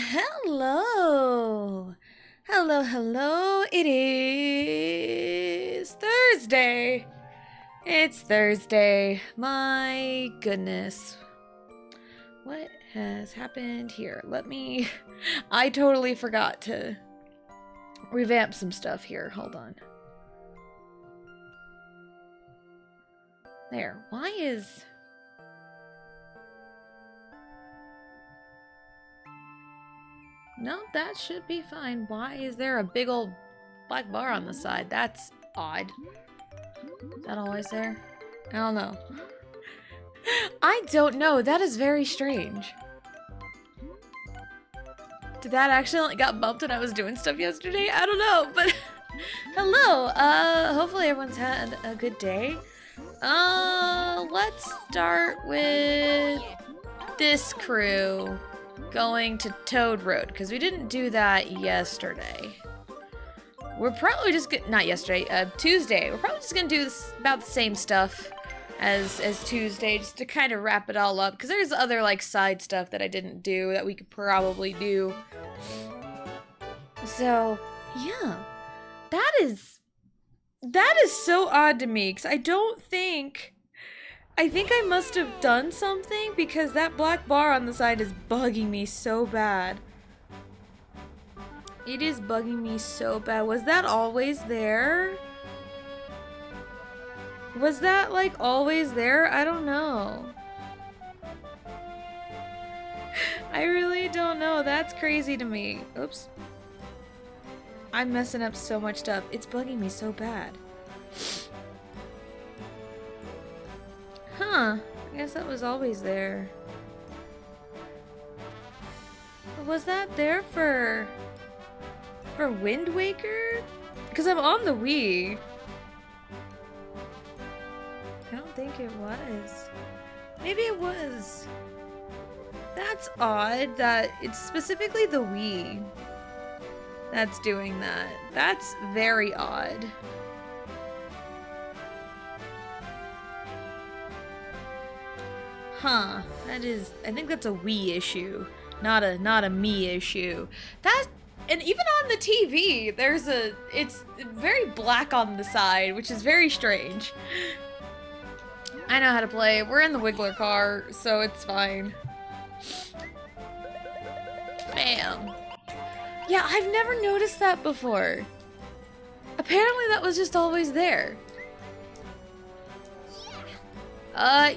Hello. Hello, hello. It is Thursday. It's Thursday. My goodness. What has happened here? I totally forgot to revamp some stuff here. Hold on. There. No, that should be fine. Why is there a big old black bar on the side? That's odd. Is that always there? I don't know. I don't know. That is very strange. Did that accidentally got bumped when I was doing stuff yesterday? I don't know, but hello. Hopefully everyone's had a good day. Let's start with this crew going to Toad Road, because we didn't do that yesterday. We're probably just not yesterday, Tuesday. We're probably just gonna do about the same stuff as Tuesday, just to kind of wrap it all up, because there's other like side stuff that I didn't do that we could probably do. So yeah, that is so odd to me, because I think I must have done something, because that black bar on the side is bugging me so bad. It is bugging me so bad. Was that always there? Was that like always there? I don't know. I really don't know. That's crazy to me. Oops. I'm messing up so much stuff. It's bugging me so bad. Huh. I guess that was always there. Was that there for Wind Waker? Because I'm on the Wii. I don't think it was. Maybe it was. That's odd that it's specifically the Wii that's doing that. That's very odd. Huh. I think that's a Wii issue, not a me issue. And even on the TV, it's very black on the side, which is very strange. I know how to play. We're in the Wiggler car, so it's fine. Bam. Yeah, I've never noticed that before. Apparently that was just always there.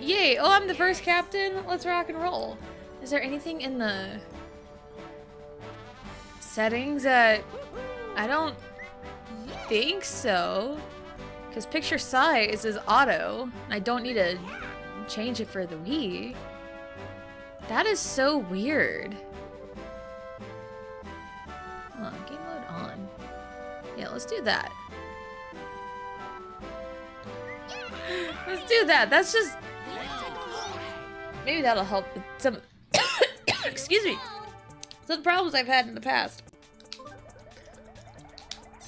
Yay. Oh, I'm the first captain. Let's rock and roll. Is there anything in the settings that I don't think so? Because picture size is auto. I don't need to change it for the Wii. That is so weird. Come on, game mode on. Yeah, let's do that. Let's do that. That's just... Maybe that'll help with some... Excuse me. Some problems I've had in the past.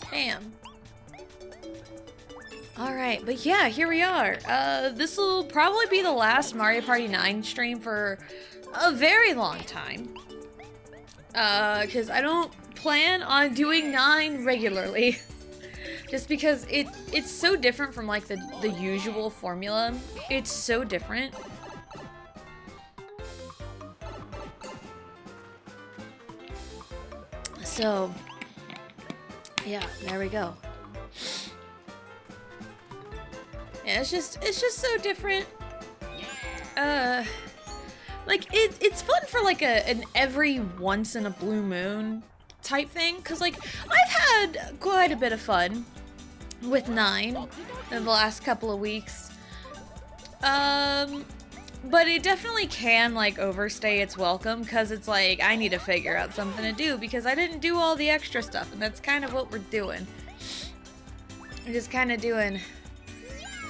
Bam. Alright, but yeah, here we are. This will probably be the last Mario Party 9 stream for a very long time. Because I don't plan on doing 9 regularly. Just because it's so different from like the usual formula. It's so different. So, yeah, there we go. Yeah, it's just so different. Like it's fun for like an every once in a blue moon type thing, cause like I've had quite a bit of fun with 9 in the last couple of weeks. But it definitely can like overstay its welcome, cause it's like I need to figure out something to do because I didn't do all the extra stuff, and that's kind of what we're doing. We're just kind of doing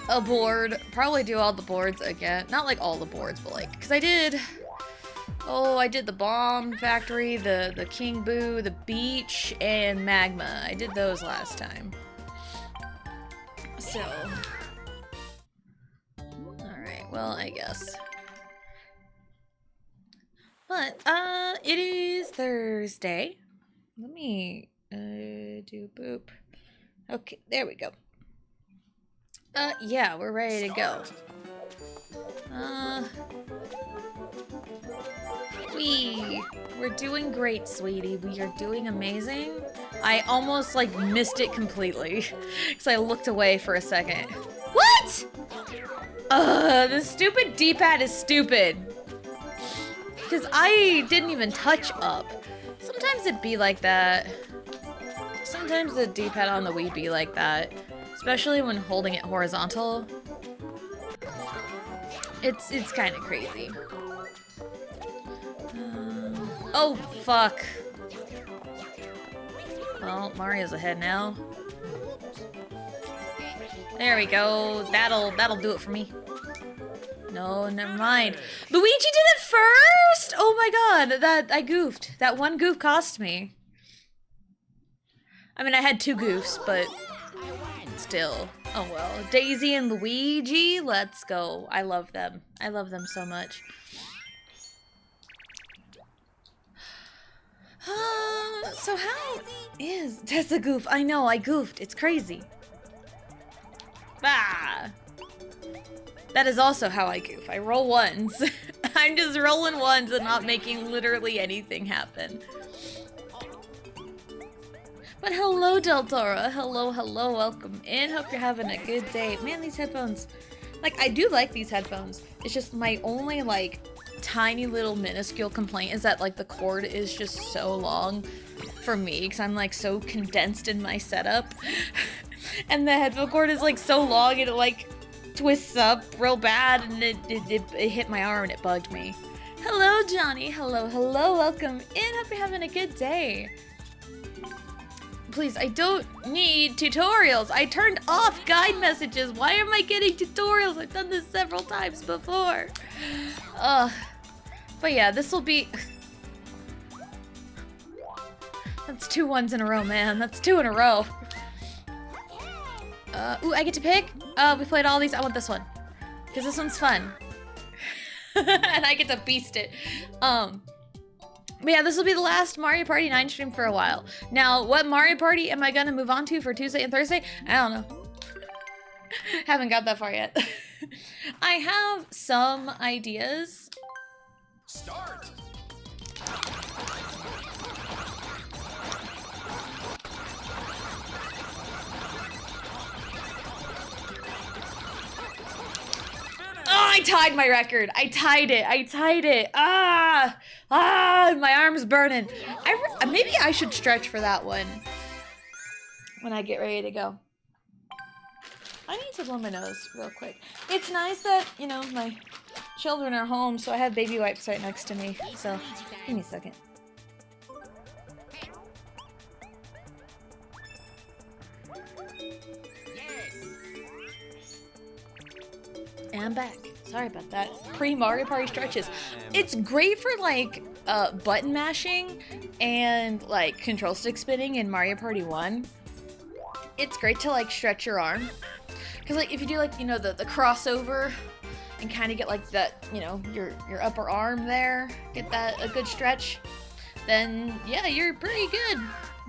a board, probably do all the boards again. Not like all the boards, but like, cause I did the Bomb Factory, the King Boo, the Beach, and Magma. I did those last time. So, alright, well, I guess. But, it is Thursday. Let me, do boop. Okay, there we go. Yeah, we're ready to go. We're doing great, sweetie. We are doing amazing. I almost, like, missed it completely. Because I looked away for a second. What?! The stupid D-pad is stupid. Because I didn't even touch up. Sometimes it'd be like that. Sometimes the D-pad on the Wii be like that. Especially when holding it horizontal. It's kind of crazy. Oh, fuck. Well, Mario's ahead now. There we go. That'll do it for me. No, never mind. Luigi did it first! Oh my god, I goofed. That one goof cost me. I mean, I had two goofs, but still. Oh well. Daisy and Luigi, let's go. I love them. I love them so much. So how is... That's a goof. I know, I goofed. It's crazy. Ah! That is also how I goof. I roll ones. I'm just rolling ones and not making literally anything happen. But hello, Del Toro. Hello, hello. Welcome in. Hope you're having a good day. Man, these headphones... Like, I do like these headphones. It's just my only, like, tiny little minuscule complaint is that, like, the cord is just so long for me because I'm, like, so condensed in my setup. And the headphone cord is, like, so long and it, like... twists up real bad and it hit my arm and it bugged me. Hello, Johnny. Hello, hello. Welcome in. Hope you're having a good day. Please, I don't need tutorials. I turned off guide messages. Why am I getting tutorials? I've done this several times before. But yeah, this will be... That's 2 ones in a row, man. That's 2 in a row. Ooh, I get to pick? We played all these. I want this one. Because this one's fun. And I get to beast it. But yeah, this will be the last Mario Party 9 stream for a while. Now, what Mario Party am I gonna move on to for Tuesday and Thursday? I don't know. Haven't got that far yet. I have some ideas. Start! Oh, I tied my record. I tied it. My arm's burning. Maybe I should stretch for that one when I get ready to go. I need to blow my nose real quick. It's nice that, you know, my children are home, so I have baby wipes right next to me. So, give me a second. And I'm back. Sorry about that. Pre-Mario Party stretches. It's great for, like, button mashing and, like, control stick spinning in Mario Party 1. It's great to, like, stretch your arm. Because, like, if you do, like, you know, the crossover and kind of get, like, that, you know, your upper arm there, get that a good stretch, then, yeah, you're pretty good.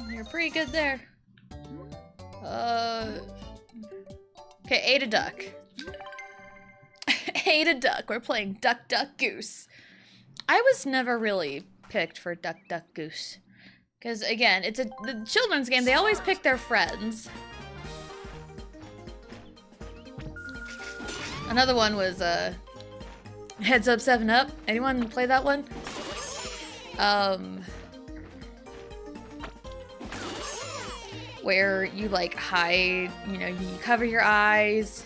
You're pretty good there. Okay, ate a duck. Ate a duck. We're playing Duck Duck Goose. I was never really picked for Duck Duck Goose. Because, again, it's the children's game. They always pick their friends. Another one was, Heads Up 7 Up. Anyone play that one? Where you, like, hide, you know, you cover your eyes.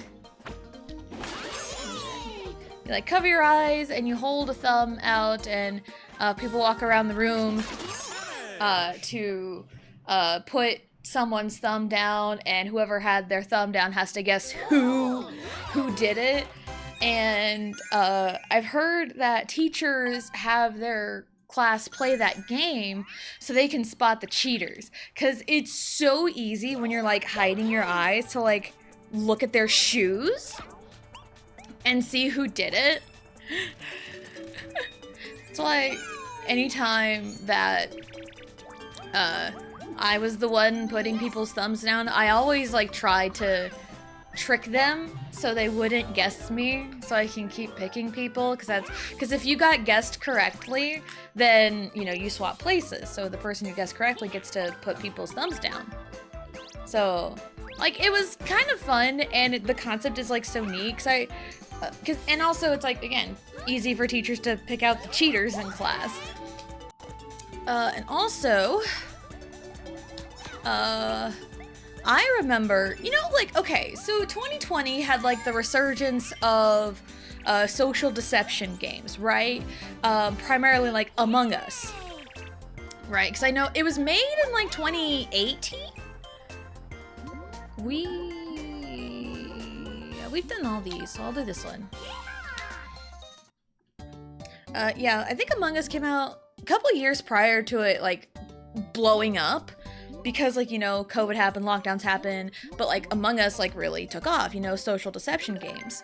You, like, cover your eyes and you hold a thumb out and people walk around the room to put someone's thumb down, and whoever had their thumb down has to guess who did it. And I've heard that teachers have their class play that game so they can spot the cheaters, because it's so easy when you're, like, hiding your eyes to, like, look at their shoes and see who did it. That's why anytime that I was the one putting people's thumbs down, I always like try to trick them so they wouldn't guess me, so I can keep picking people, because if you got guessed correctly, then you know you swap places, so the person who guessed correctly gets to put people's thumbs down. So like it was kind of fun, and the concept is like so neat, and also it's like, again, easy for teachers to pick out the cheaters in class. And also I remember, you know, like, okay, so 2020 had like the resurgence of social deception games, right? Primarily like Among Us, right? Because I know it was made in like 2018. We've done all these, so I'll do this one. Yeah, I think Among Us came out a couple years prior to it like blowing up, because like, you know, COVID happened, lockdowns happened, but like Among Us like really took off, you know, social deception games.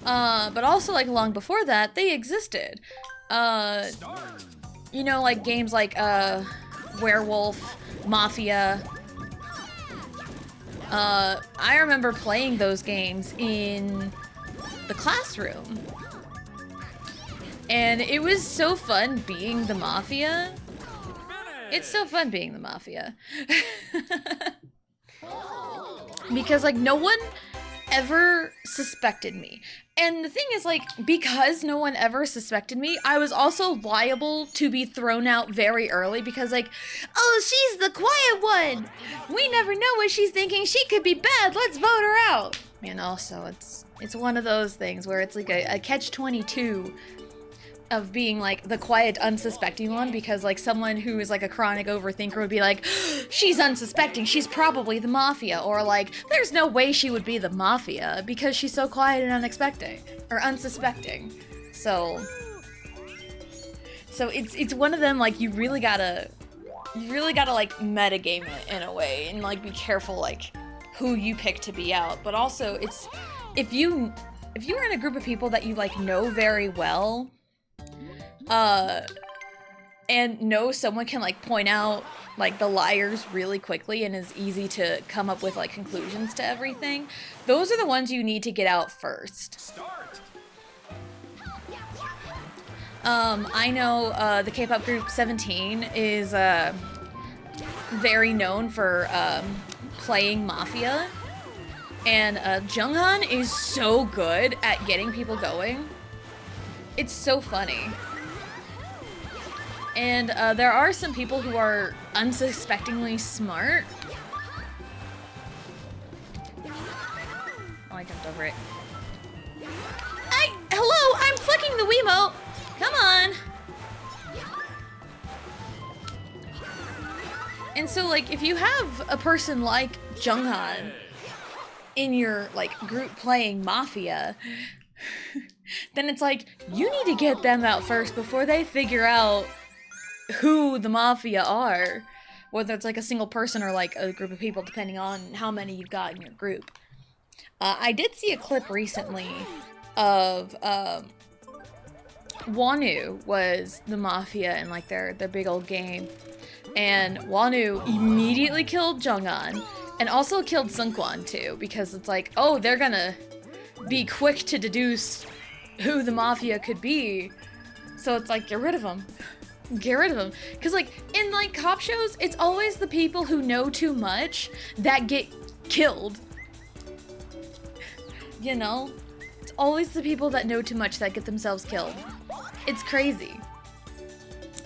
But also like long before that, they existed. You know, like games like Werewolf, Mafia. I remember playing those games in the classroom. And it was so fun being the Mafia. It's so fun being the Mafia. Because like no one ever suspected me. And the thing is, like, because no one ever suspected me, I was also liable to be thrown out very early because, like, oh, she's the quiet one. We never know what she's thinking. She could be bad. Let's vote her out. You know, so it's one of those things where it's like a catch-22 of being like the quiet unsuspecting one, because like someone who is like a chronic overthinker would be like, she's unsuspecting, she's probably the Mafia, or like there's no way she would be the Mafia because she's so quiet and unexpecting or unsuspecting. So it's one of them, like you really gotta like metagame it in a way and like be careful like who you pick to be out. But also it's if you are in a group of people that you like know very well, and know someone can like point out like the liars really quickly and is easy to come up with like conclusions to everything, those are the ones you need to get out first. I know the K-pop group 17 is very known for playing Mafia, and Junghan is so good at getting people going. It's so funny. And there are some people who are unsuspectingly smart. Oh, I jumped over it. Hello, I'm flicking the Wiimote. Come on. And so, like, if you have a person like Junghan in your, like, group playing Mafia, then it's like, you need to get them out first before they figure out who the Mafia are, whether it's like a single person or like a group of people, depending on how many you've got in your group. I did see a clip recently of Wonu was the Mafia in like their big old game, and Wonu immediately killed Junghan and also killed Seungkwan too, because it's like, oh, they're gonna be quick to deduce who the Mafia could be, so it's like, get rid of them. Get rid of them. Because, like, in, like, cop shows, it's always the people who know too much that get killed. You know? It's always the people that know too much that get themselves killed. It's crazy.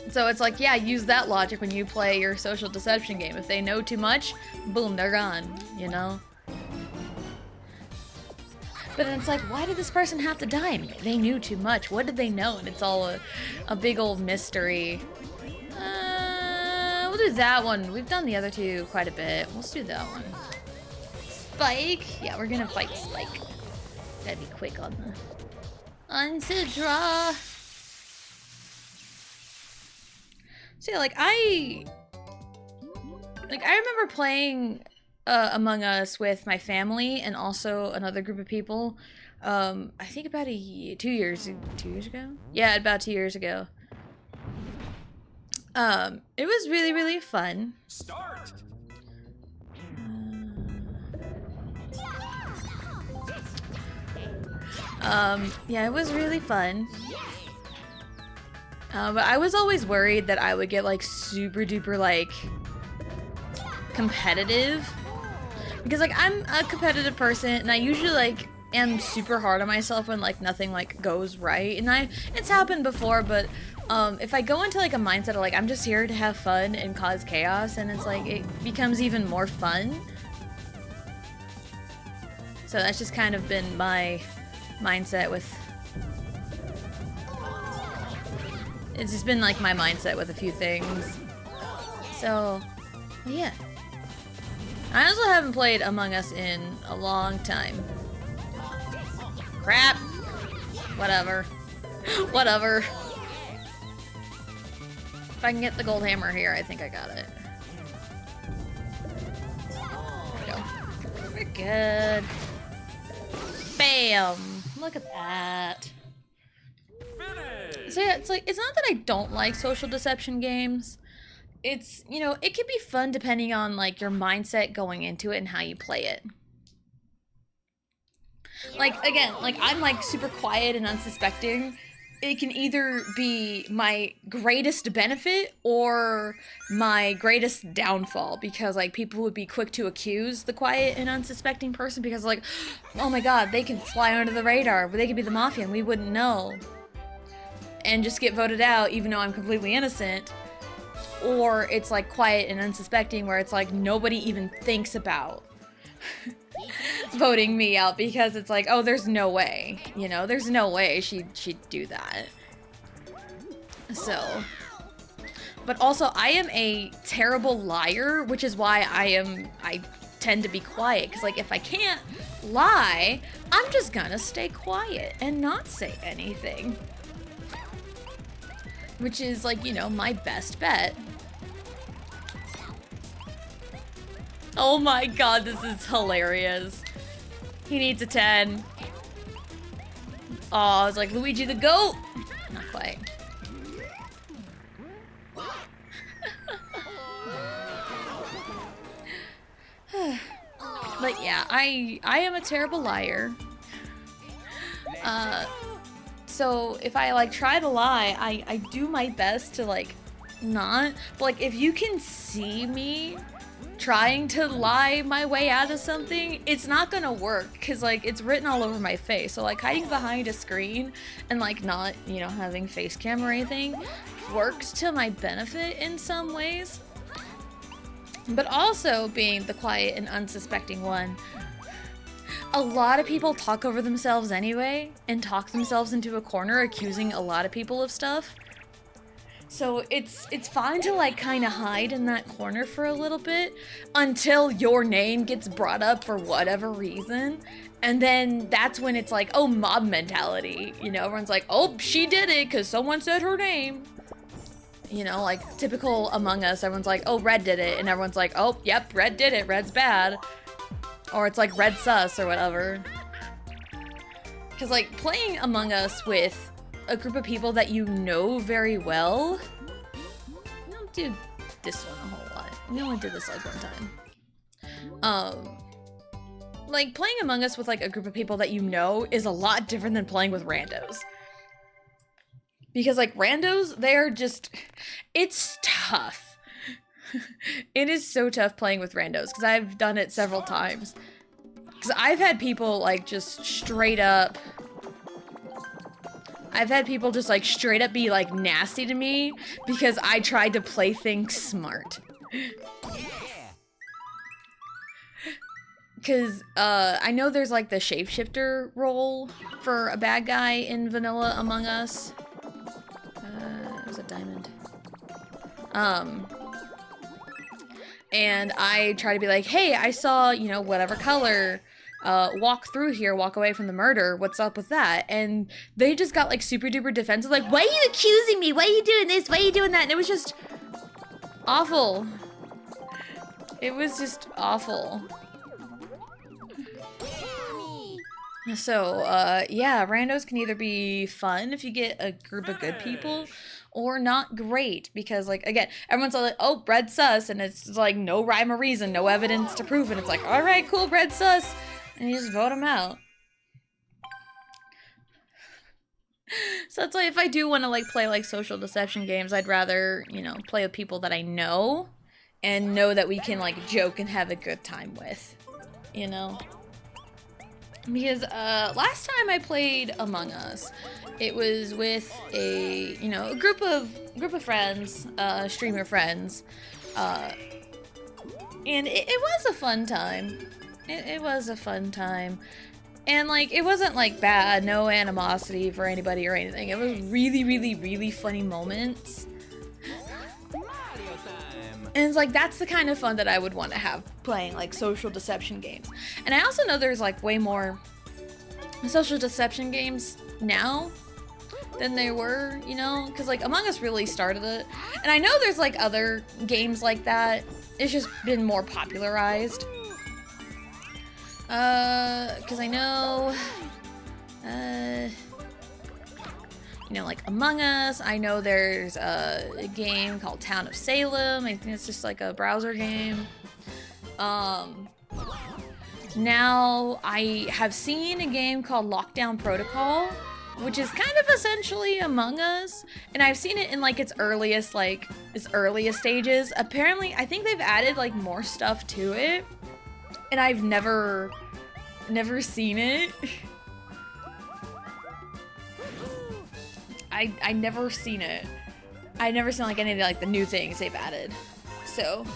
So it's like, yeah, use that logic when you play your social deception game. If they know too much, boom, they're gone, you know? But then it's like, why did this person have to die? They knew too much. What did they know? And it's all a big old mystery. We'll do that one. We've done the other two quite a bit. Let's do that one. Spike. Yeah, we're gonna fight Spike. Gotta be quick on the draw. So yeah, like I remember playing Among Us with my family and also another group of people. I think about 2 years ago. Yeah, about 2 years ago. It was really, really fun. Start. Yeah, it was really fun. But I was always worried that I would get like super duper like competitive, because like I'm a competitive person and I usually like am super hard on myself when like nothing like goes right, and it's happened before, but if I go into like a mindset of like I'm just here to have fun and cause chaos, and it's like it becomes even more fun. So that's just kind of been my mindset with, it's just been like my mindset with a few things. So yeah, I also haven't played Among Us in a long time. Crap. Whatever. Whatever. If I can get the gold hammer here, I think I got it. There we go. We're good. Bam! Look at that. So yeah, it's like, it's not that I don't like social deception games. It's, you know, it can be fun depending on like your mindset going into it and how you play it. Like, again, like I'm like super quiet and unsuspecting. It can either be my greatest benefit or my greatest downfall, because like people would be quick to accuse the quiet and unsuspecting person because like, oh my god, they can fly under the radar, but they could be the mafia and we wouldn't know, and just get voted out even though I'm completely innocent. Or it's like quiet and unsuspecting where it's like nobody even thinks about voting me out because it's like, oh, there's no way, you know, there's no way she'd do that. So, but also I am a terrible liar, which is why I tend to be quiet, because like if I can't lie, I'm just gonna stay quiet and not say anything, which is like, you know, my best bet. Oh my god, this is hilarious. He needs a 10. Oh, I was like, Luigi the goat! Not quite. But yeah, I am a terrible liar. So if I like try to lie, I do my best to like not. But like if you can see me trying to lie my way out of something, it's not gonna work, because like it's written all over my face. So like hiding behind a screen and like not, you know, having face cam or anything works to my benefit in some ways. But also being the quiet and unsuspecting one, a lot of people talk over themselves anyway and talk themselves into a corner, accusing a lot of people of stuff. So it's fine to like kind of hide in that corner for a little bit until your name gets brought up for whatever reason. And then that's when it's like, oh, mob mentality. You know, everyone's like, oh, she did it because someone said her name. You know, like typical Among Us, everyone's like, oh, Red did it. And everyone's like, oh, yep, Red did it. Red's bad. Or it's like Red sus or whatever. Because like playing Among Us with a group of people that you know very well, we don't do this one a whole lot. We only did this like one time. Like playing Among Us with like a group of people that you know is a lot different than playing with randos. Because like randos, they're just, it's tough. It is so tough playing with randos, because I've done it several times. Because I've had people like just straight up, I've had people just like straight up be like nasty to me because I tried to play things smart. Because I know there's like the shapeshifter role for a bad guy in vanilla Among Us. It was a diamond. And I try to be like, hey, I saw, you know, whatever color walk through here, walk away from the murder. What's up with that? And they just got like super duper defensive, like, why are you accusing me? Why are you doing this? Why are you doing that? And it was just awful. It was just awful. So, yeah, randos can either be fun if you get a group of good people, or not great, because like again, everyone's like, oh, bread's sus, and it's like no rhyme or reason, no evidence to prove it. It's like, all right, cool, bread's sus, and you just vote them out. So that's why if I do want to like play like social deception games, I'd rather, you know, play with people that I know and know that we can like joke and have a good time with, you know? Because last time I played Among Us, it was with a, you know, a group of friends, streamer friends, and it was a fun time. It was a fun time. And, like, it wasn't, like, bad, no animosity for anybody or anything. It was really, really, really funny moments. And it's like, that's the kind of fun that I would want to have playing, like, social deception games. And I also know there's, like, way more social deception games now than there were, you know? Because, like, Among Us really started it. And I know there's, like, other games like that. It's just been more popularized. Because I know, you know, like Among Us, I know there's a game called Town of Salem. I think it's just like a browser game. Now I have seen a game called Lockdown Protocol, which is kind of essentially Among Us, and I've seen it in like its earliest stages. Apparently, I think they've added like more stuff to it, and I've never seen it. I never seen it. I never seen like any of the, like the new things they've added. So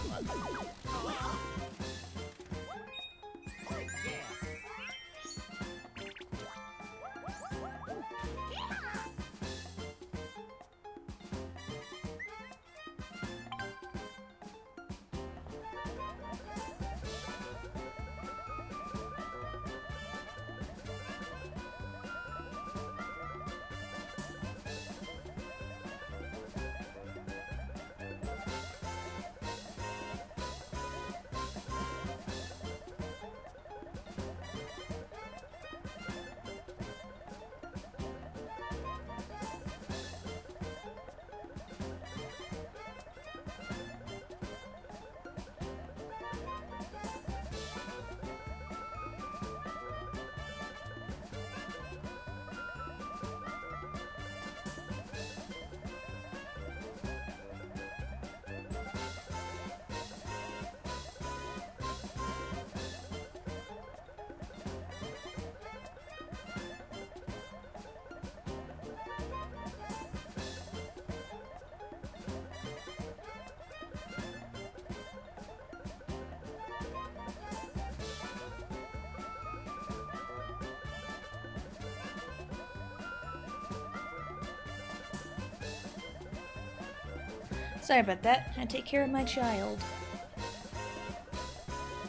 sorry about that. I take care of my child.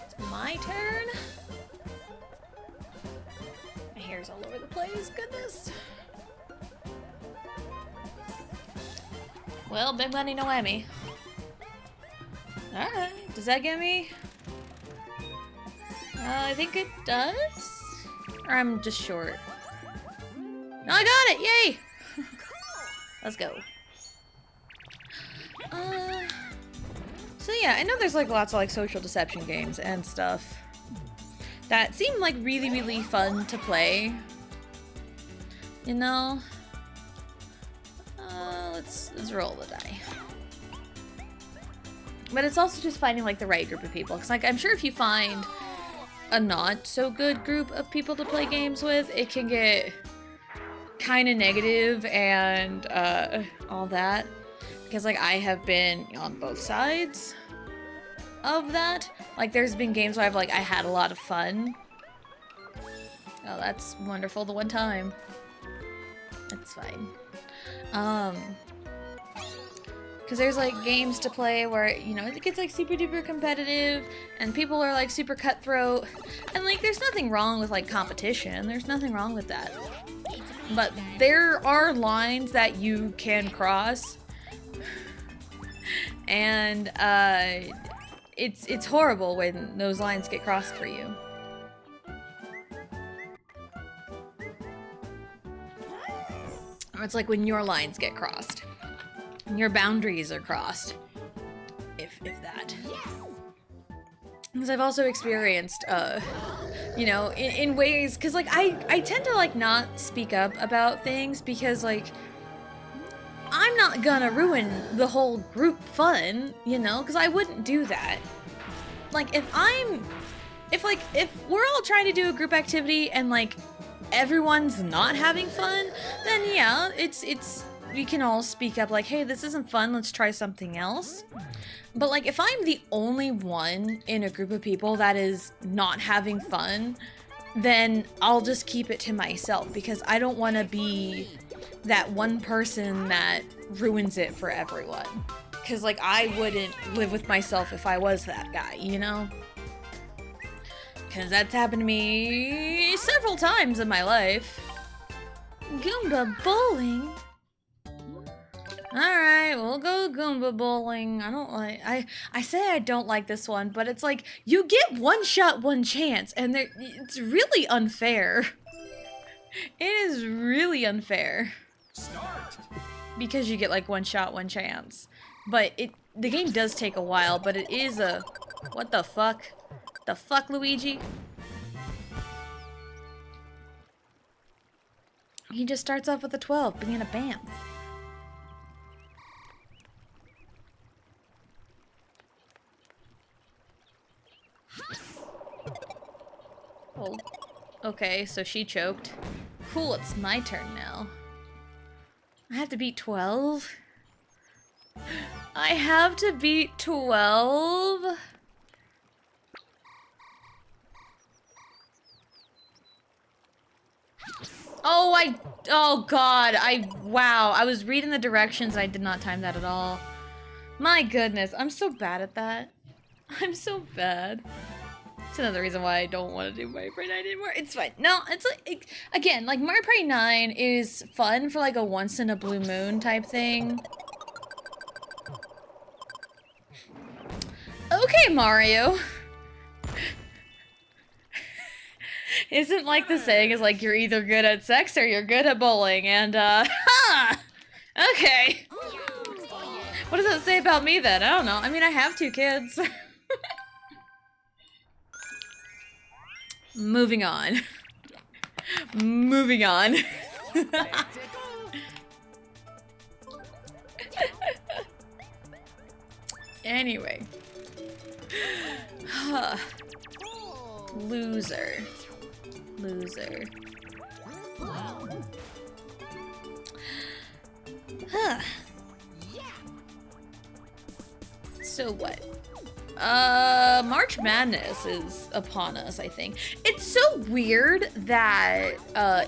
It's my turn. My hair's all over the place. Goodness. Well, big money, no Emmy. Alright. Does that get me? I think it does. Or I'm just short. No, I got it! Yay! Let's go. So yeah, I know there's like lots of like social deception games and stuff that seem like really, really fun to play. You know? Let's roll the die. But it's also just finding like the right group of people. Cause like I'm sure if you find a not so good group of people to play games with, it can get kind of negative and all that. Because, like, I have been on both sides of that. Like, there's been games where I had a lot of fun. Oh, that's wonderful the one time. That's fine. Because there's, like, games to play where, you know, it gets, like, super duper competitive, and people are, like, super cutthroat. And, like, there's nothing wrong with, like, competition. There's nothing wrong with that. But there are lines that you can cross. And it's horrible when those lines get crossed for you. Or it's like when your lines get crossed. your boundaries are crossed. If that. Because I've also experienced, you know, in ways, because, like, I tend to, like, not speak up about things because, like, I'm not gonna ruin the whole group fun, you know, because I wouldn't do that. Like, if we're all trying to do a group activity and, like, everyone's not having fun, then yeah, we can all speak up like, hey, this isn't fun, let's try something else. But, like, if I'm the only one in a group of people that is not having fun, then I'll just keep it to myself because I don't want to be that one person that ruins it for everyone. Because, like, I wouldn't live with myself if I was that guy, you know? Because that's happened to me several times in my life. Goomba bowling? Alright, we'll go Goomba bowling. I say I don't like this one, but it's like, you get one shot, one chance, and it's really unfair. It is really unfair. Start. Because you get like one shot, one chance. But the game does take a while, but it is a... What the fuck? The fuck, Luigi? He just starts off with a 12, being a bamf. Oh. Okay, so she choked. Cool, it's my turn now. I have to beat 12? I have to beat 12? Oh god, wow, I was reading the directions and I did not time that at all. My goodness, I'm so bad at that. I'm so bad. It's another reason why I don't want to do Mario Party 9 anymore. It's fine. No, it's like, again, like Mario Party 9 is fun for like a once in a blue moon type thing. Okay, Mario. Isn't like the saying is like you're either good at sex or you're good at bowling, and ha! Okay. What does that say about me then? I don't know. I mean, I have 2 kids. Moving on. Moving on. Anyway. Loser. Loser. Huh. So what? March Madness is upon us, I think. It's so weird that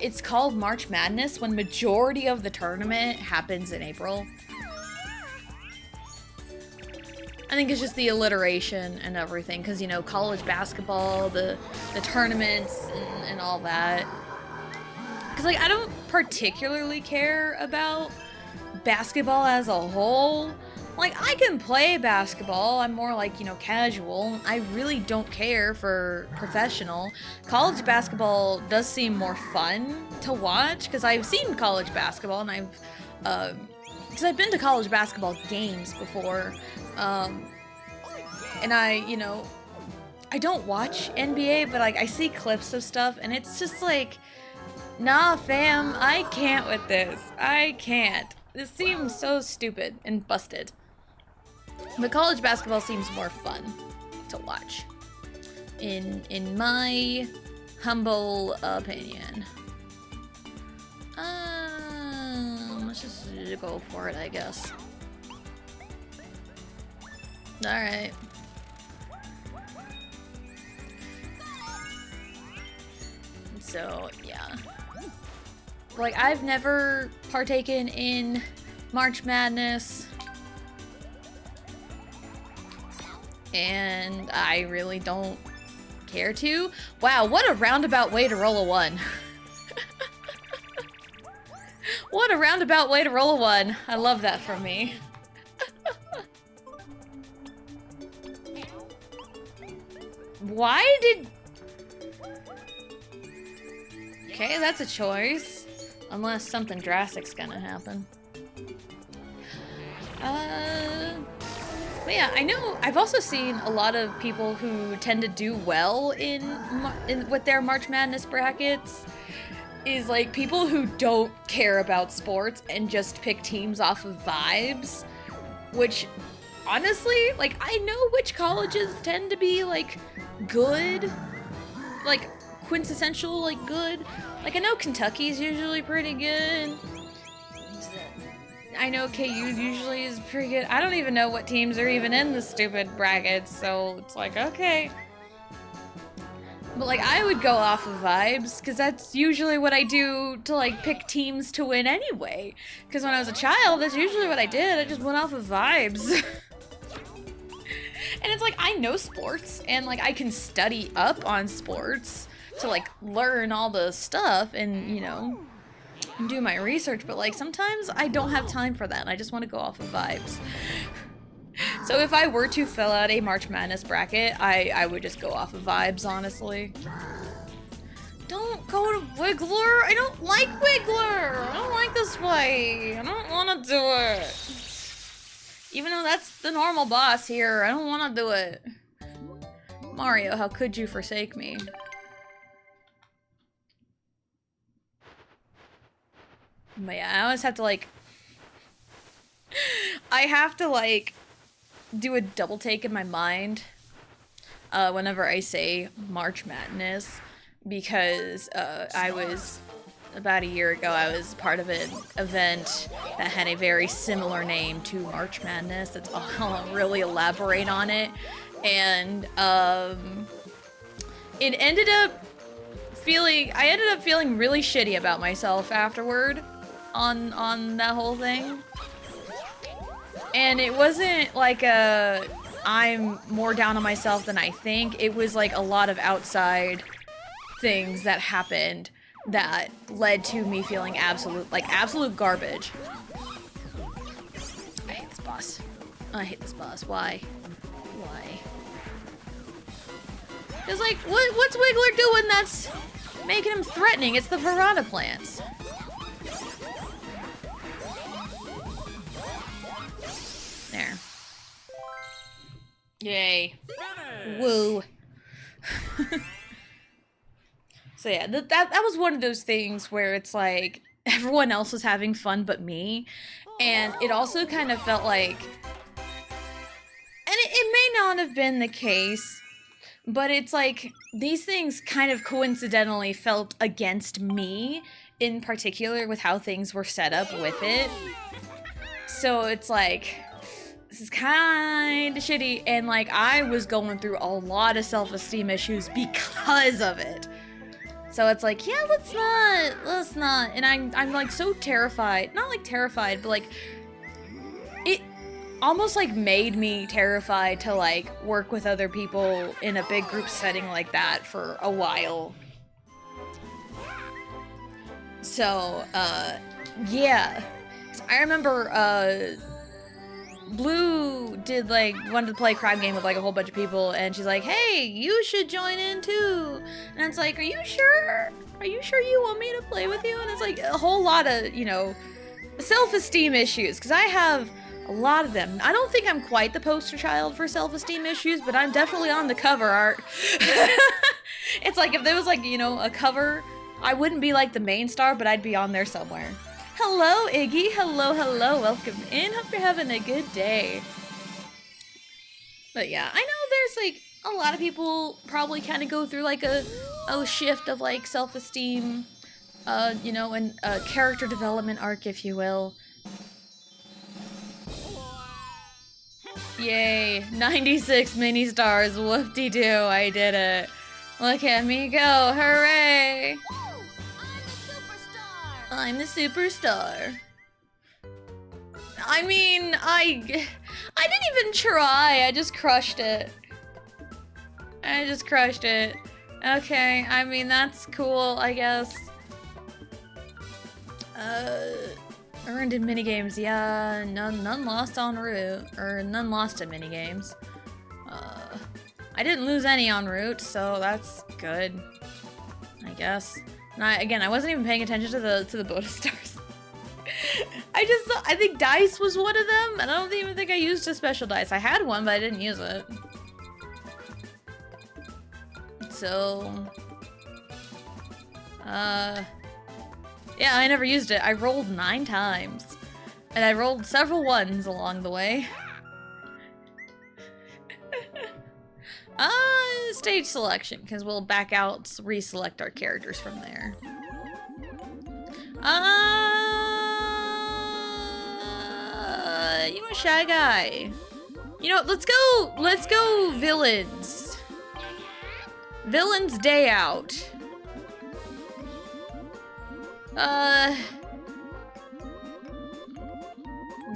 it's called March Madness when majority of the tournament happens in April. I think it's just the alliteration and everything, because, you know, college basketball, the tournaments and all that. Because, like, I don't particularly care about basketball as a whole. Like, I can play basketball. I'm more like, you know, casual. I really don't care for professional. College basketball does seem more fun to watch, because I've seen college basketball, and because I've been to college basketball games before. And you know, I don't watch NBA, but like I see clips of stuff and it's just like, nah fam, I can't with this. I can't. This seems so stupid and busted. But college basketball seems more fun to watch. In my humble opinion. Let's just go for it, I guess. Alright. So, yeah. Like, I've never partaken in March Madness. And I really don't care to. Wow, what a roundabout way to roll a 1. What a roundabout way to roll a 1. I love that from me. Why did... Okay, that's a choice. Unless something drastic's gonna happen. But yeah, I know I've also seen a lot of people who tend to do well in with their March Madness brackets is like people who don't care about sports and just pick teams off of vibes, which honestly, like I know which colleges tend to be like good, like quintessential like good. Like I know Kentucky's usually pretty good. I know KU usually is pretty good. I don't even know what teams are even in the stupid brackets, so it's like, okay. But like, I would go off of vibes, because that's usually what I do to like pick teams to win anyway. Because when I was a child, that's usually what I did. I just went off of vibes. And it's like, I know sports, and like, I can study up on sports to like learn all the stuff and, you know, do my research, but like sometimes I don't have time for that. I just want to go off of vibes. So if I were to fill out a March Madness bracket, I would just go off of vibes, honestly. Don't go to Wiggler. I don't like Wiggler. I don't like this way. I don't want to do it. Even though that's the normal boss here, I don't want to do it. Mario, how could you forsake me? But yeah, I always have to like... I have to like do a double take in my mind whenever I say March Madness, because I was, about a year ago, I was part of an event that had a very similar name to March Madness. I'll really elaborate on it. And it ended up I ended up feeling really shitty about myself afterward on that whole thing. And it wasn't like I'm more down on myself than I think. It was like a lot of outside things that happened that led to me feeling absolute garbage. I hate this boss. I hate this boss. Why? Why? Cause like, what's Wiggler doing that's making him threatening? It's the piranha plants. There. Yay. Woo. So yeah, that was one of those things where it's like everyone else was having fun but me, and it also kind of felt like, and it may not have been the case, but it's like these things kind of coincidentally felt against me in particular with how things were set up with it. So it's like, this is kind of shitty, and like I was going through a lot of self-esteem issues because of it. So it's like, yeah, let's not. And I'm like so terrified, not like terrified, but like it almost like made me terrified to like work with other people in a big group setting like that for a while. So, yeah. I remember, Blue wanted to play a crime game with like a whole bunch of people, and she's like, hey, you should join in too. And it's like, are you sure? Are you sure you want me to play with you? And it's like a whole lot of, you know, self-esteem issues, because I have a lot of them. I don't think I'm quite the poster child for self-esteem issues, but I'm definitely on the cover art. It's like if there was like, you know, a cover, I wouldn't be like the main star, but I'd be on there somewhere. Hello, Iggy. Hello, hello. Welcome in. Hope you're having a good day. But yeah, I know there's like a lot of people probably kind of go through like a shift of like self-esteem, you know, and a character development arc, if you will. Yay, 96 mini stars. Whoop-de-doo, I did it. Look at me go. Hooray. I'm the superstar. I mean, I didn't even try. I just crushed it. Okay, I mean, that's cool, I guess. Earned in minigames, yeah. None lost en route. Or none lost in minigames. I didn't lose any en route, so that's good, I guess. Again, I wasn't even paying attention to the bonus stars. I think dice was one of them, and I don't even think I used a special dice. I had one, but I didn't use it. So, yeah, I never used it. I rolled 9 times, and I rolled several ones along the way. Stage selection, because we'll back out, reselect our characters from there. You a Shy Guy. You know, let's go villains. Villains Day Out.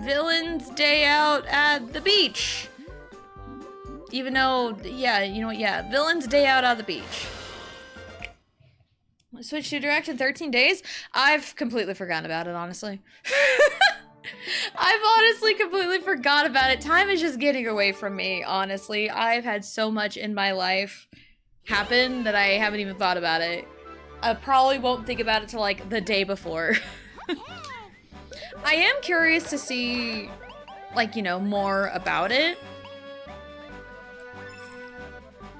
Villains Day Out at the beach. Even though, yeah, you know what, yeah, Villains Day Out at the beach. Switch to direct in 13 days? I've completely forgotten about it, honestly. I've honestly completely forgot about it. Time is just getting away from me, honestly. I've had so much in my life happen that I haven't even thought about it. I probably won't think about it till like the day before. I am curious to see, like, you know, more about it.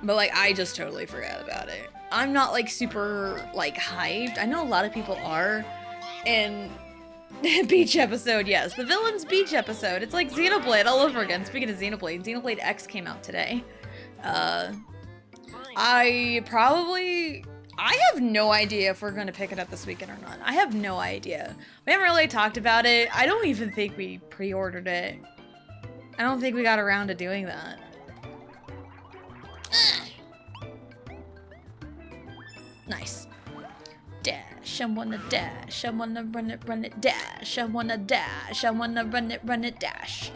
But like, I just totally forgot about it. I'm not like super like hyped. I know a lot of people are. And beach episode, yes. The Villains Beach episode. It's like Xenoblade all over again. Speaking of Xenoblade, Xenoblade X came out today. I have no idea if we're going to pick it up this weekend or not. I have no idea. We haven't really talked about it. I don't even think we pre-ordered it. I don't think we got around to doing that. Nice. Dash, I wanna dash, I wanna run it, dash, I wanna dash, I wanna run it, dash.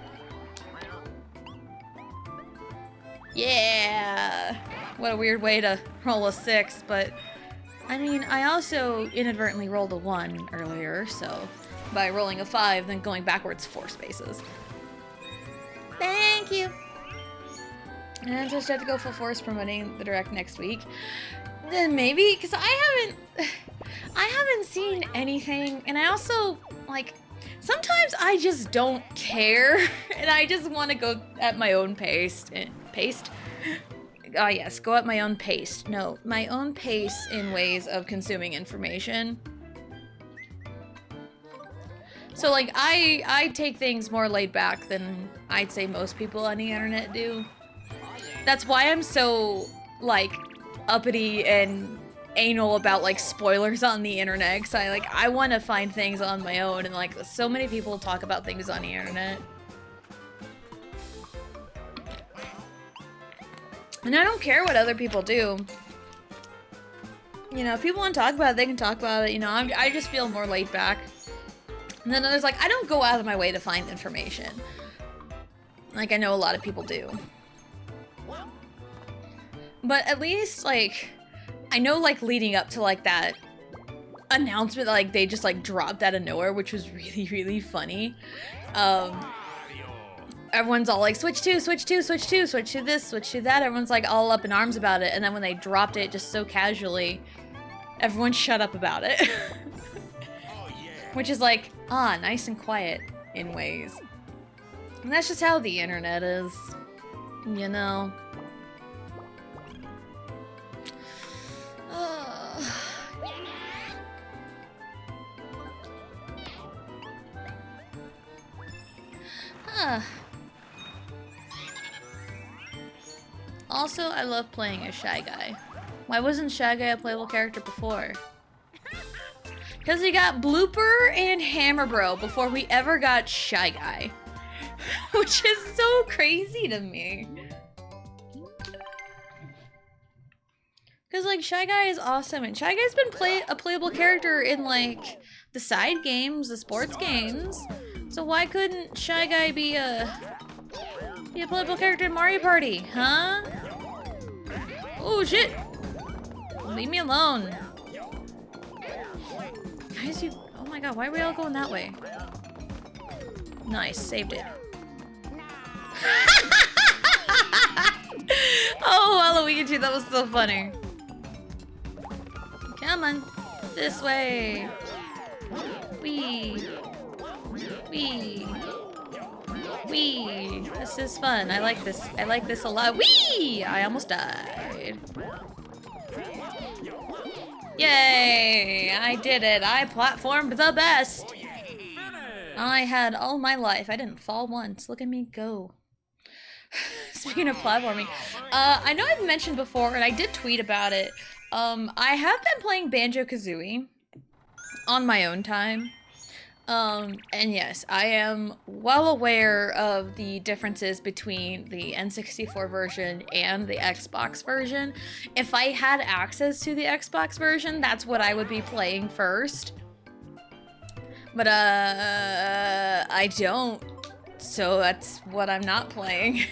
Yeah! What a weird way to roll a 6, but I mean, I also inadvertently rolled a 1 earlier, so by rolling a 5, then going backwards 4 spaces. Thank you! And I just have to go full force promoting the direct next week. Then maybe, because I haven't seen anything, and I also, like, sometimes I just don't care, and I just want to go at my own pace. Yes, go at my own pace. No, my own pace in ways of consuming information. So, like, I take things more laid back than I'd say most people on the internet do. That's why I'm so, like, uppity and anal about like spoilers on the internet, because I want to find things on my own, and like so many people talk about things on the internet, and I don't care what other people do. You know, if people want to talk about it, they can talk about it. You know, I just feel more laid back. And then others, like, I don't go out of my way to find information, like I know a lot of people do. But at least, like, I know, like, leading up to, like, that announcement that, like, they just, like, dropped out of nowhere, which was really, really funny. Everyone's all like, switch to, switch to, switch to, switch to this, switch to that. Everyone's, like, all up in arms about it. And then when they dropped it just so casually, everyone shut up about it. Which is, like, nice and quiet in ways. And that's just how the internet is, you know? Also, I love playing as Shy Guy. Why wasn't Shy Guy a playable character before? Because we got Blooper and Hammer Bro before we ever got Shy Guy. Which is so crazy to me. Because, like, Shy Guy is awesome, and Shy Guy's been a playable character in, like, the side games, the sports games. So why couldn't Shy Guy be a playable character in Mario Party, huh? Oh, shit! Leave me alone. Guys, oh my god, why are we all going that way? Nice, saved it. Oh, Waluigi, that was so funny. Come on, this way. Wee. Wee. Wee. This is fun. I like this. I like this a lot. Wee! I almost died. Yay! I did it. I platformed the best. I had all my life. I didn't fall once. Look at me go. Speaking of platforming, I know I've mentioned before, and I did tweet about it. I have been playing Banjo-Kazooie on my own time. And yes, I am well aware of the differences between the N64 version and the Xbox version. If I had access to the Xbox version, that's what I would be playing first. But, I don't. So that's what I'm not playing.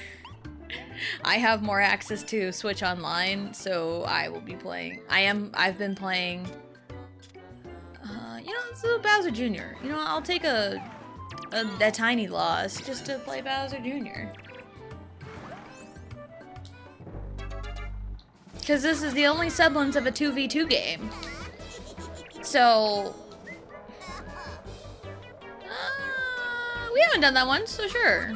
I have more access to Switch Online, so I will be playing. I've been playing, you know, it's a Bowser Jr. You know, I'll take a tiny loss just to play Bowser Jr. Because this is the only semblance of a 2v2 game. So, we haven't done that once, so sure.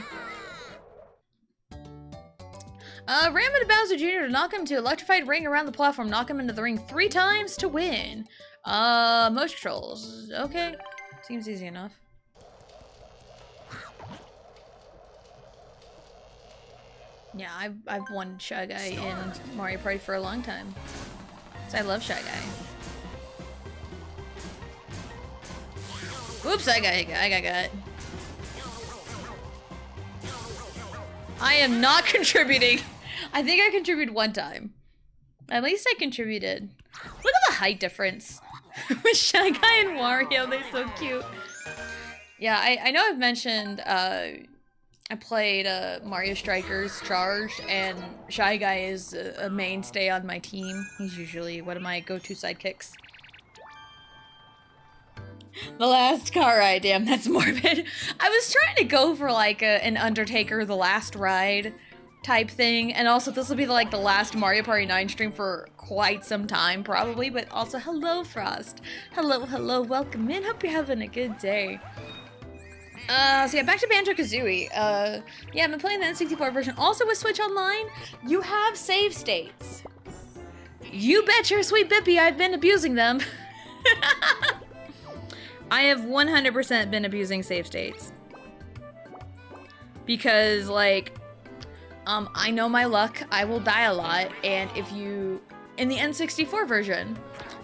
Ram into Bowser Jr. to knock him to electrified ring around the platform. Knock him into the ring 3 times to win. Motion controls. Okay. Seems easy enough. Yeah, I've won Shy Guy in Mario Party for a long time. So I love Shy Guy. Whoops, I got. I am not contributing. I think I contributed 1 time. At least I contributed. Look at the height difference. With Shy Guy and Wario, they're so cute. Yeah, I know I've mentioned, I played Mario Strikers Charged, and Shy Guy is a mainstay on my team. He's usually one of my go-to sidekicks. The last car ride, damn, that's morbid. I was trying to go for like an Undertaker The Last Ride type thing, and also this will be like the last Mario Party 9 stream for quite some time probably, but also hello Frost. Hello, welcome in, hope you're having a good day. So yeah, back to Banjo-Kazooie. Yeah, I've been playing the N64 version. Also with Switch Online, you have save states. You bet your sweet Bippy I've been abusing them. I have 100% been abusing save states. Because, like, I know my luck, I will die a lot, and if you, in the N64 version,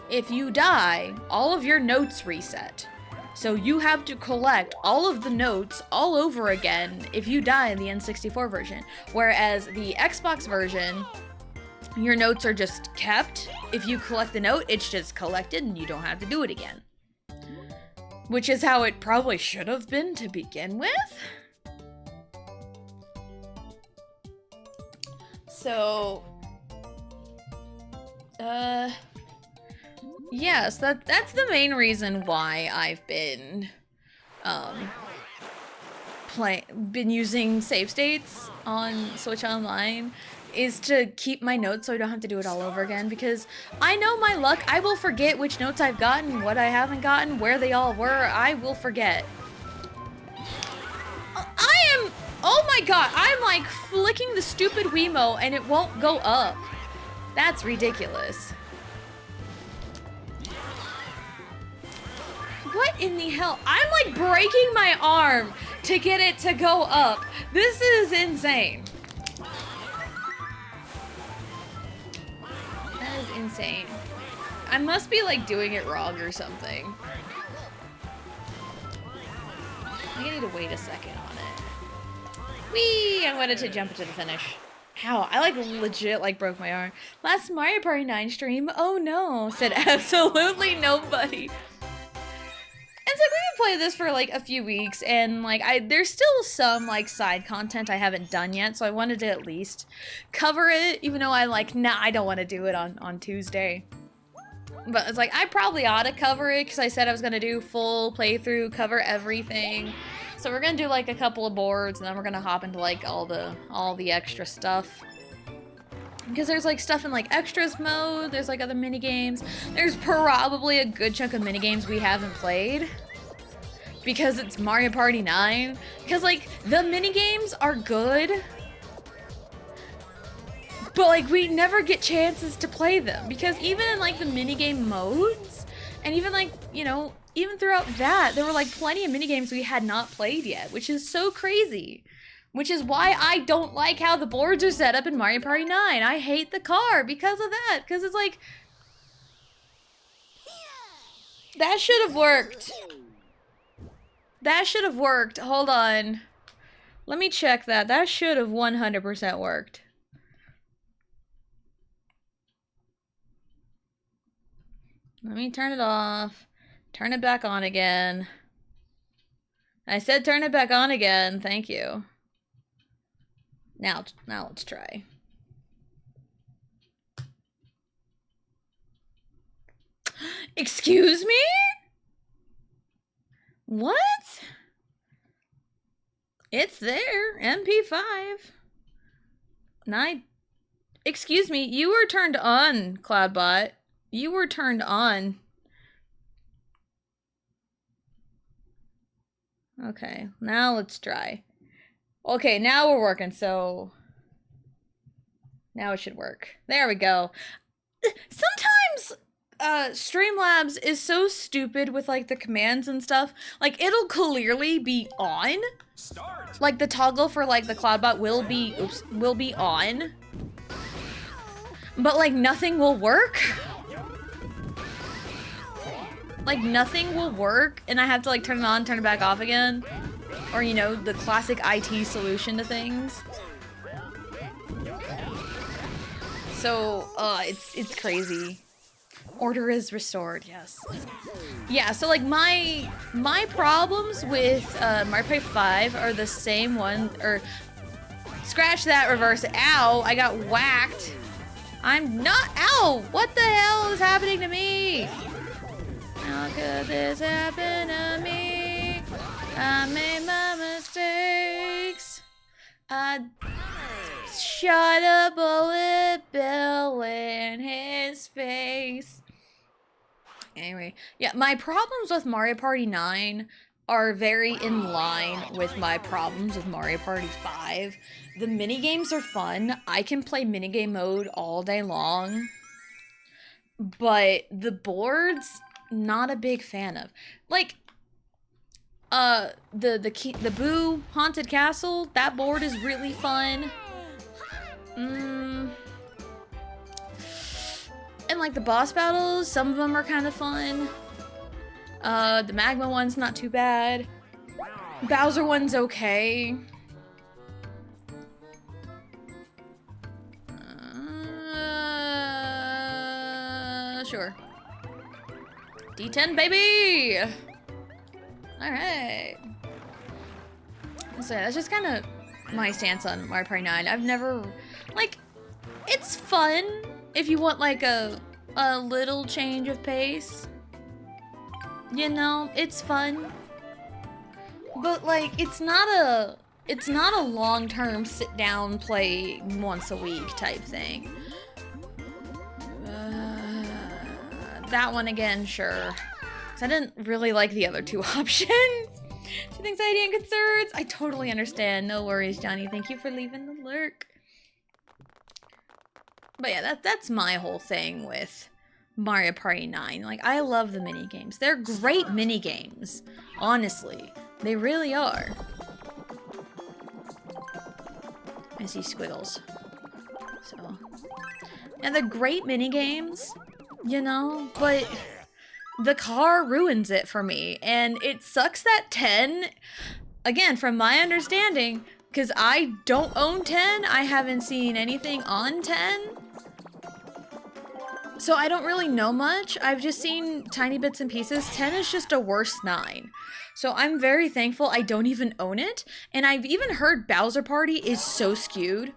if you die, all of your notes reset. So you have to collect all of the notes all over again if you die in the N64 version. Whereas the Xbox version, your notes are just kept. If you collect the note, it's just collected and you don't have to do it again. Which is how it probably should have been to begin with. So, yes, that's the main reason why I've been, been using save states on Switch Online, is to keep my notes so I don't have to do it all over again, because I know my luck, I will forget which notes I've gotten, what I haven't gotten, where they all were, I will forget. Oh my god, I'm like flicking the stupid Wiimote and it won't go up. That's ridiculous. What in the hell? I'm like breaking my arm to get it to go up. This is insane. That is insane. I must be like doing it wrong or something. I need to wait a second on it. Whee! I wanted to jump into the finish. How? I like legit like broke my arm. Last Mario Party 9 stream? Oh no, said absolutely nobody. And so we've been playing this for like a few weeks, and like there's still some like side content I haven't done yet, so I wanted to at least cover it, even though I don't want to do it on Tuesday. But it's like I probably ought to cover it because I said I was gonna do full playthrough, cover everything. So we're gonna do like a couple of boards, and then we're gonna hop into like all the extra stuff. Because there's like stuff in like extras mode, there's like other mini games. There's probably a good chunk of mini games we haven't played. because it's Mario Party 9. Because, like, the minigames are good, but, like, we never get chances to play them. Because even in, like, the minigame modes, and even, like, you know, even throughout that, there were, like, plenty of minigames we had not played yet, which is so crazy. Which is why I don't like how the boards are set up in Mario Party 9. I hate the car because of that. Because it's like, that should have worked. That should have worked. Hold on. Let me check that. That should have 100% worked. Let me turn it off. Turn it back on again. I said turn it back on again. Thank you. Now let's try. Excuse me? What? It's there. MP5. Excuse me, you were turned on, Cloudbot. You were turned on. Okay, now let's try. Okay, now we're working, so now it should work. There we go. Sometimes Streamlabs is so stupid with like the commands and stuff. Like it'll clearly be on. Start. Like the toggle for like the Cloudbot will be on. But like nothing will work. Like nothing will work and I have to like turn it on, turn it back off again. Or you know, the classic IT solution to things. So, it's crazy. Order is restored, yes. Yeah, so like my problems with Mario Party 5 are the same one, or scratch that, reverse. Ow, I got whacked. I'm not, ow, what the hell is happening to me? How could this happen to me? I made my mistakes. I shot a bullet bill in his face. Anyway, yeah, my problems with Mario Party 9 are very in line with my problems with Mario Party 5. The minigames are fun. I can play minigame mode all day long. But the boards, not a big fan of. Like, the Boo Haunted Castle, that board is really fun. And like the boss battles, some of them are kind of fun. The Magma one's not too bad. Bowser one's okay. Sure. D10, baby! Alright. So that's just kind of my stance on Mario Party 9. I've never, like, it's fun if you want like a little change of pace. You know, it's fun. But like, it's not a long-term sit down play once a week type thing. That one again, sure. 'Cause I didn't really like the other two options. With anxiety and concerns. I totally understand. No worries, Johnny. Thank you for leaving the lurk. But yeah, that's my whole thing with Mario Party 9. Like, I love the minigames. They're great minigames. Honestly. They really are. I see squiggles. So. And they're great minigames, you know, but the car ruins it for me. And it sucks that 10, again, from my understanding, because I don't own 10, I haven't seen anything on 10. So I don't really know much. I've just seen tiny bits and pieces. 10 is just a worse 9. So I'm very thankful I don't even own it. And I've even heard Bowser Party is so skewed.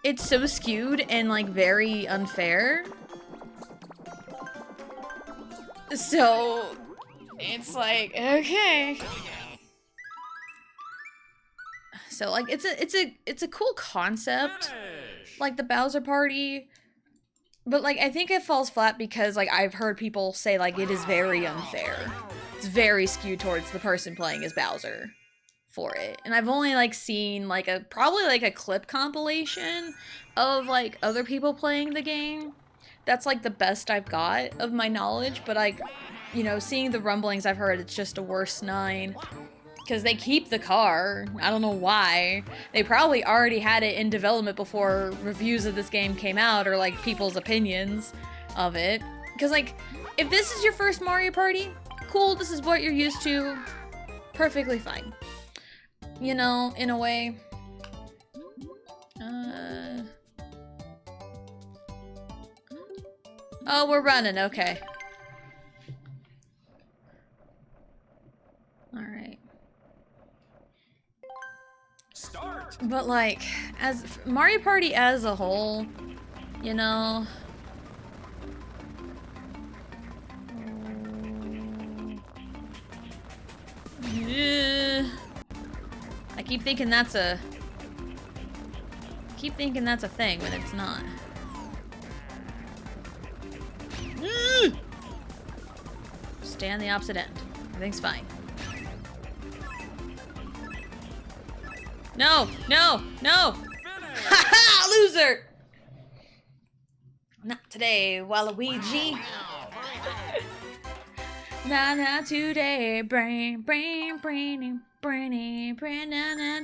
It's so skewed and like very unfair. So it's like, okay. So like it's a cool concept, like the Bowser Party. But like I think it falls flat because like I've heard people say like it is very unfair. it's very skewed towards the person playing as Bowser for it. And I've only like seen like probably like a clip compilation of like other people playing the game. That's like the best I've got of my knowledge, but like, you know, seeing the rumblings I've heard, it's just a worse 9. Because they keep the car. I don't know why. They probably already had it in development before reviews of this game came out, or like people's opinions of it. Because like, if this is your first Mario Party, cool, this is what you're used to. Perfectly fine. You know, in a way. Oh, we're running, okay. Alright. Start. But like, as Mario Party as a whole, you know, I keep thinking that's a thing when it's not. Stay on the opposite end. Everything's fine. No, no, no! Haha, loser! Not today, Waluigi. Not today, brain, not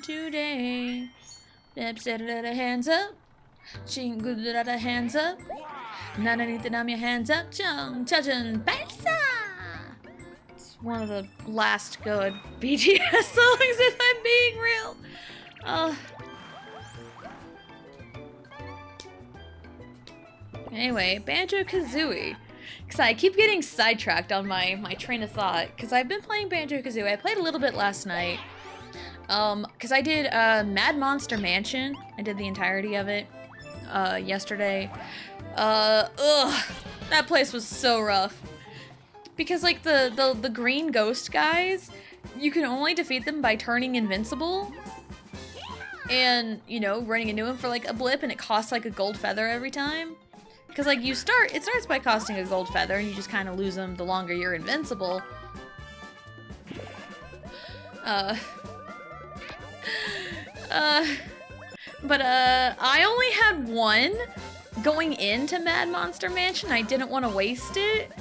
today. Set it hands up. Chingu hands up. Not anything on your hands up. Chung, chajun, balsa. It's one of the last good BTS songs, if I'm being real. Anyway, Banjo-Kazooie. Because I keep getting sidetracked on my train of thought. Because I've been playing Banjo-Kazooie. I played a little bit last night. Because I did Mad Monster Mansion. I did the entirety of it yesterday. That place was so rough. Because like the green ghost guys, you can only defeat them by turning invincible. And, you know, running into him for like a blip, and it costs like a gold feather every time. Because like it starts by costing a gold feather, and you just kind of lose them the longer you're invincible. But I only had one going into Mad Monster Mansion. I didn't want to waste it.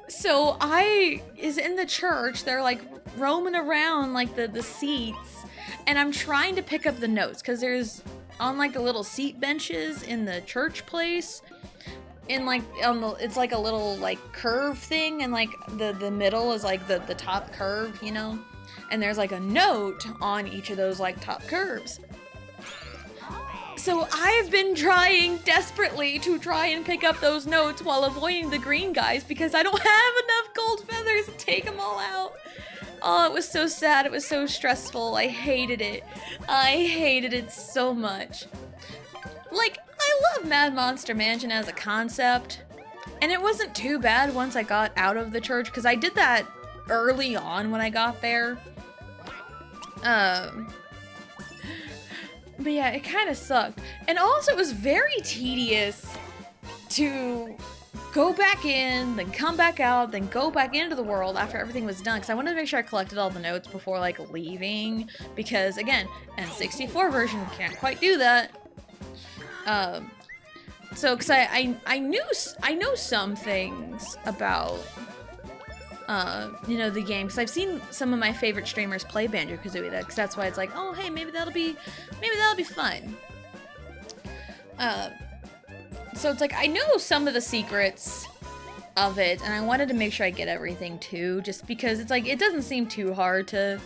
So I is in the church. They're like roaming around like the seats, and I'm trying to pick up the notes because there's on like the little seat benches in the church place. In like it's like a little like curve thing, and like the middle is like the top curve, you know. And there's like a note on each of those like top curves. So I've been trying desperately to try and pick up those notes while avoiding the green guys because I don't have enough gold feathers to take them all out. Oh, it was so sad. It was so stressful. I hated it. I hated it so much. Like, I love Mad Monster Mansion as a concept, and it wasn't too bad once I got out of the church because I did that early on when I got there. But yeah, it kind of sucked. And also, it was very tedious to go back in, then come back out, then go back into the world after everything was done. Because I wanted to make sure I collected all the notes before, like, leaving. Because, again, N64 version can't quite do that. So, because I know some things about you know, the game, because I've seen some of my favorite streamers play Banjo-Kazooie, because that's why it's like, oh, hey, maybe that'll be fun. So it's like, I know some of the secrets of it, and I wanted to make sure I get everything too, just because it's like, it doesn't seem too hard to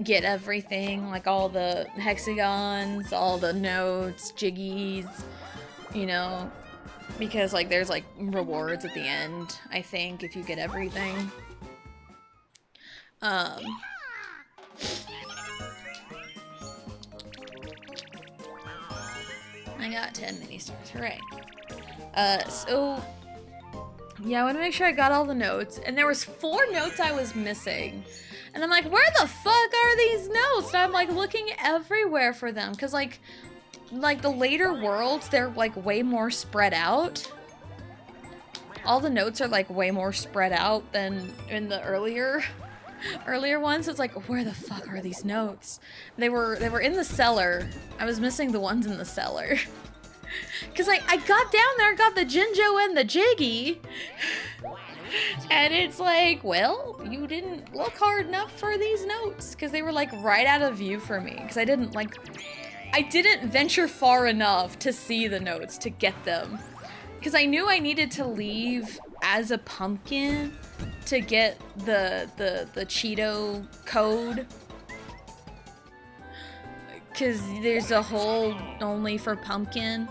get everything, like all the hexagons, all the notes, jiggies, you know, because like there's like rewards at the end, I think, if you get everything. I got 10 mini stars, hooray. So yeah, I want to make sure I got all the notes, and there was 4 notes I was missing, and I'm like, where the fuck are these notes? And I'm like looking everywhere for them, because like the later worlds, they're like way more spread out. all the notes are like way more spread out than in the earlier ones. So it's like, where the fuck are these notes? They were in the cellar. I was missing the ones in the cellar. Cause I got down there, got the Jinjo and the Jiggy, and it's like, well, you didn't look hard enough for these notes, cause they were like right out of view for me. Cause I didn't venture far enough to see the notes to get them. Cause I knew I needed to leave as a pumpkin to get the Cheeto code. Cause there's a hole only for pumpkin.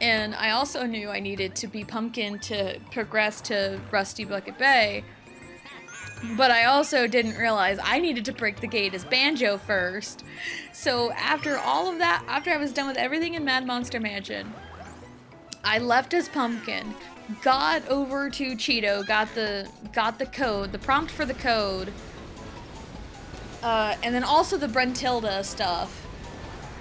And I also knew I needed to be pumpkin to progress to Rusty Bucket Bay. But I also didn't realize I needed to break the gate as Banjo first. So after all of that, after I was done with everything in Mad Monster Mansion, I left as pumpkin, got over to Cheeto, got the code, the prompt for the code, and then also the Brentilda stuff.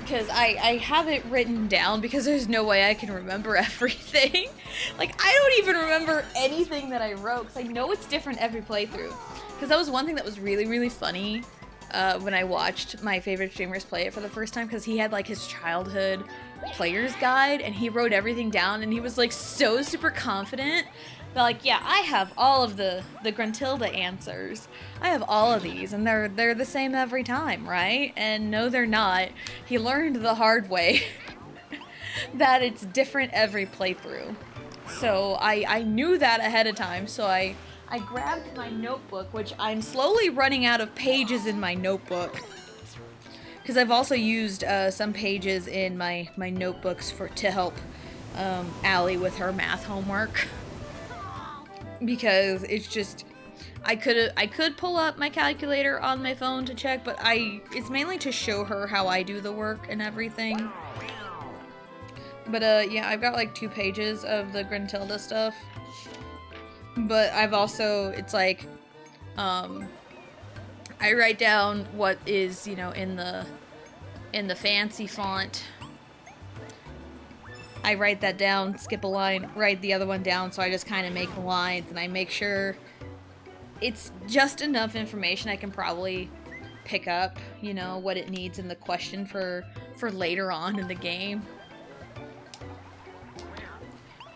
Because I have it written down because there's no way I can remember everything. Like, I don't even remember anything that I wrote because I know it's different every playthrough. Because that was one thing that was really, really funny when I watched my favorite streamers play it for the first time, because he had like his childhood player's guide and he wrote everything down and he was like so super confident. But like, yeah, I have all of the Gruntilda answers. I have all of these, and they're the same every time, right? And no, they're not. He learned the hard way that it's different every playthrough. So I knew that ahead of time, so I grabbed my notebook, which I'm slowly running out of pages in my notebook. Because I've also used some pages in my notebooks to help Allie with her math homework. Because it's just, I could pull up my calculator on my phone to check, but it's mainly to show her how I do the work and everything. But yeah, I've got like 2 pages of the Gruntilda stuff. But I've also, it's like, I write down what is, you know, in the fancy font. I write that down, skip a line, write the other one down, so I just kind of make lines, and I make sure it's just enough information I can probably pick up, you know, what it needs in the question for later on in the game.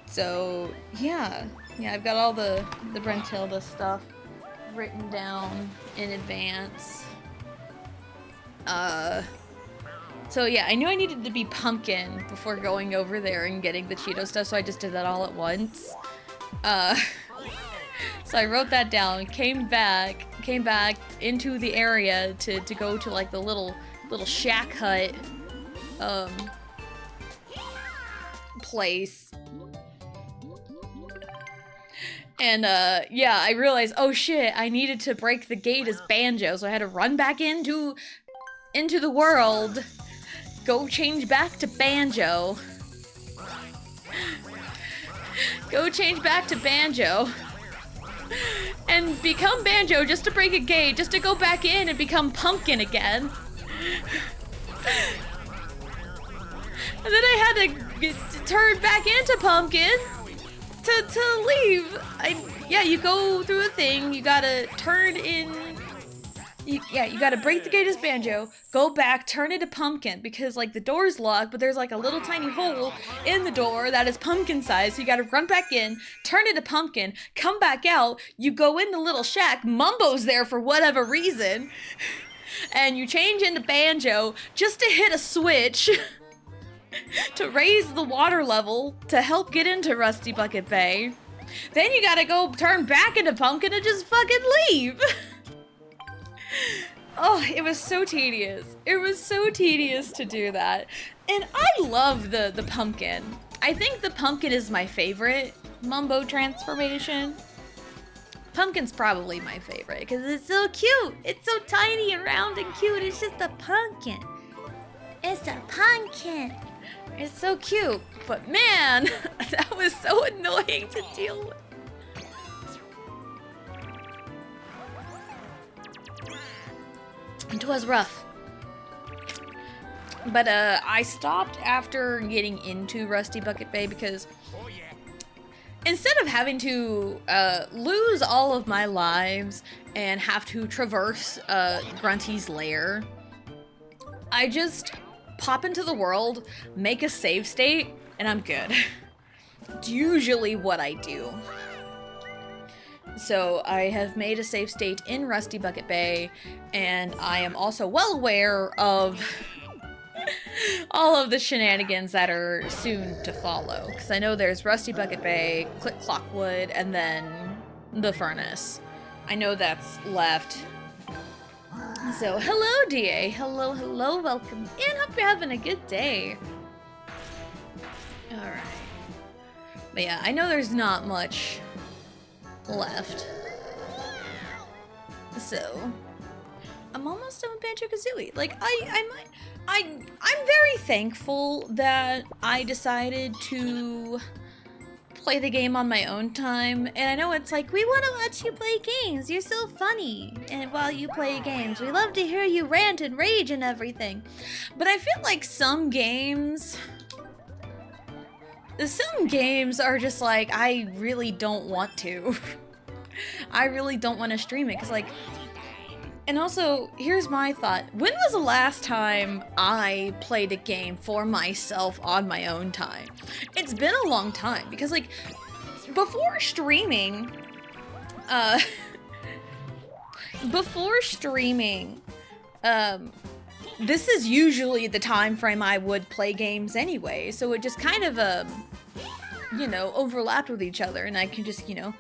So, yeah, I've got all the Brentilda stuff written down in advance. So yeah, I knew I needed to be pumpkin before going over there and getting the Cheeto stuff, so I just did that all at once. So I wrote that down, came back into the area to go to like the little shack hut place. And yeah, I realized, oh shit, I needed to break the gate as Banjo, so I had to run back into the world. Go change back to Banjo. Go change back to Banjo. And become Banjo just to break a gate, just to go back in and become Pumpkin again. And then I had to turn back into Pumpkin to leave. Yeah, you go through a thing, you gotta turn in... you gotta break the gate as Banjo, go back, turn into Pumpkin, because, like, the door's locked, but there's, like, a little tiny hole in the door that is pumpkin size, so you gotta run back in, turn into Pumpkin, come back out, you go in the little shack, Mumbo's there for whatever reason, and you change into Banjo just to hit a switch to raise the water level to help get into Rusty Bucket Bay. Then you gotta go turn back into Pumpkin and just fucking leave. Oh, it was so tedious. It was so tedious to do that. And I love the pumpkin. I think the pumpkin is my favorite Mumbo transformation. Pumpkin's probably my favorite because it's so cute. It's so tiny and round and cute. It's just a pumpkin. It's a pumpkin. It's so cute. But man, that was so annoying to deal with. It was rough. But I stopped after getting into Rusty Bucket Bay because instead of having to lose all of my lives and have to traverse Grunty's lair, I just pop into the world, make a save state, and I'm good. It's usually what I do. So I have made a save state in Rusty Bucket Bay, and I am also well aware of all of the shenanigans that are soon to follow. Because I know there's Rusty Bucket Bay, Click Clockwood, and then the furnace. I know that's left. So, hello, DA. Hello, hello, welcome in. Hope you're having a good day. Alright. But yeah, I know there's not much left. So, I'm almost done with Banjo-Kazooie. Like, I'm very thankful that I decided to play the game on my own time, and I know it's like, we want to watch you play games, you're so funny, and while you play games, we love to hear you rant and rage and everything, but I feel like some games are just like, I really don't want to. I really don't want to stream it, because like, and also, here's my thought. When was the last time I played a game for myself on my own time? It's been a long time, because like, before streaming, this is usually the time frame I would play games anyway, so it just kind of, you know, overlapped with each other, and I can just, you know,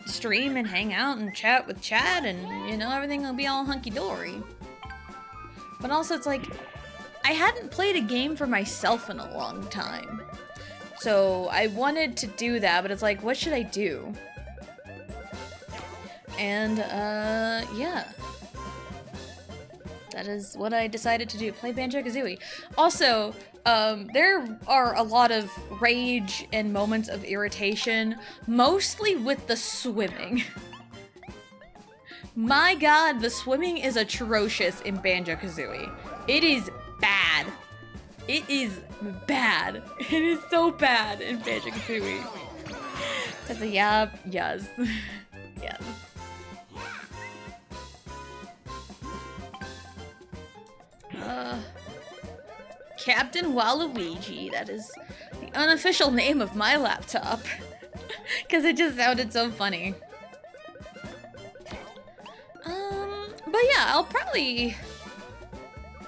stream and hang out and chat with Chad, and you know, everything will be all hunky-dory. But also it's like, I hadn't played a game for myself in a long time, so I wanted to do that, but it's like, what should I do? And yeah, that is what I decided to do, play Banjo-Kazooie. Also, there are a lot of rage and moments of irritation, mostly with the swimming. My god, the swimming is atrocious in Banjo-Kazooie. It is bad. It is bad. It is so bad in Banjo-Kazooie. That's a yep, yes. Yes. Captain Waluigi, that is the unofficial name of my laptop. Because it just sounded so funny. But yeah,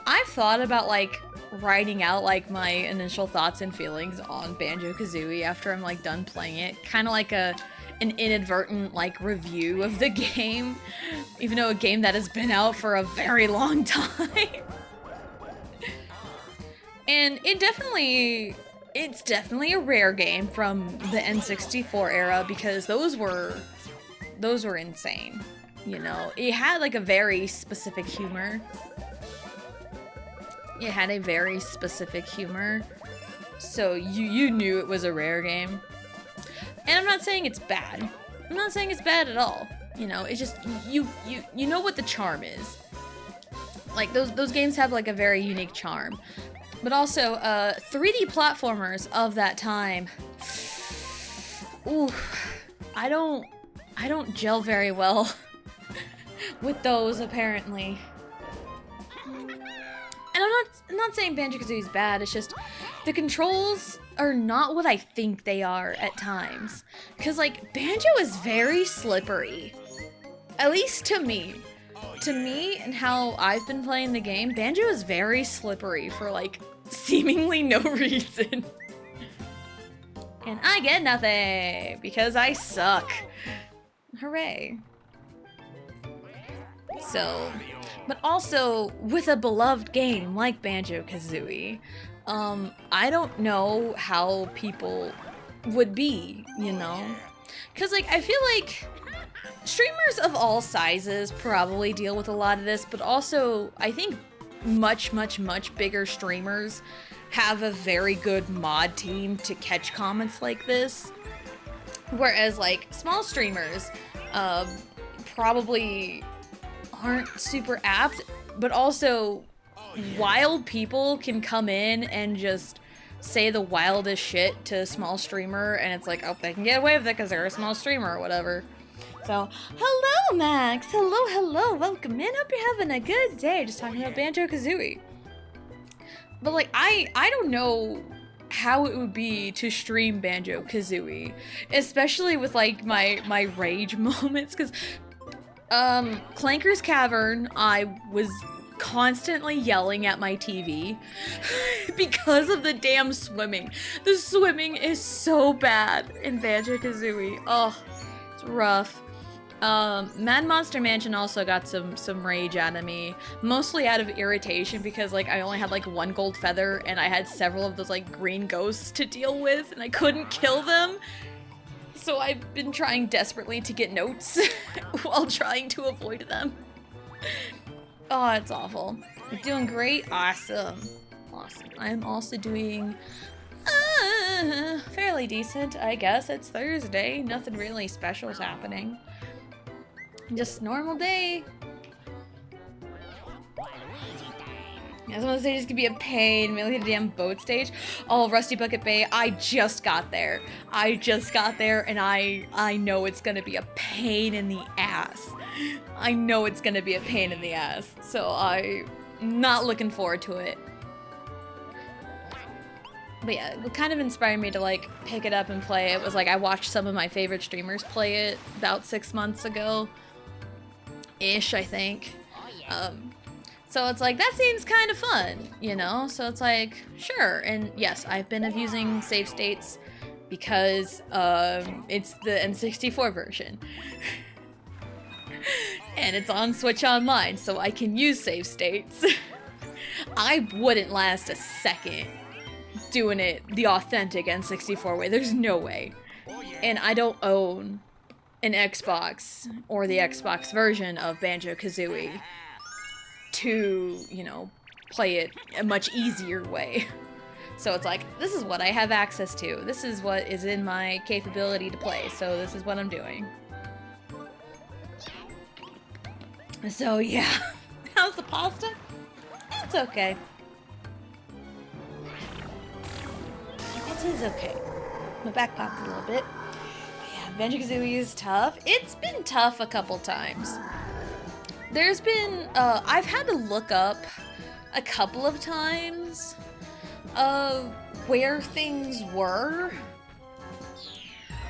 I've thought about like writing out like my initial thoughts and feelings on Banjo-Kazooie after I'm like done playing it. Kind of like an inadvertent like review of the game, even though a game that has been out for a very long time. And it's definitely a rare game from the N64 era, because those were insane. You know, it had like a very specific humor. It had a very specific humor, so you knew it was a rare game. And I'm not saying it's bad. I'm not saying it's bad at all. You know, it's just you know what the charm is. Like those games have like a very unique charm. But also, 3D platformers of that time. Ooh, I don't gel very well with those, apparently. And I'm not saying Banjo-Kazooie is bad. It's just the controls are not what I think they are at times. Cause like Banjo is very slippery, at least to me. To me and how I've been playing the game, Banjo is very slippery for like seemingly no reason. And I get nothing because I suck. Hooray. So, but also with a beloved game like Banjo-Kazooie, I don't know how people would be, you know? Cause like, I feel like streamers of all sizes probably deal with a lot of this, but also I think much bigger streamers have a very good mod team to catch comments like this. Whereas like small streamers probably aren't super apt, but also wild people can come in and just say the wildest shit to a small streamer, and it's like, oh, they can get away with it because they're a small streamer or whatever. So, hello, Max. Hello. Welcome in. Hope you're having a good day. Just talking about Banjo-Kazooie. But, like, I don't know how it would be to stream Banjo-Kazooie, especially with, like, my rage moments, because, Clanker's Cavern, I was constantly yelling at my TV because of the damn swimming. The swimming is so bad in Banjo-Kazooie. Oh, it's rough. Mad Monster Mansion also got some rage out of me, mostly out of irritation because, like, I only had, like, one gold feather and I had several of those, like, green ghosts to deal with and I couldn't kill them. So I've been trying desperately to get notes while trying to avoid them. Oh, it's awful. You're doing great? Awesome. I'm also doing fairly decent, I guess. It's Thursday. Nothing really special is happening. Just normal day. Yeah, some of the stages could be a pain. Mainly the damn boat stage. Oh, Rusty Bucket Bay. I just got there. And I know it's gonna be a pain in the ass. So I'm not looking forward to it. But yeah, it kind of inspired me to, like, pick it up and play it. Was like I watched some of my favorite streamers play it about 6 months ago. Ish, I think. So it's like, that seems kind of fun, you know? So it's like, sure. And yes, I've been abusing save states because it's the N64 version. And it's on Switch Online, so I can use save states. I wouldn't last a second doing it the authentic N64 way. There's no way. And I don't own an Xbox or the Xbox version of Banjo-Kazooie to, you know, play it a much easier way. So it's like, this is what I have access to. This is what is in my capability to play, so this is what I'm doing. So yeah, how's the pasta? It's okay. It is okay. My back popped a little bit. Banjo-Kazooie is tough. It's been tough a couple times. There's been, I've had to look up a couple of times where things were.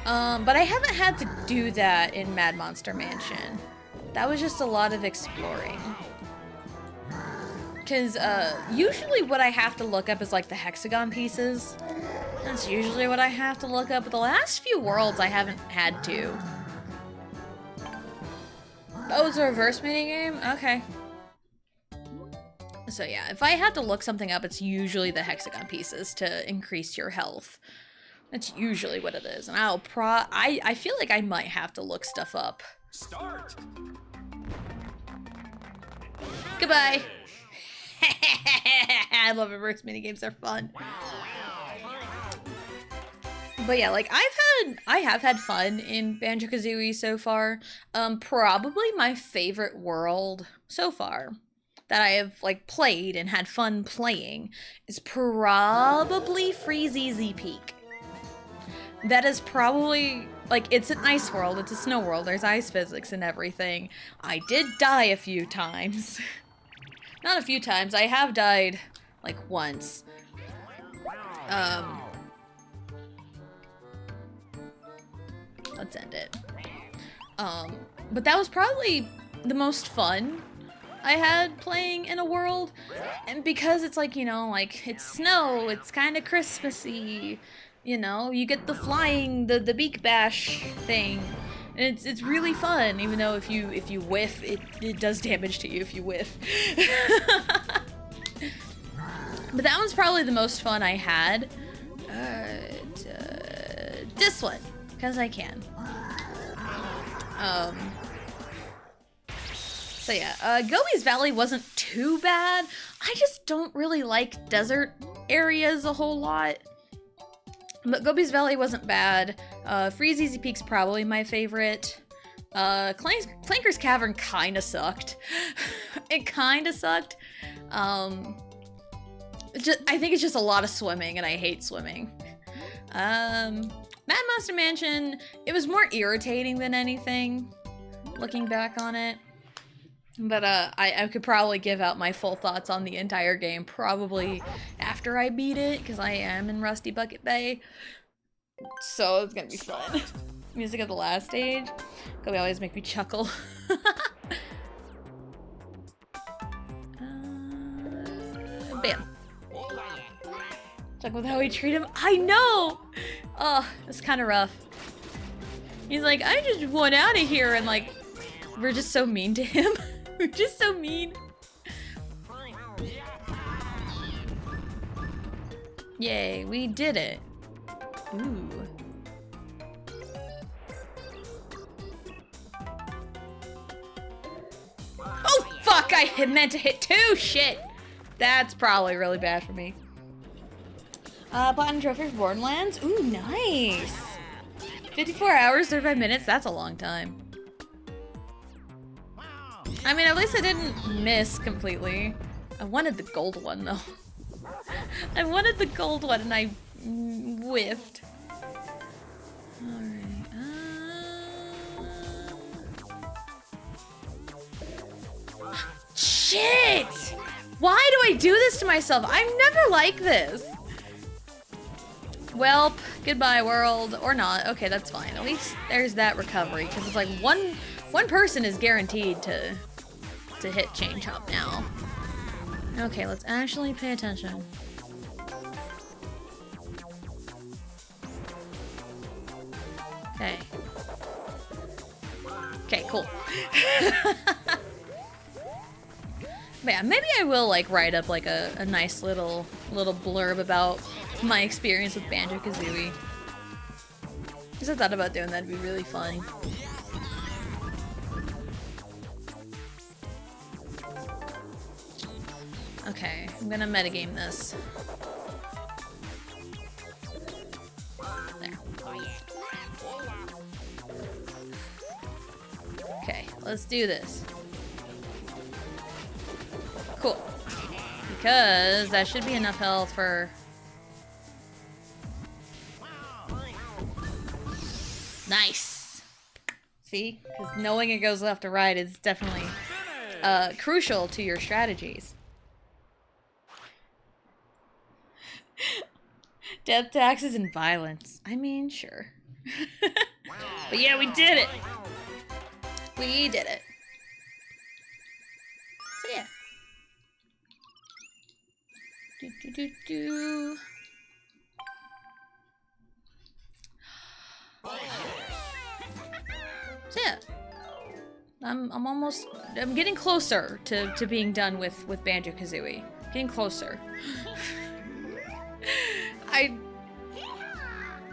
But I haven't had to do that in Mad Monster Mansion. That was just a lot of exploring. Because usually what I have to look up is, like, the hexagon pieces. That's usually what I have to look up, but the last few worlds I haven't had to. Oh, it's a reverse minigame? Okay. So yeah, if I had to look something up, it's usually the hexagon pieces to increase your health. That's usually what it is, and I feel like I might have to look stuff up. Start. Goodbye. I love reverse minigames, they're fun. But yeah, like, I have had fun in Banjo-Kazooie so far. Probably my favorite world so far that I have, like, played and had fun playing is probably Freezeezy Peak. That is probably, like, it's an ice world, it's a snow world, there's ice physics and everything. I did die a few times. Not a few times, I have died, like, once. Let's end it. But that was probably the most fun I had playing in a world. And because it's like, you know, like, it's snow, it's kind of Christmassy, you know, you get the flying, the beak bash thing. And it's really fun, even though if you whiff, it does damage to you if you whiff. But that one's probably the most fun I had. This one, because I can. So yeah, Gobi's Valley wasn't too bad. I just don't really like desert areas a whole lot. But Gobi's Valley wasn't bad. Freezeezy Peak's probably my favorite. Clanker's Cavern kinda sucked. It kinda sucked. I think it's just a lot of swimming, and I hate swimming. Mad Monster Mansion, it was more irritating than anything, looking back on it. But I could probably give out my full thoughts on the entire game probably after I beat it, because I am in Rusty Bucket Bay. So it's gonna be fun. Music of the last stage. They always make me chuckle. Bam. Talk with how we treat him. I know! Oh, it's kind of rough. He's like, I just want out of here, and like, we're just so mean to him. We're just so mean. Yay, we did it. Ooh. Oh, fuck! I meant to hit 2! Shit! That's probably really bad for me. Platinum Trophy for Borderlands? Ooh, nice! 54 hours, 35 minutes? That's a long time. I mean, at least I didn't miss completely. I wanted the gold one, though. I wanted the gold one, and I whiffed. Alright. Shit! Why do I do this to myself? I'm never like this. Welp, goodbye world, or not. Okay, that's fine. At least there's that recovery, because it's like one person is guaranteed to hit Chain Chomp now. Okay, let's actually pay attention. Okay. Okay, cool. But yeah, maybe I will like write up like a nice little blurb about my experience with Banjo-Kazooie. Because I thought about doing that, it'd be really fun. Okay, I'm gonna metagame this. There. Okay, let's do this. Cool. Because that should be enough health for... Nice! See? Because knowing it goes left or right is definitely crucial to your strategies. Death, taxes, and violence. I mean, sure. But yeah, we did it! We did it. So yeah. Do. So yeah. I'm getting closer to being done with Banjo-Kazooie. Getting closer.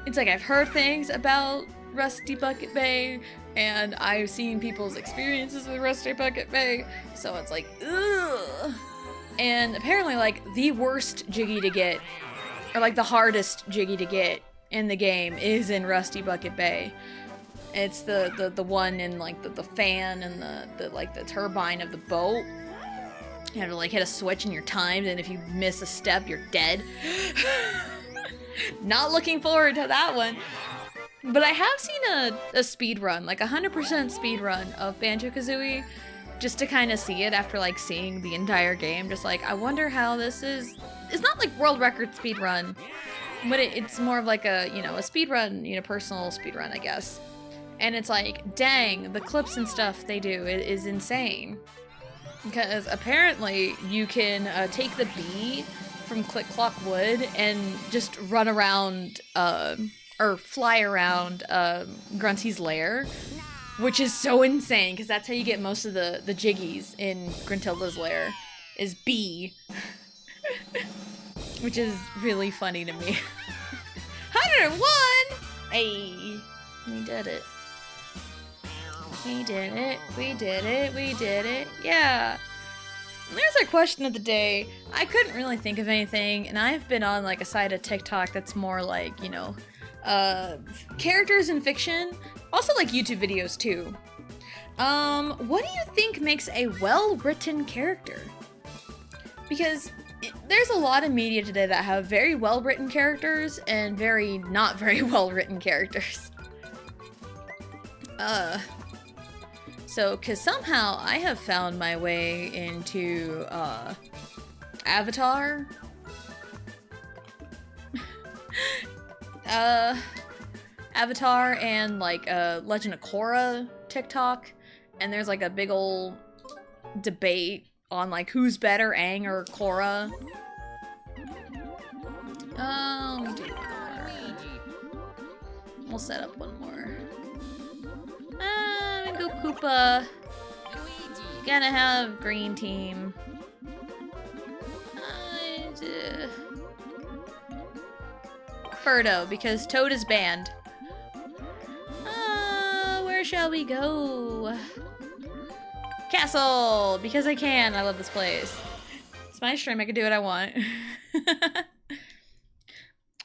It's like I've heard things about Rusty Bucket Bay, and I've seen people's experiences with Rusty Bucket Bay, so it's like, ugh. And apparently, like, the worst Jiggy to get, or like the hardest Jiggy to get in the game is in Rusty Bucket Bay. It's the one in like the fan and the turbine of the boat. You have to like hit a switch and you're timed, and if you miss a step, you're dead. Not looking forward to that one. But I have seen a speed run, like 100% speed run of Banjo-Kazooie, just to kind of see it after like seeing the entire game. Just like, I wonder how this is. It's not like world record speed run, but it's more of like a, a speed run, personal speed run, I guess. And it's like, dang, the clips and stuff they do is insane. Because apparently you can take the bee from Click Clock Wood and just run around, or fly around Grunty's lair, which is so insane, because that's how you get most of the Jiggies in Gruntilda's lair, is bee. Which is really funny to me. 101! Hey, we did it. We did it, we did it, we did it, yeah. And there's our question of the day. I couldn't really think of anything, and I've been on like a side of TikTok that's more like, characters in fiction, also like YouTube videos too. What do you think makes a well-written character? Because there's a lot of media today that have very well written characters and very not very well written characters. So, cause somehow I have found my way into Avatar. Avatar and like Legend of Korra TikTok, and there's like a big ol' debate on like who's better, Aang or Korra. Let me do one more. We'll set up one more. I'm gonna go Koopa. Gonna have green team. Birdo, because Toad is banned. Where shall we go? Castle, because I can. I love this place. It's my stream. I can do what I want.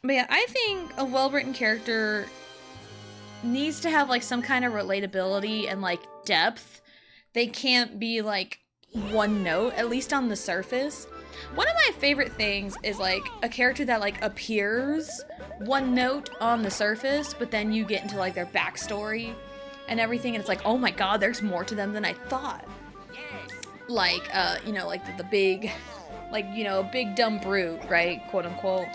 But yeah, I think a well-written character needs to have like some kind of relatability and like depth. They can't be like one note, at least on the surface. One of my favorite things is like a character that like appears one note on the surface, but then you get into like their backstory and everything, and it's like, oh my god, there's more to them than I thought. Like, you know, like the big, like, you know, big dumb brute, right, quote unquote,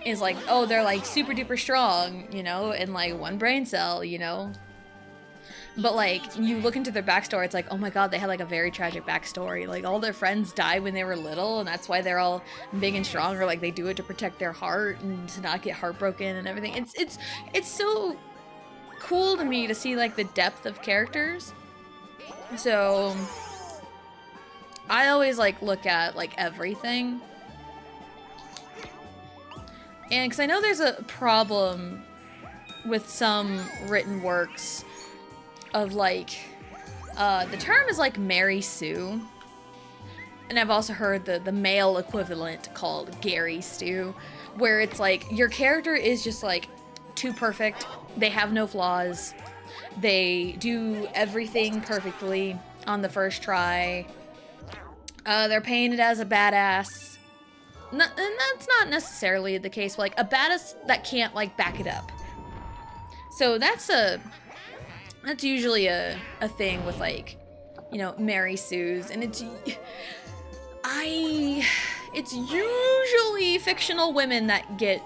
is like, oh, they're like super duper strong, you know, and like one brain cell, you know. But like, you look into their backstory, it's like, oh my god, they had like a very tragic backstory. Like, all their friends died when they were little, and that's why they're all big and strong, or like they do it to protect their heart and to not get heartbroken and everything. It's so cool to me to see like the depth of characters. So I always like look at like everything. And because I know there's a problem with some written works of like, the term is like Mary Sue. And I've also heard the male equivalent called Gary Stu, where it's like your character is just like too perfect. They have no flaws. They do everything perfectly on the first try. They're painted as a badass. And that's not necessarily the case, but like a badass that can't like back it up. So that's usually a thing with like, you know, Mary Sue's, and it's usually fictional women that get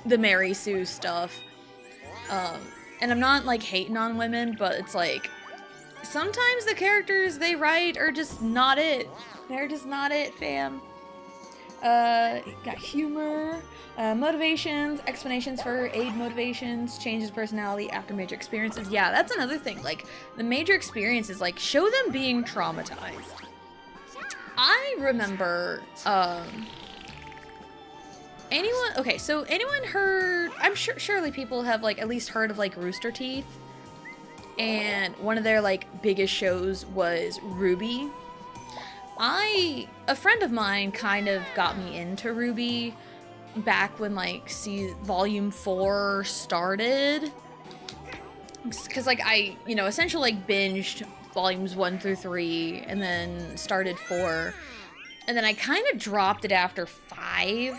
the Mary Sue stuff. And I'm not like hating on women, but it's like sometimes the characters they write are just not it. They're just not it, fam. Got humor, motivations, explanations for aid motivations, changes personality after major experiences. Yeah, that's another thing. Like, the major experiences, like, show them being traumatized. I remember, anyone heard, I'm sure, surely people have, like, at least heard of, like, Rooster Teeth. And one of their, like, biggest shows was RWBY. A friend of mine kind of got me into RWBY back when like volume 4 started, because like I, you know, essentially like binged volumes 1 through 3 and then started 4, and then I kind of dropped it after 5.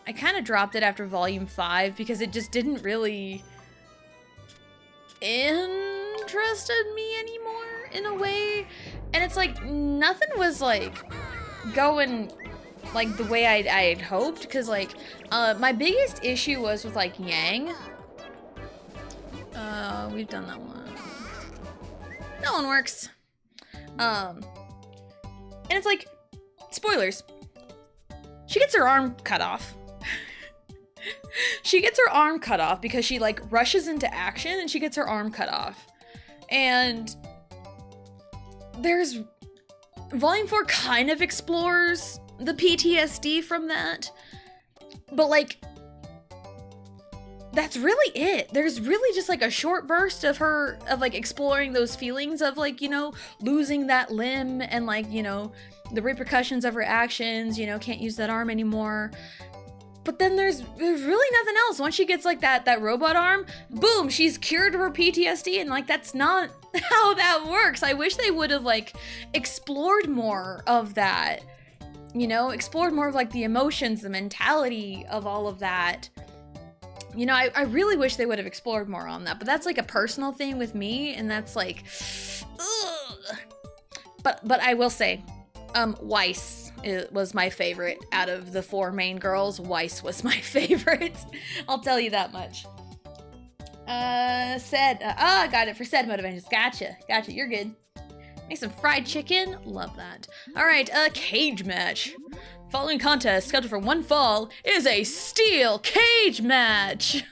I kind of dropped it after volume 5 because it just didn't really interested me anymore in a way. And it's like nothing was like going like the way I had hoped, because like my biggest issue was with like Yang. We've done that one. That one works. And it's like, spoilers, she gets her arm cut off. She gets her arm cut off because she like rushes into action and she gets her arm cut off. And there's volume 4 kind of explores the PTSD from that, but like that's really it. There's really just like a short burst of her of like exploring those feelings of like, you know, losing that limb and like, you know, the repercussions of her actions, you know, can't use that arm anymore. But then there's really nothing else. Once she gets like that robot arm, boom, she's cured of her PTSD, and like that's not how that works. I wish they would have like explored more of that. You know, explored more of like the emotions, the mentality of all of that. You know, I really wish they would have explored more on that, but that's like a personal thing with me, and that's like, ugh. But I will say, Weiss was my favorite out of the 4 main girls. Weiss was my favorite. I'll tell you that much. I got it for said motivations. Gotcha, you're good. Make some fried chicken. Love that. All right, cage match. Following contest scheduled for 1 fall is a steel cage match.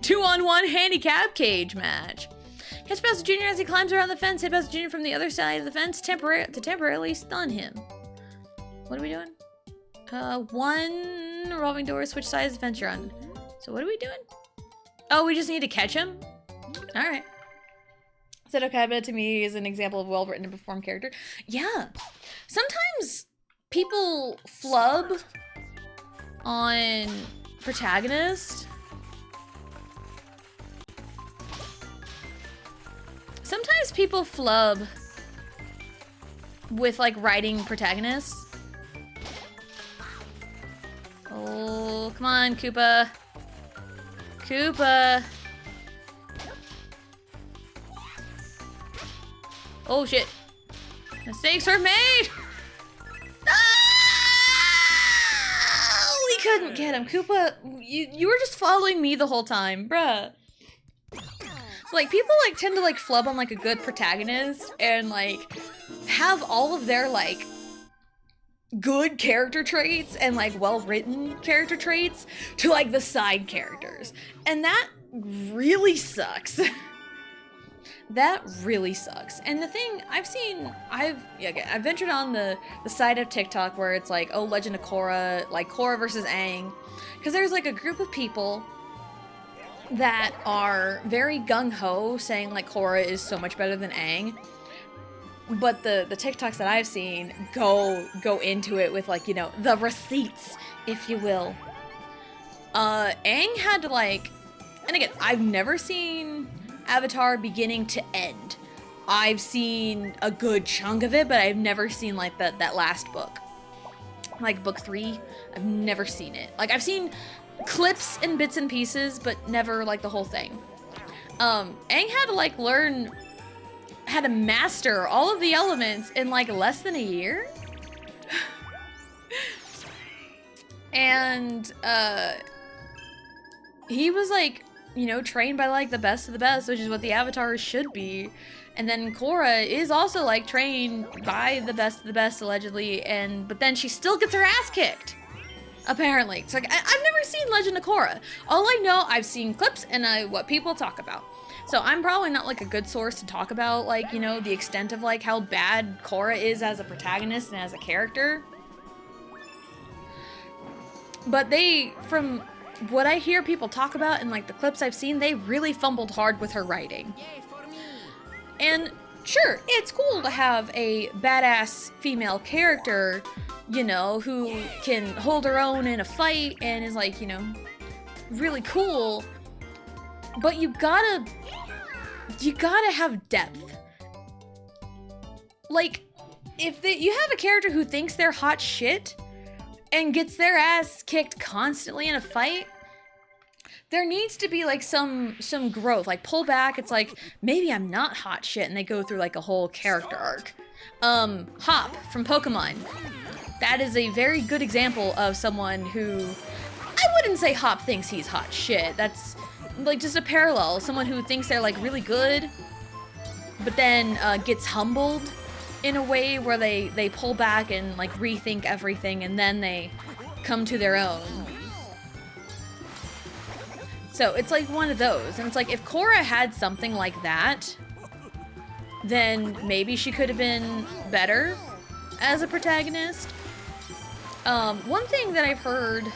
2-on-1 handicap cage match. Catch Bowser Jr. as he climbs around the fence. Hit Bowser Jr. from the other side of the fence to temporarily stun him. What are we doing? 1 revolving door. Switch sides of the fence you're on. So what are we doing? Oh, we just need to catch him? All right. Seto Kaiba to me is an example of well-written and performed character. Yeah. Sometimes people flub on protagonist. Sometimes people flub with like writing protagonists. Oh, come on, Koopa. Koopa. Oh shit. Mistakes were made! Ah! We couldn't get him. Koopa, you were just following me the whole time, bruh. Like, people like tend to like flub on like a good protagonist and like have all of their like good character traits and like well-written character traits to like the side characters. And that really sucks. That really sucks. And the thing I've ventured on the side of TikTok where it's like, oh, Legend of Korra, like Korra versus Aang. Because there's like a group of people that are very gung-ho saying like Korra is so much better than Aang. But the TikToks that I've seen go into it with like, you know, the receipts, if you will. Aang had to like, and again, I've never seen Avatar beginning to end. I've seen a good chunk of it, but I've never seen like that last book. Like book 3, I've never seen it. Like I've seen clips and bits and pieces, but never like the whole thing. Aang had to like learn how to master all of the elements in like less than a year. And he was like, you know, trained by like the best of the best, which is what the Avatars should be. And then Korra is also like trained by the best of the best, allegedly, but then she still gets her ass kicked. Apparently. It's like, I've never seen Legend of Korra. All I know, I've seen clips and what people talk about. So I'm probably not like a good source to talk about like, you know, the extent of like how bad Korra is as a protagonist and as a character. But from what I hear people talk about and like the clips I've seen, they really fumbled hard with her writing. And sure, it's cool to have a badass female character, you know, who can hold her own in a fight and is like, you know, really cool. But you gotta have depth. Like, if you have a character who thinks they're hot shit and gets their ass kicked constantly in a fight, there needs to be like some growth. Like, pull back. It's like, maybe I'm not hot shit, and they go through like a whole character arc. Hop from Pokemon. That is a very good example of someone who, I wouldn't say Hop thinks he's hot shit. That's like just a parallel. Someone who thinks they're like really good, but then gets humbled in a way where they pull back and like rethink everything, and then they come to their own. So it's like one of those. And it's like, if Korra had something like that, then maybe she could have been better as a protagonist. One thing that I've heard,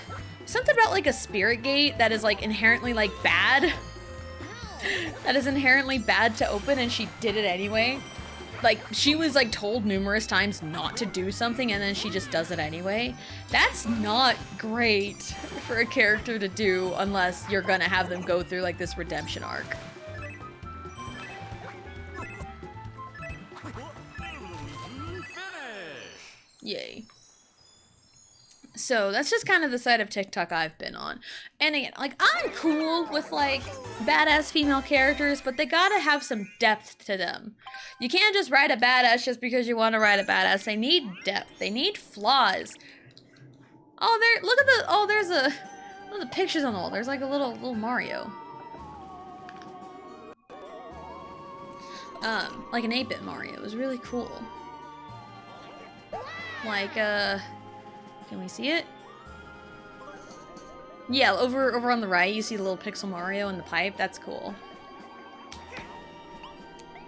something about like a spirit gate that is like inherently like bad. That is inherently bad to open, and she did it anyway. like, she was, like, told numerous times not to do something, and then she just does it anyway. That's not great for a character to do unless you're gonna have them go through, like, this redemption arc. Yay. So that's just kind of the side of TikTok I've been on. And again, like, I'm cool with, like, badass female characters, but they gotta have some depth to them. You can't just write a badass just because you want to write a badass. They need depth. They need flaws. Oh, there, look at the, oh, there's a, look at the pictures on the wall. There's like a little Mario. Like an 8-bit Mario. It was really cool. Like, can we see it? Yeah, over on the right, you see the little pixel Mario in the pipe. That's cool.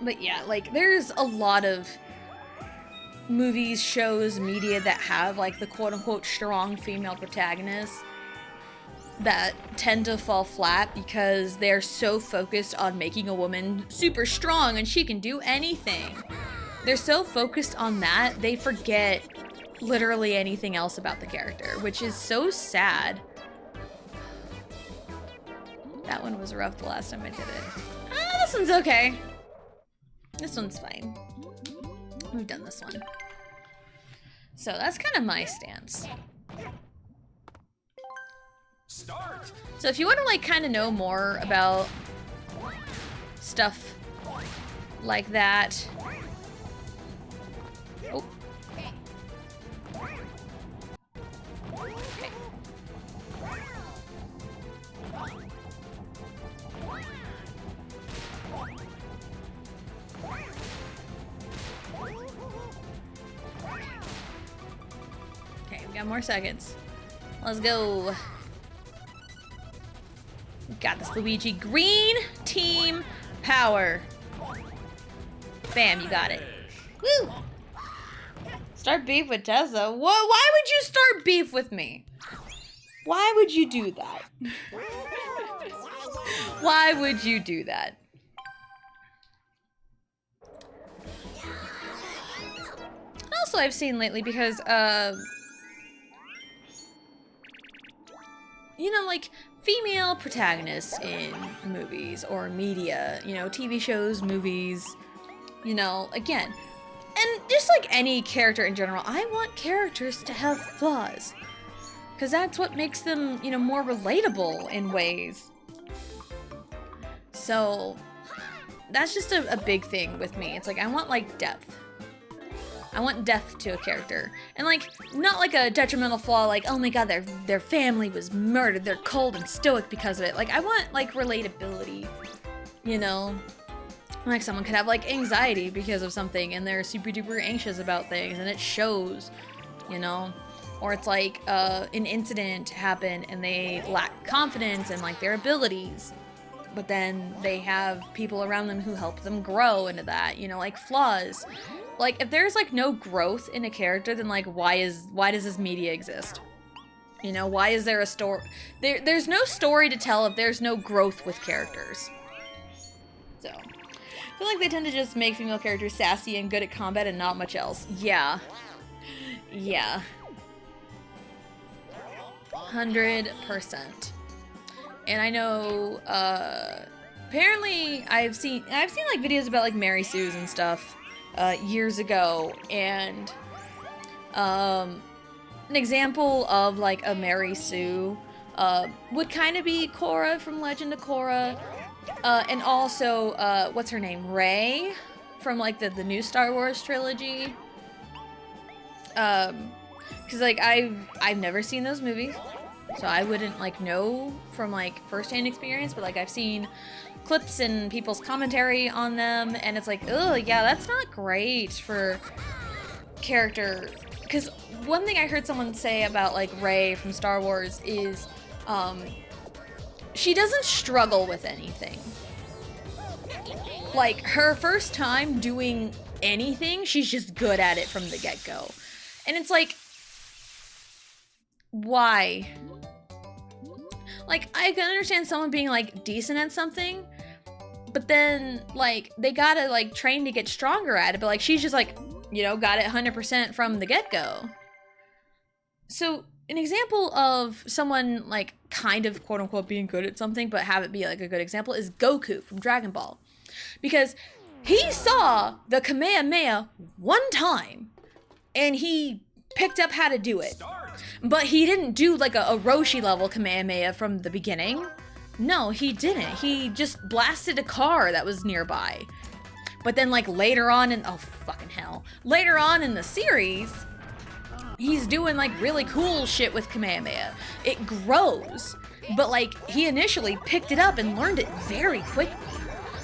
But yeah, like, there's a lot of movies, shows, media that have, like, the quote-unquote strong female protagonists that tend to fall flat because they're so focused on making a woman super strong and she can do anything. They're so focused on that, they forget literally anything else about the character, which is so sad. That one was rough the last time I did it. This one's okay. This one's fine. We've done this one. So that's kind of my stance. Start. So if you want to, like, kind of know more about stuff like that. Oh. Okay. Okay, we got more seconds. Let's go. We got this, Luigi. Green team power. Bam, you got it. Woo! Start beef with Tessa? What? Why would you start beef with me? Why would you do that? Why would you do that? Also, I've seen lately because, you know, like, female protagonists in movies or media, you know, TV shows, movies, you know, again, and just like any character in general, I want characters to have flaws. Because that's what makes them, you know, more relatable in ways. So, that's just a big thing with me. It's like, I want, like, depth. I want depth to a character. And, like, not like a detrimental flaw, like, oh my god, their family was murdered, they're cold and stoic because of it. Like, I want, like, relatability, you know? Like, someone could have, like, anxiety because of something, and they're super duper anxious about things, and it shows, you know? Or it's like, an incident happened, and they lack confidence in, like, their abilities. But then they have people around them who help them grow into that, you know, like, flaws. Like, if there's, like, no growth in a character, then, like, why does this media exist? You know, why is there a story? There's no story to tell if there's no growth with characters. So, I feel like they tend to just make female characters sassy and good at combat and not much else. Yeah. Yeah. 100%. And I know, apparently I've seen, like, videos about, like, Mary Sue's and stuff, years ago, and, an example of, like, a Mary Sue, would kind of be Korra from Legend of Korra, and also, what's her name, Rey, from, like, the new Star Wars trilogy, because, like, I've never seen those movies, so I wouldn't, like, know from, like, first-hand experience, but, like, I've seen clips and people's commentary on them, and it's like, oh yeah, that's not great for character. Because one thing I heard someone say about, like, Rey from Star Wars is, she doesn't struggle with anything. Like, her first time doing anything, she's just good at it from the get-go. And it's like, why? Like, I can understand someone being, like, decent at something, but then like they gotta like train to get stronger at it, but like she's just like, you know, got it 100% from the get-go. So an example of someone like kind of quote unquote being good at something but have it be like a good example is Goku from Dragon Ball, because he saw the Kamehameha one time and he picked up how to do it, but he didn't do like a Roshi level Kamehameha from the beginning. No, he didn't. He just blasted a car that was nearby. But then like later on in, oh fucking hell, later on in the series, he's doing like really cool shit with Kamehameha. It grows, but like he initially picked it up and learned it very quickly.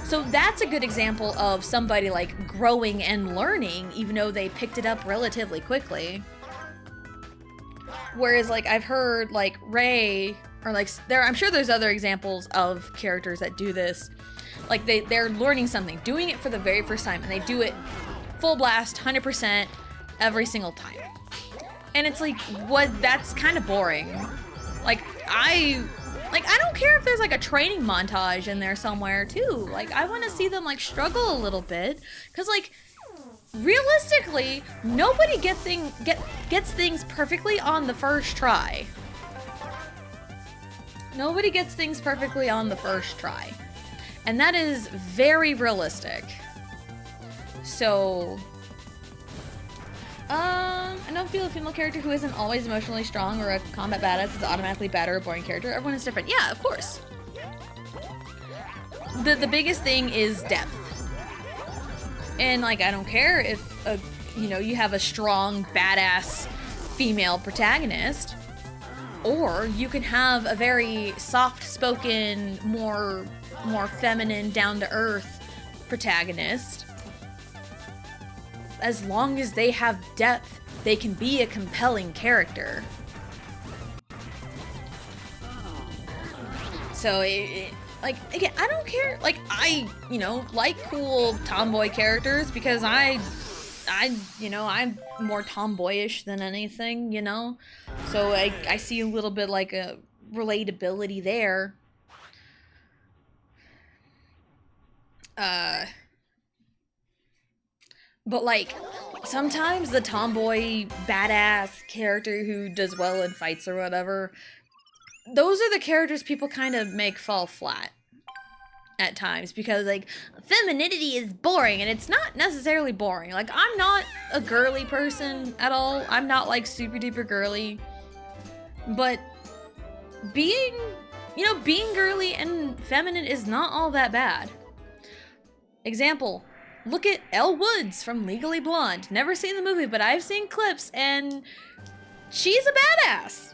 So that's a good example of somebody like growing and learning even though they picked it up relatively quickly. Whereas like I've heard like Rey, or like I'm sure there's other examples of characters that do this. Like they're learning something, doing it for the very first time, and they do it full blast, 100% every single time. And it's like, what? That's kind of boring. Like I don't care if there's like a training montage in there somewhere too. Like I want to see them like struggle a little bit, because like realistically, nobody gets things perfectly on the first try. Nobody gets things perfectly on the first try. And that is very realistic. So, I don't feel a female character who isn't always emotionally strong or a combat badass is automatically bad or a boring character. Everyone is different. Yeah, of course. The biggest thing is depth. And like, I don't care if you have a strong, badass female protagonist, or you can have a very soft-spoken, more feminine, down-to-earth protagonist. As long as they have depth, they can be a compelling character. So, like, again, I don't care. Like, I, like cool tomboy characters because I'm more tomboyish than anything, So I see a little bit like a relatability there. But like, sometimes the tomboy badass character who does well in fights or whatever, those are the characters people kind of make fall flat at times, because like femininity is boring, and it's not necessarily boring. Like, I'm not a girly person at all. I'm not like super duper girly, but being girly and feminine is not all that bad. Example, look at Elle Woods from Legally Blonde. Never seen the movie, but I've seen clips, and she's a badass.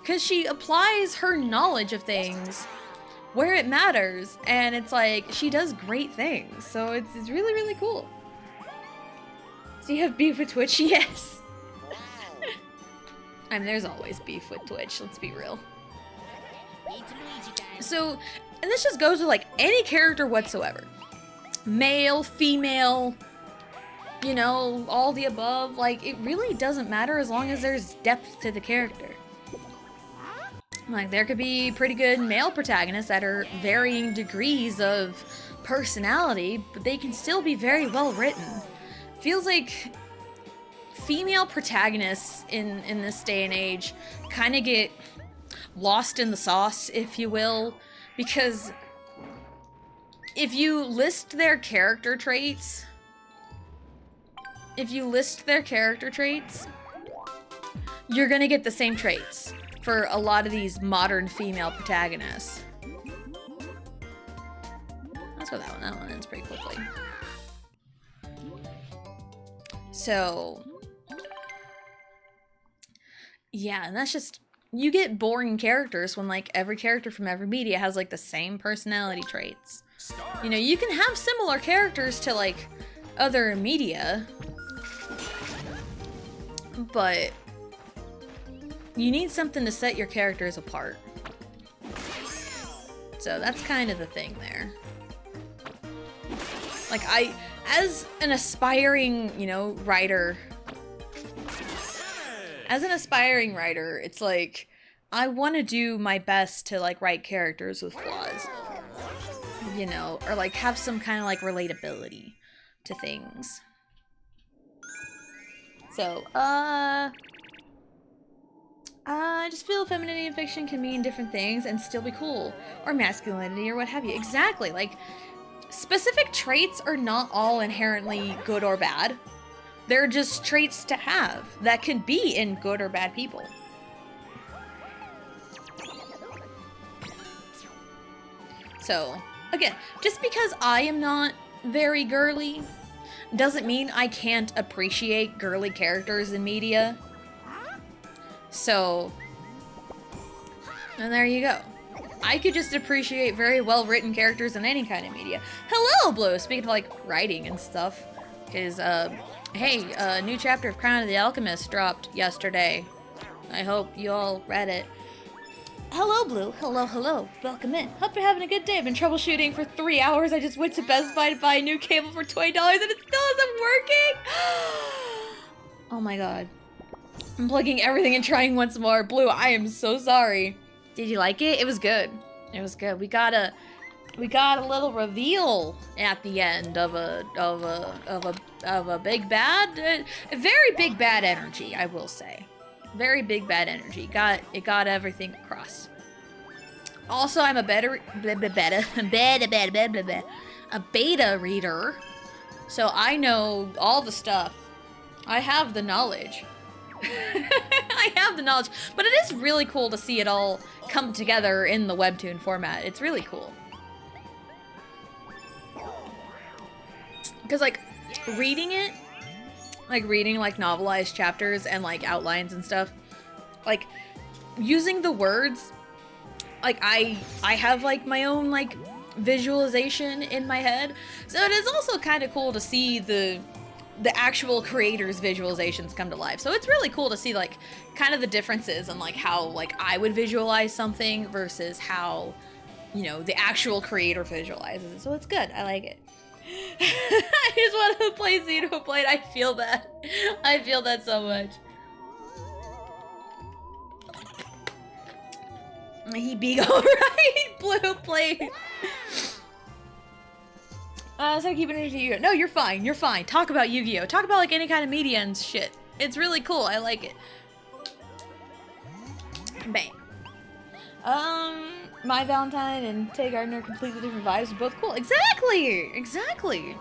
Because she applies her knowledge of things where it matters, and it's like, she does great things. So it's really, really cool. So you have beef with Twitch? Yes. I mean, there's always beef with Twitch, let's be real. So, and this just goes with like any character whatsoever. Male, female, all the above. Like, it really doesn't matter as long as there's depth to the character. Like, there could be pretty good male protagonists that are varying degrees of personality, but they can still be very well written. Feels like female protagonists in this day and age kind of get lost in the sauce, if you will, because if you list their character traits, you're gonna get the same traits for a lot of these modern female protagonists. Let's go that one. That one ends pretty quickly. So, yeah, and that's just, you get boring characters when like every character from every media has like the same personality traits. You can have similar characters to like other media, but you need something to set your characters apart. So that's kind of the thing there. Like, as an aspiring, writer, it's like, I want to do my best to like write characters with flaws, you know, or like have some kind of like relatability to things. So, I just feel femininity in fiction can mean different things and still be cool, or masculinity, or what have you. Exactly, like, specific traits are not all inherently good or bad. They're just traits to have that can be in good or bad people. So, again, just because I am not very girly doesn't mean I can't appreciate girly characters in media. So, and there you go. I could just appreciate very well-written characters in any kind of media. Hello, Blue! Speaking of, like, writing and stuff. Because, hey, a new chapter of Crown of the Alchemist dropped yesterday. I hope you all read it. Hello, Blue. Hello, hello. Welcome in. Hope you're having a good day. I've been troubleshooting for 3 hours. I just went to Best Buy to buy a new cable for $20 and it still isn't working! Oh my god. I'm plugging everything and trying once more. Blue, I am so sorry. Did you like it? It was good. It was good. We got a little reveal at the end of a big bad, a very big bad energy, I will say. Very big bad energy. It got everything across. Also, I'm a beta reader, so I know all the stuff. I have the knowledge. I have the knowledge, but it is really cool to see it all come together in the webtoon format. It's really cool. Because, like, reading it, like, reading, like, novelized chapters and, like, outlines and stuff, like, using the words, like, I have, like, my own, like, visualization in my head, so it is also kind of cool to see the actual creators' visualizations come to life. So it's really cool to see, like, kind of the differences and, like, how, like, I would visualize something versus how, you know, the actual creator visualizes it. So it's good. I like it. I just want to play Xenoblade. I feel that. I feel that so much. He be alright. Blue, please. So keeping it to Yu-Gi-Oh. No, you're fine. You're fine. Talk about Yu-Gi-Oh. Talk about, like, any kind of media and shit. It's really cool. I like it. Bang. My Valentine and Tay Gardner are completely different vibes, both cool. Exactly! Exactly!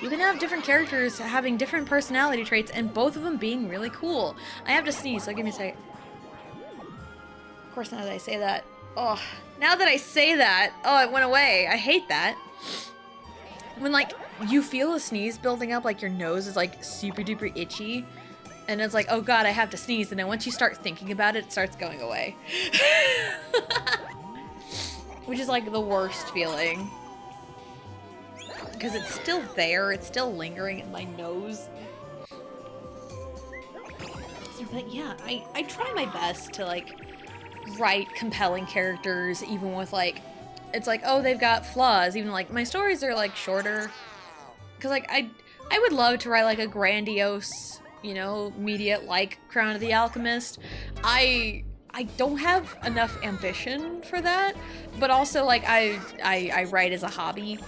You can have different characters having different personality traits and both of them being really cool. I have to sneeze, so give me a second. Of course, now that I say that. Oh, now that I say that, oh, it went away. I hate that. When, like, you feel a sneeze building up, like your nose is, like, super duper itchy. And it's like, oh god, I have to sneeze. And then once you start thinking about it, it starts going away. Which is, like, the worst feeling. Because it's still there. It's still lingering in my nose. But yeah, I try my best to, like, write compelling characters, even with, like, it's like, oh, they've got flaws. Even, like, my stories are, like, shorter. Because, like, I would love to write, like, a grandiose, you know, media like Crown of the Alchemist. I don't have enough ambition for that, but also, like, I write as a hobby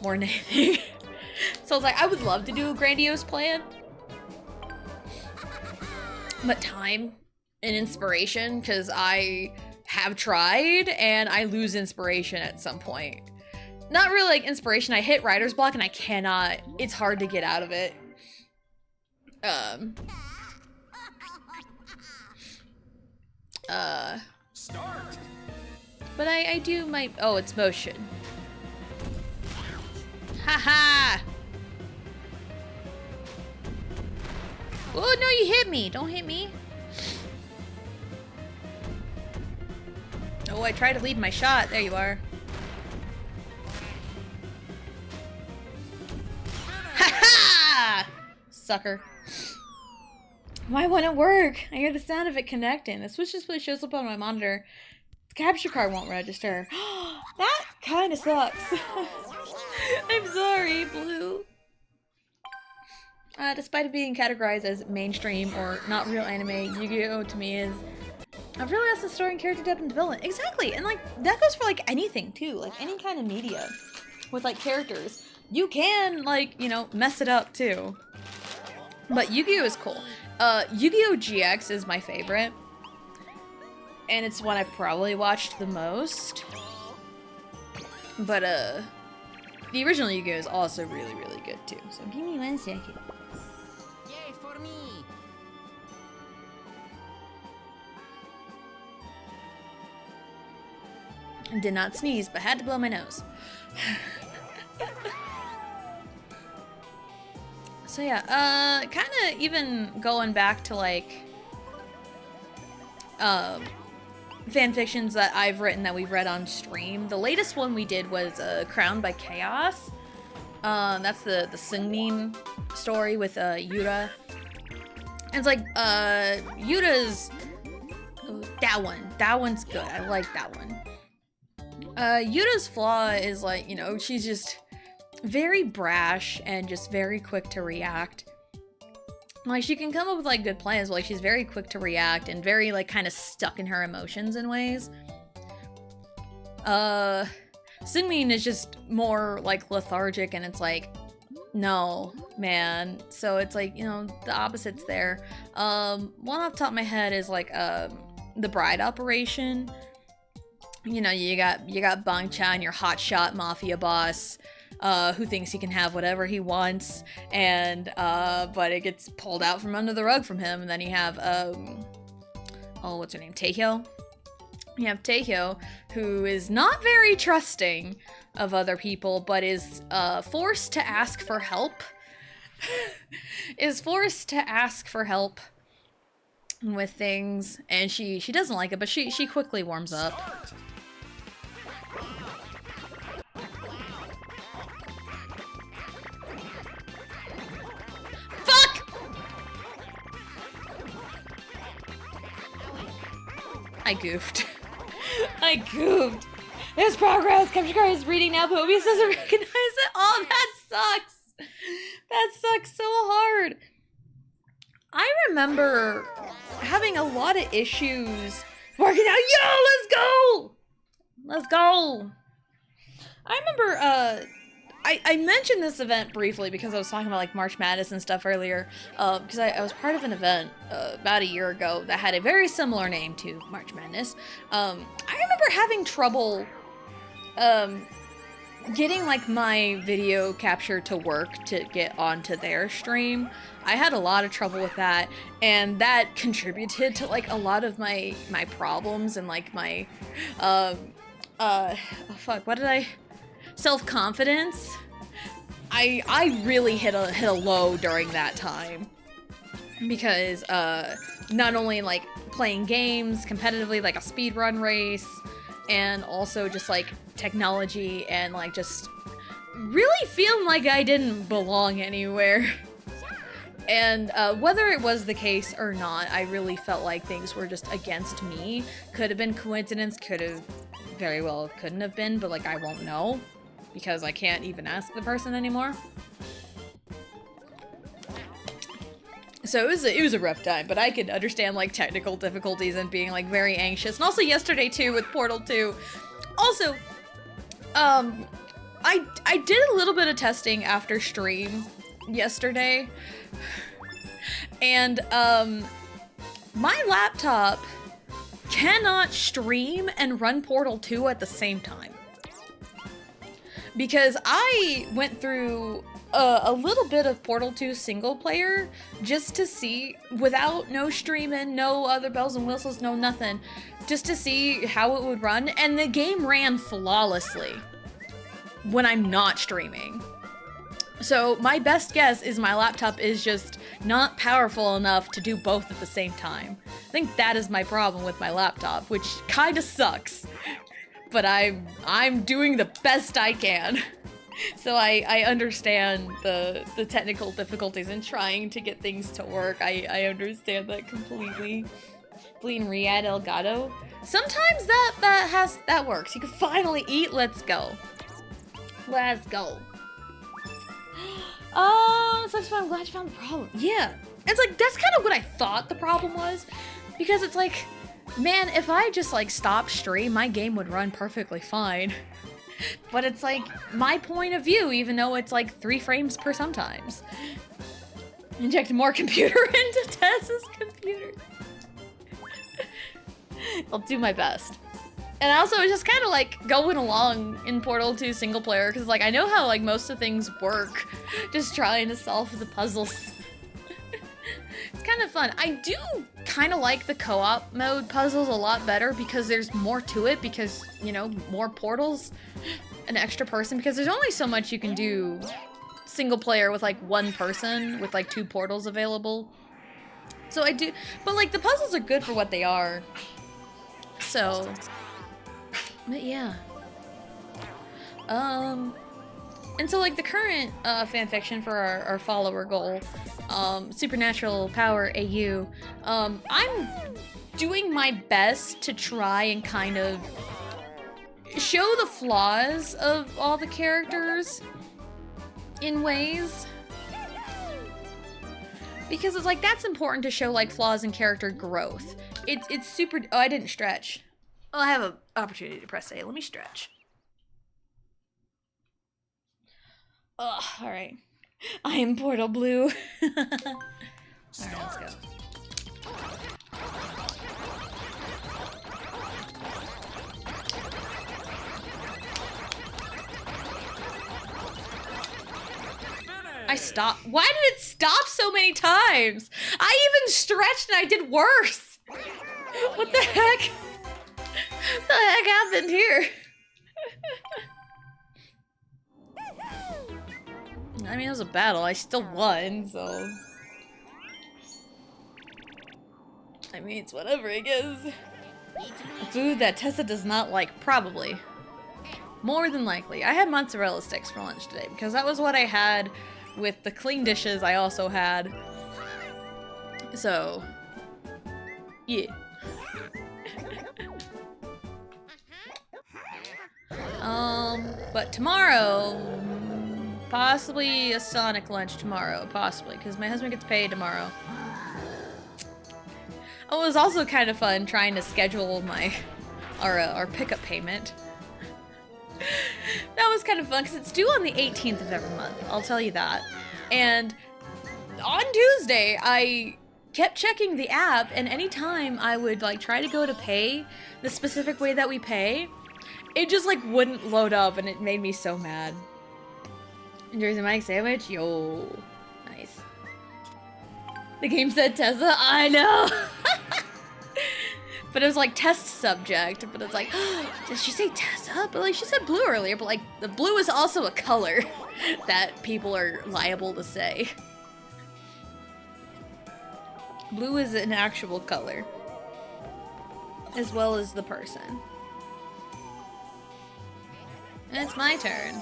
more than anything. So I was like, I would love to do a grandiose plan, but time and inspiration, because I have tried and I lose inspiration at some point. Not really like inspiration, I hit writer's block and I cannot, it's hard to get out of it. Start. But I do my, oh, it's motion. Haha! Oh no, you hit me! Don't hit me! Oh, I tried to lead my shot. There you are. Haha! Sucker. Why won't it work? I hear the sound of it connecting. The switch display shows up on my monitor. The capture card won't register. That kind of sucks. I'm sorry, Blue. Despite it being categorized as mainstream or not real anime, Yu-Gi-Oh! To me is I've realized the story and character depth and development. Exactly, and like that goes for like anything too, like any kind of media with like characters. You can like, you know, mess it up too. But Yu-Gi-Oh is cool. Yu-Gi-Oh GX is my favorite. And it's one I've probably watched the most. But the original Yu-Gi-Oh is also really, really good too. So give me 1 second. Yay for me! Did not sneeze, but had to blow my nose. So yeah, kind of even going back to like fan fictions that I've written that we've read on stream. The latest one we did was Crowned by Chaos. That's the Seungmin story with Yura. And it's like Yura's that one's good. I like that one. Yura's flaw is like, you know, she's just very brash and just very quick to react. Like, she can come up with like good plans, but like she's very quick to react and very like kind of stuck in her emotions in ways. Seungmin is just more like lethargic, and it's like, no, man. So it's like, you know, the opposites there. One off the top of my head is like the Bride Operation. You know, you got Bang Chan, your hotshot mafia boss, who thinks he can have whatever he wants, and but it gets pulled out from under the rug from him. And then you have oh, what's her name? Taehyo. You have Taehyo, who is not very trusting of other people, but is forced to ask for help. Is forced to ask for help with things, and she doesn't like it, but she quickly warms up. I goofed. I goofed. There's progress. Capture card is reading now, but Mobius doesn't recognize it. Oh, that sucks. That sucks so hard. I remember having a lot of issues working out. Yo, let's go. Let's go. I remember, I mentioned this event briefly because I was talking about like March Madness and stuff earlier, because I was part of an event about a year ago that had a very similar name to March Madness. I remember having trouble getting like my video capture to work to get onto their stream. I had a lot of trouble with that, and that contributed to like a lot of my problems and like my oh fuck, what did I? Self-confidence. I really hit a low during that time, because not only like playing games competitively, like a speedrun race, and also just like technology, and like just really feeling like I didn't belong anywhere. And whether it was the case or not, I really felt like things were just against me. Could have been coincidence, could have very well couldn't have been, but like I won't know, because I can't even ask the person anymore. So it was a rough time, but I could understand like technical difficulties and being like very anxious. And also yesterday too with Portal 2. Also, I did a little bit of testing after stream yesterday, and my laptop cannot stream and run Portal 2 at the same time. Because I went through a little bit of Portal 2 single player just to see, without no streaming, no other bells and whistles, no nothing, just to see how it would run, and the game ran flawlessly when I'm not streaming. So my best guess is my laptop is just not powerful enough to do both at the same time. I think that is my problem with my laptop, which kinda sucks. But I'm doing the best I can. So I understand the technical difficulties in trying to get things to work. I understand that completely. Bleeding Riyadh Elgato. Sometimes that works. You can finally eat. Let's go. Let's go. Sucks, but I'm glad you found the problem. Yeah. It's like, that's kind of what I thought the problem was. Because it's like, Man, if I just like stopped stream, my game would run perfectly fine. But it's like my point of view, even though it's like 3 frames per sometimes. Inject more computer into Tessa's computer. I'll do my best. And also, it's just kind of like going along in Portal 2 single player, because like I know how like most of things work, just trying to solve the puzzles. It's kind of fun. I do kind of like the co-op mode puzzles a lot better because there's more to it, because, you know, more portals, an extra person, because there's only so much you can do single player with like 1 person with like 2 portals available. So I do, but like the puzzles are good for what they are. So, but yeah. And so like the current fanfiction for our follower goal, Supernatural Power AU, I'm doing my best to try and kind of show the flaws of all the characters in ways. Because it's like, that's important to show like flaws in character growth. It's super, oh, I didn't stretch. Oh, I have an opportunity to press A, let me stretch. Ugh, alright. I am Portal Blue. Alright, let's go. I stopped. Why did it stop so many times? I even stretched and I did worse. What the heck? What the heck happened here? I mean, it was a battle. I still won, so... I mean, it's whatever, I guess. Food that Tessa does not like, probably. More than likely. I had mozzarella sticks for lunch today, because that was what I had with the clean dishes I also had. So... yeah. But tomorrow... possibly a Sonic lunch tomorrow, possibly, because my husband gets paid tomorrow. Oh, it was also kind of fun trying to schedule our pickup payment. That was kind of fun because it's due on the 18th of every month, I'll tell you that. And on Tuesday, I kept checking the app, and anytime I would like try to go to pay the specific way that we pay, it just like wouldn't load up, and it made me so mad. Jersey Mike sandwich? Yo. Nice. The game said Tessa? I know! But it was like test subject, but it's like, did she say Tessa? But like she said blue earlier, but like the blue is also a color that people are liable to say. Blue is an actual color. As well as the person. And it's my turn.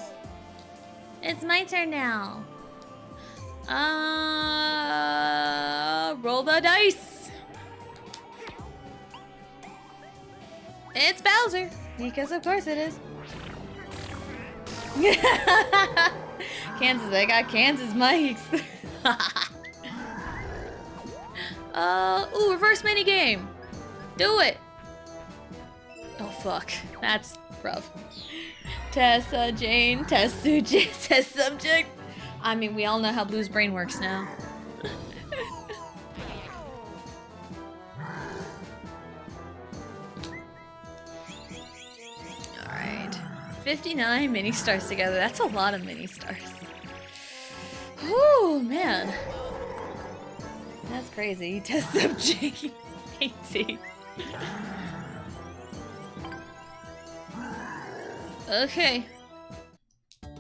It's my turn now. Roll the dice. It's Bowser, because of course it is. Kansas, I got Kansas mics. Ooh, reverse minigame. Do it. Oh fuck, that's rough. Tessa, Jane, Tessu, test subject. I mean, we all know how Blue's brain works now. Alright. 59 mini stars together. That's a lot of mini stars. Whew, man. That's crazy. Test subject. 18. Okay.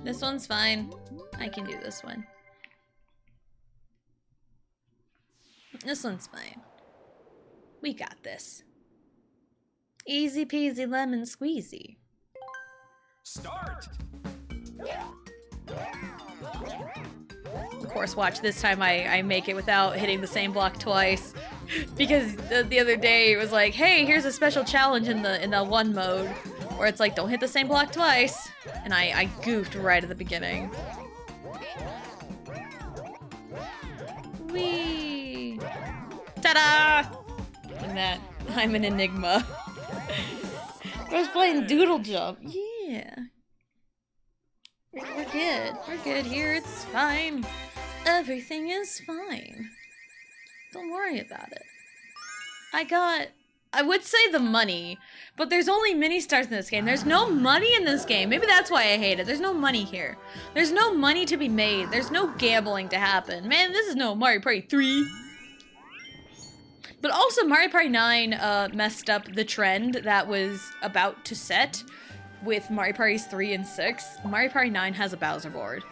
This one's fine. I can do this one. This one's fine. We got this. Easy peasy lemon squeezy. Start! Of course, watch this time I make it without hitting the same block twice. Because the other day it was like, hey, here's a special challenge in the one mode. Where it's like, don't hit the same block twice. And I goofed right at the beginning. Whee! Ta-da! And that. I'm an enigma. I was playing Doodle Jump. Yeah. We're good. We're good here. It's fine. Everything is fine. Don't worry about it. I would say the money, but there's only mini stars in this game. There's no money in this game. Maybe that's why I hate it. There's no money here. There's no money to be made. There's no gambling to happen. Man, this is no Mario Party 3. But also Mario Party 9 messed up the trend that was about to set with Mario Parties 3 and 6. Mario Party 9 has a Bowser board.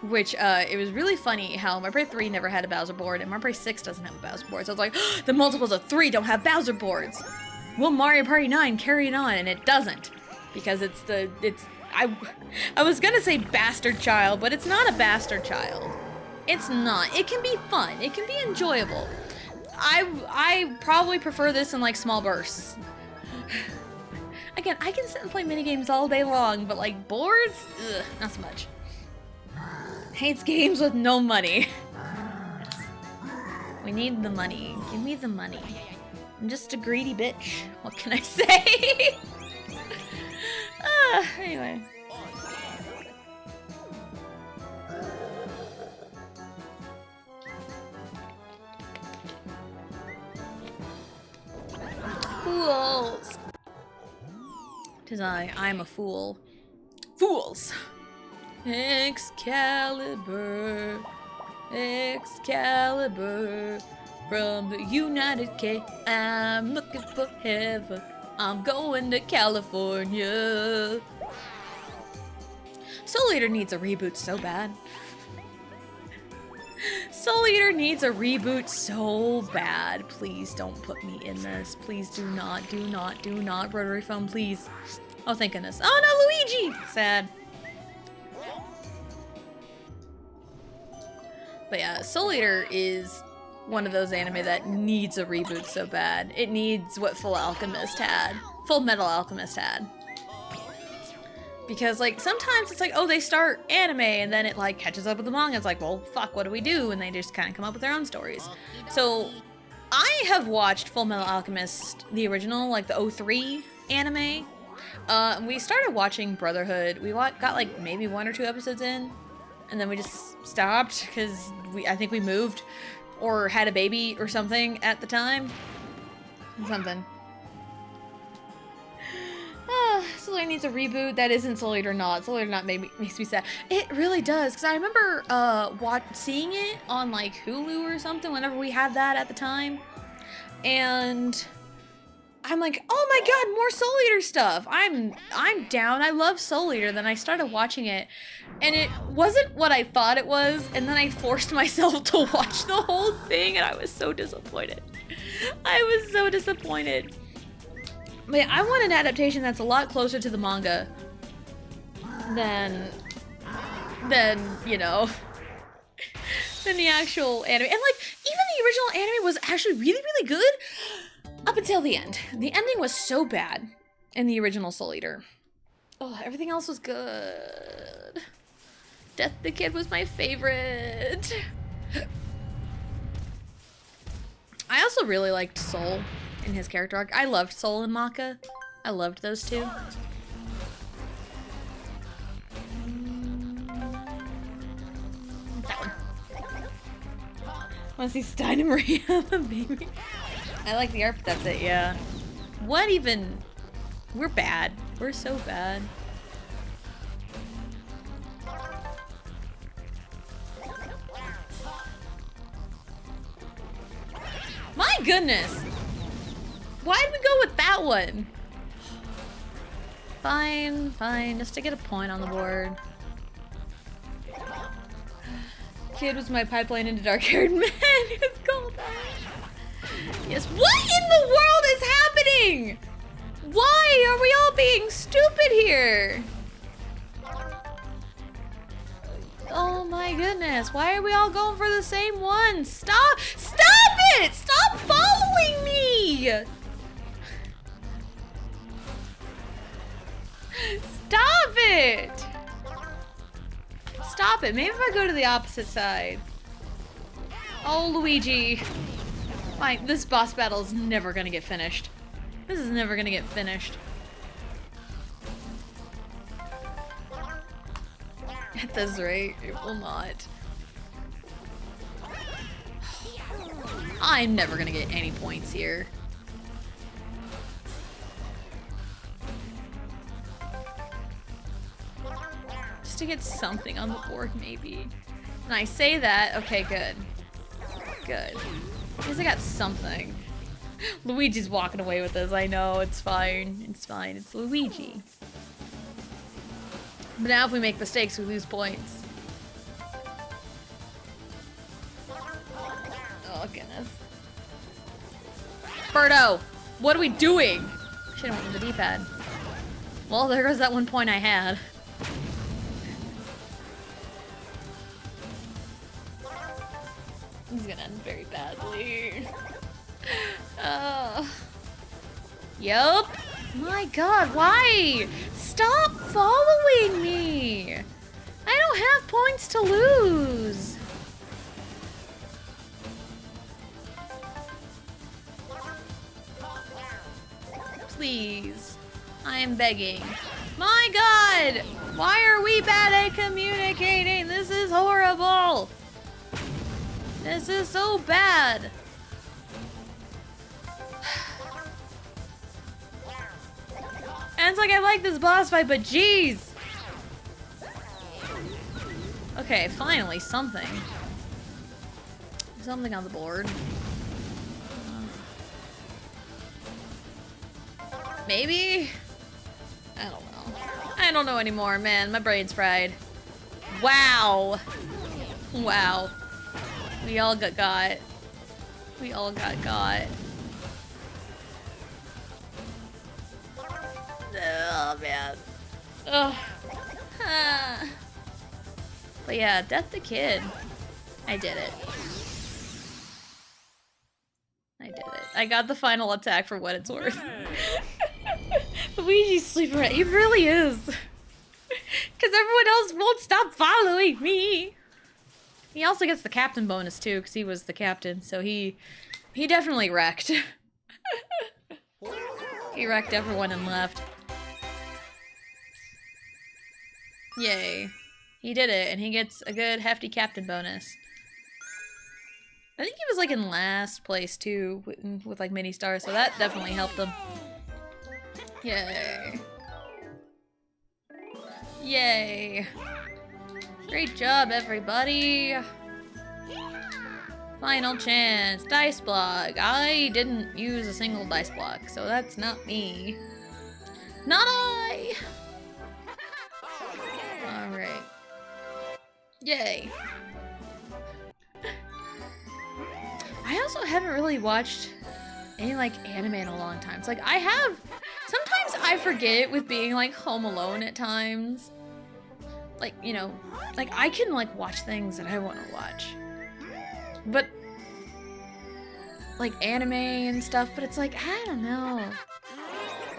Which, it was really funny how Mario Party 3 never had a Bowser board, and Mario Party 6 doesn't have a Bowser board. So I was like, oh, the multiples of 3 don't have Bowser boards! Will Mario Party 9 carry it on? And it doesn't. Because I was gonna say bastard child, but it's not a bastard child. It's not. It can be fun. It can be enjoyable. I probably prefer this in, like, small bursts. Again, I can sit and play minigames all day long, but, like, boards? Ugh, not so much. Hates games with no money. We need the money. Give me the money. I'm just a greedy bitch. What can I say? Anyway. Fools. 'Tis I'm a fool. Fools! Excalibur, Excalibur, from the United K. I'm looking for heaven. I'm going to California. Soul Eater needs a reboot so bad. Soul Eater needs a reboot so bad. Please don't put me in this. Please do not, do not, do not. Rotary phone, please. Oh, thank goodness. Oh no, Luigi! Sad. But yeah, Soul Eater is one of those anime that needs a reboot so bad. It needs what Full Metal Alchemist had. Because, like, sometimes it's like, oh, they start anime and then it, like, catches up with the manga. It's like, well, fuck, what do we do? And they just kind of come up with their own stories. So, I have watched Full Metal Alchemist, the original, like, the 03 anime. We started watching Brotherhood. We got, like, maybe 1 or 2 episodes in. And then we just stopped because I think we moved or had a baby or something at the time. Something. Soul Eater needs a reboot. That isn't Soul Eater not. Soul Eater not makes me sad. It really does, because I remember seeing it on like Hulu or something whenever we had that at the time. And I'm like, oh my god, more Soul Eater stuff. I'm down. I love Soul Eater. Then I started watching it, and it wasn't what I thought it was, and then I forced myself to watch the whole thing, and I was so disappointed. I was so disappointed. But yeah, I want an adaptation that's a lot closer to the manga than you know, than the actual anime. And like, even the original anime was actually really, really good up until the end. The ending was so bad in the original Soul Eater. Oh, everything else was good. Death the Kid was my favorite. I also really liked Soul in his character arc. I loved Soul and Maka. I loved those two. That one. Wanna see Stein and Maria, baby? I like the art, but that's it, yeah. What even? We're bad. We're so bad. My goodness! Why did we go with that one? Fine, fine, just to get a point on the board. Kid was my pipeline into dark-haired man. It's called that. Yes, what in the world is happening? Why are we all being stupid here? Oh my goodness, why are we all going for the same one? Stop! Stop it! Stop following me! Stop it! Stop it. Maybe if I go to the opposite side. Oh, Luigi. Fine, this boss battle is never gonna get finished. This is never gonna get finished. At this rate, it will not. I'm never gonna get any points here. Just to get something on the board, maybe. And I say that, okay, good. Good. At least I got something. Luigi's walking away with this, I know, it's fine. It's fine, it's Luigi. But now if we make mistakes, we lose points. Oh, goodness. Birdo! What are we doing? Should've went with the D-pad. Well, there goes that 1 point I had. This is gonna end very badly. Yup. My god, why? Stop following me! I don't have points to lose! Please. I am begging. My god! Why are we bad at communicating? This is horrible! This is so bad! And it's like I like this boss fight, but jeez! Okay, finally, something. Something on the board. Maybe? I don't know. I don't know anymore, man. My brain's fried. Wow! Wow. We all got. We all got. Oh, man. Ugh. But yeah, Death the Kid. I did it. I did it. I got the final attack for what it's worth. Luigi's sleeper. He really is. Because everyone else won't stop following me. He also gets the captain bonus too, because he was the captain. So he definitely wrecked. He wrecked everyone and left. Yay. He did it, and he gets a good hefty captain bonus. I think he was like in last place too, with like mini stars, so that definitely helped him. Yay. Yay. Great job, everybody. Final chance. Dice block. I didn't use a single dice block, so that's not me. Not I! Alright. Yay. I also haven't really watched any like anime in a long time. It's like I have. Sometimes I forget with being like home alone at times. Like, you know, like I can like watch things that I want to watch. But like anime and stuff, but it's like I don't know.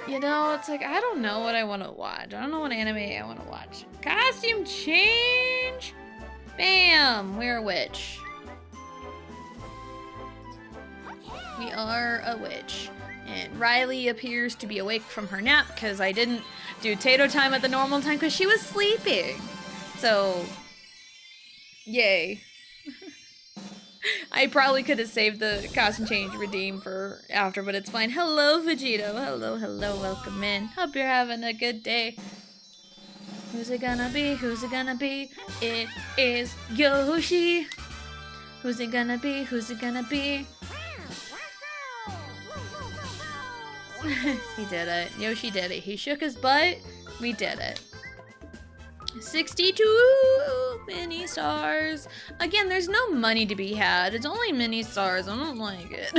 You know, it's like I don't know what I want to watch. I don't know what anime I want to watch. Costume change. Bam, we're a witch. We are a witch. And Riley appears to be awake from her nap because I didn't do Tato time at the normal time because she was sleeping. So, yay. I probably could have saved the costume change redeem for after, but it's fine. Hello, Vegito. Hello, hello, welcome in. Hope you're having a good day. Who's it gonna be? Who's it gonna be? It is Yoshi. Who's it gonna be? Who's it gonna be? He did it. Yoshi did it. He shook his butt. We did it. 62 mini stars. Again, there's no money to be had. It's only mini stars. I don't like it.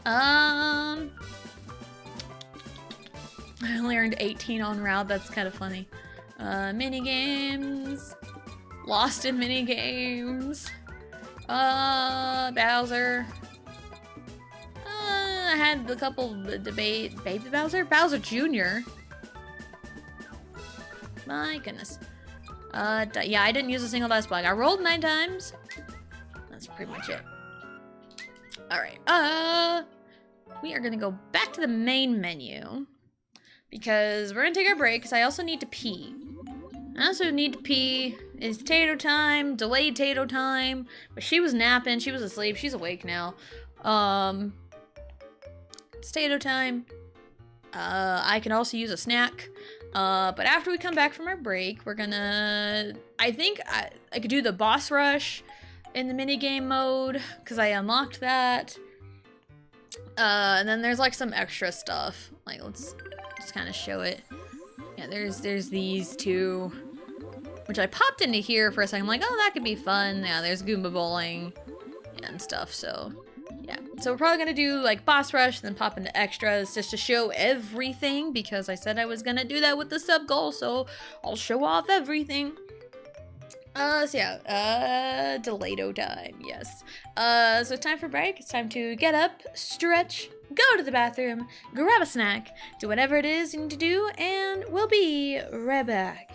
I only earned 18 on route. That's kind of funny. Mini games. Lost in mini games. Bowser. I had a couple debate. Baby Bowser? Bowser Jr. My goodness. Yeah, I didn't use a single dice block. I rolled 9 times. That's pretty much it. Alright, we are gonna go back to the main menu because we're gonna take our break because I also need to pee. I also need to pee. It's Tato time, delayed Tato time. But she was napping, she was asleep, she's awake now. It's Tato time. I can also use a snack. But after we come back from our break, we're gonna... I think I could do the boss rush in the minigame mode, because I unlocked that. And then there's like some extra stuff. Like, let's just kind of show it. Yeah, there's these two, which I popped into here for a second. I'm like, oh, that could be fun. Yeah, there's Goomba Bowling and stuff, so... yeah, so we're probably gonna do like boss rush, then pop into extras just to show everything because I said I was gonna do that with the sub goal, so I'll show off everything. So yeah, Delado time, yes. So it's time for break. It's time to get up, stretch, go to the bathroom, grab a snack, do whatever it is you need to do, and we'll be right back.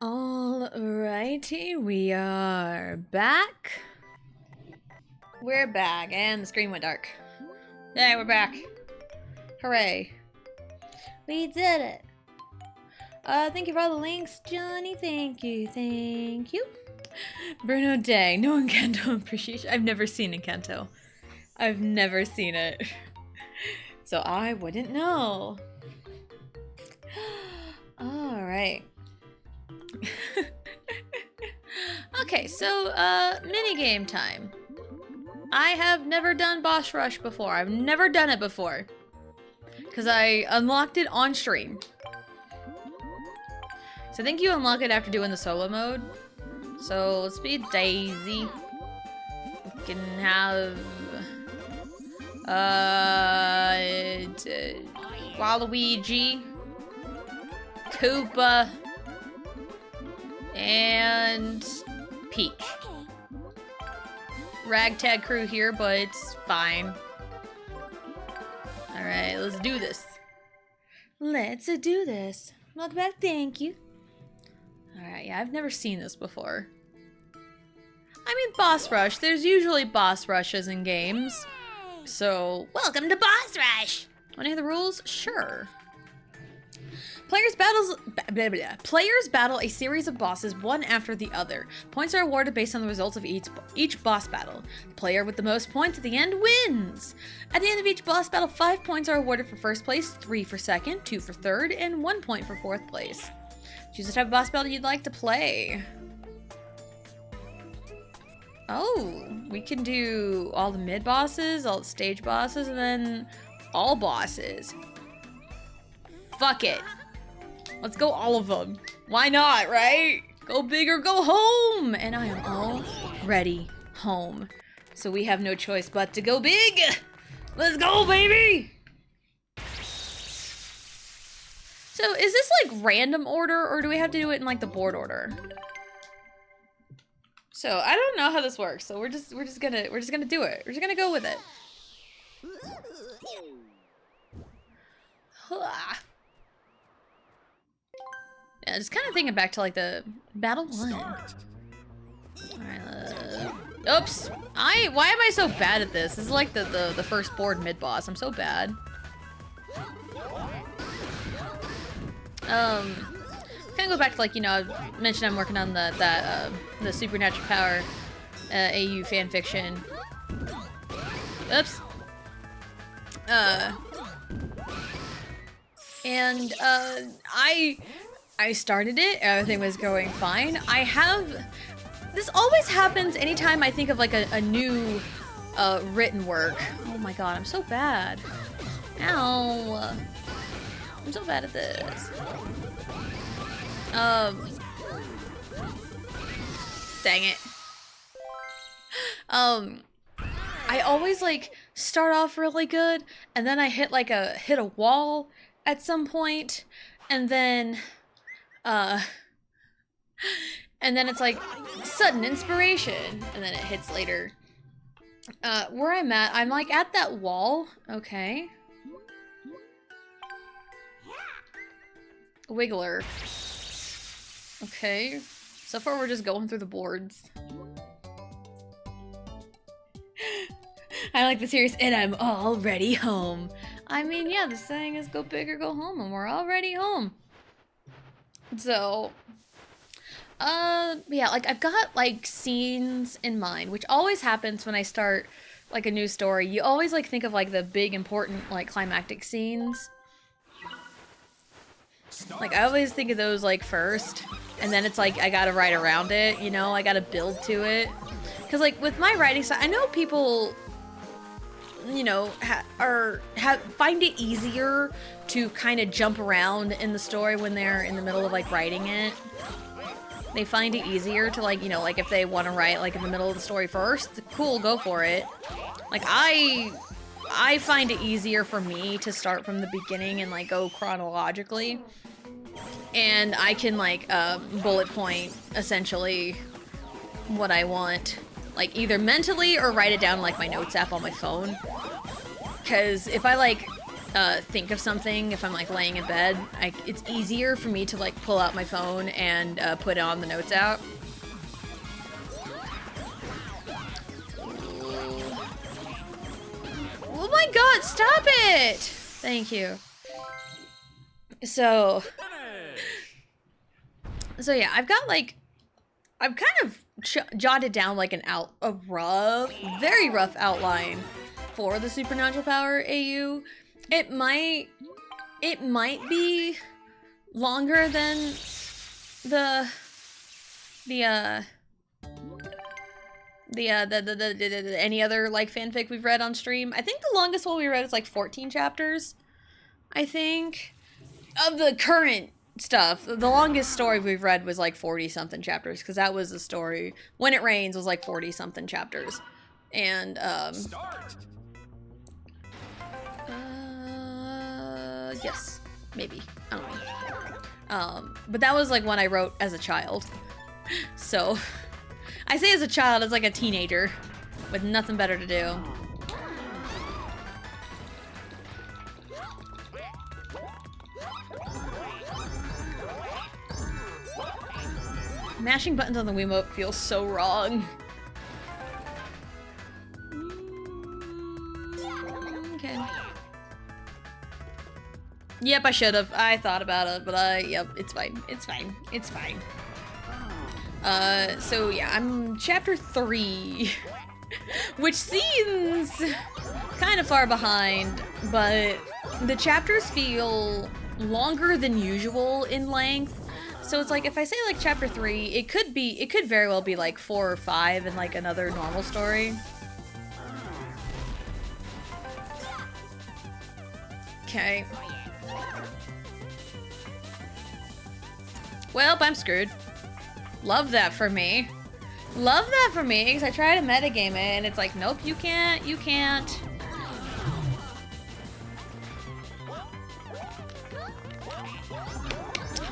Alrighty, we are back. We're back, and the screen went dark. Yeah, we're back. Hooray. We did it. Thank you for all the links, Johnny. Thank you, thank you. Bruno, dang, no Encanto appreciation. I've never seen Encanto. I've never seen it. So I wouldn't know. Alright. Okay, so, minigame time. I have never done Boss Rush before. I've never done it before. Because I unlocked it on stream. So I think you unlock it after doing the solo mode. So let's be Daisy. We can have... Waluigi. Koopa. And... Peach. Ragtag crew here, but it's fine. Alright, let's do this. Let's do this. Welcome back, thank you. Alright, yeah, I've never seen this before. I mean, Boss Rush. There's usually Boss Rushes in games. So, welcome to Boss Rush! Wanna hear the rules? Sure. Players battle a series of bosses one after the other. Points are awarded based on the results of each boss battle. The player with the most points at the end wins! At the end of each boss battle, 5 points are awarded for first place, 3 for second, 2 for third, and 1 point for fourth place. Choose the type of boss battle you'd like to play. Oh, we can do all the mid-bosses, all the stage bosses, and then all bosses. Fuck it. Let's go all of them. Why not, right? Go big or go home! And I am already home. So we have no choice but to go big! Let's go, baby! So is this like random order, or do we have to do it in like the board order? So I don't know how this works, so we're just gonna do it. We're just gonna go with it. Yeah, just kind of thinking back to like the battle one. Alright, oops. Why am I so bad at this? This is like the first board mid boss. I'm so bad. Kind of go back to like, you know, I mentioned I'm working on the Supernatural Power AU fanfiction. Oops. And I started it, everything was going fine. This always happens anytime I think of like a new written work. Oh my god, I'm so bad. Ow. I'm so bad at this. Dang it. I always like start off really good and then I hit a wall at some point and then it's like sudden inspiration and then it hits later. Where I'm at, I'm like at that wall. Okay. Wiggler. Okay. So far we're just going through the boards. I like the series and I'm already home. I mean, yeah, the saying is go big or go home and we're already home. So, yeah, like I've got like scenes in mind, which always happens when I start like a new story. You always like think of like the big important like climactic scenes. Like I always think of those like first, and then it's like I gotta write around it, you know, I gotta build to it. Cause like with my writing style, I know people, you know, find it easier to kind of jump around in the story when they're in the middle of like writing it. They find it easier to like, you know, like if they want to write like in the middle of the story first, cool, go for it. Like I find it easier for me to start from the beginning and like go chronologically. And I can like bullet point essentially what I want, like either mentally or write it down like my notes app on my phone. Because if I like think of something if I'm like laying in bed. It's easier for me to like pull out my phone and put on the notes out. Oh my god, stop it! Thank you. So yeah, I've kind of jotted down like a very rough outline for the Supernatural Power AU. It might be longer than any other like fanfic we've read on stream. I think the longest one we read is like 14 chapters. I think of the current stuff. The longest story we've read was like 40 something chapters because that was the story. When It Rains was like 40 something chapters. And yes, maybe. I don't know. But that was like one I wrote as a child. So I say as a child, as like a teenager with nothing better to do. Mashing buttons on the Wiimote feels so wrong. Okay. Yep, I should have. I thought about it, but yep, it's fine. It's fine. It's fine. So yeah, I'm chapter 3, which seems kind of far behind, but the chapters feel longer than usual in length. So it's like, if I say like chapter 3, it could very well be like 4 or 5 in like another normal story. Okay. Well, I'm screwed. Love that for me. Love that for me, because I try to metagame it, and it's like, nope, you can't, you can't.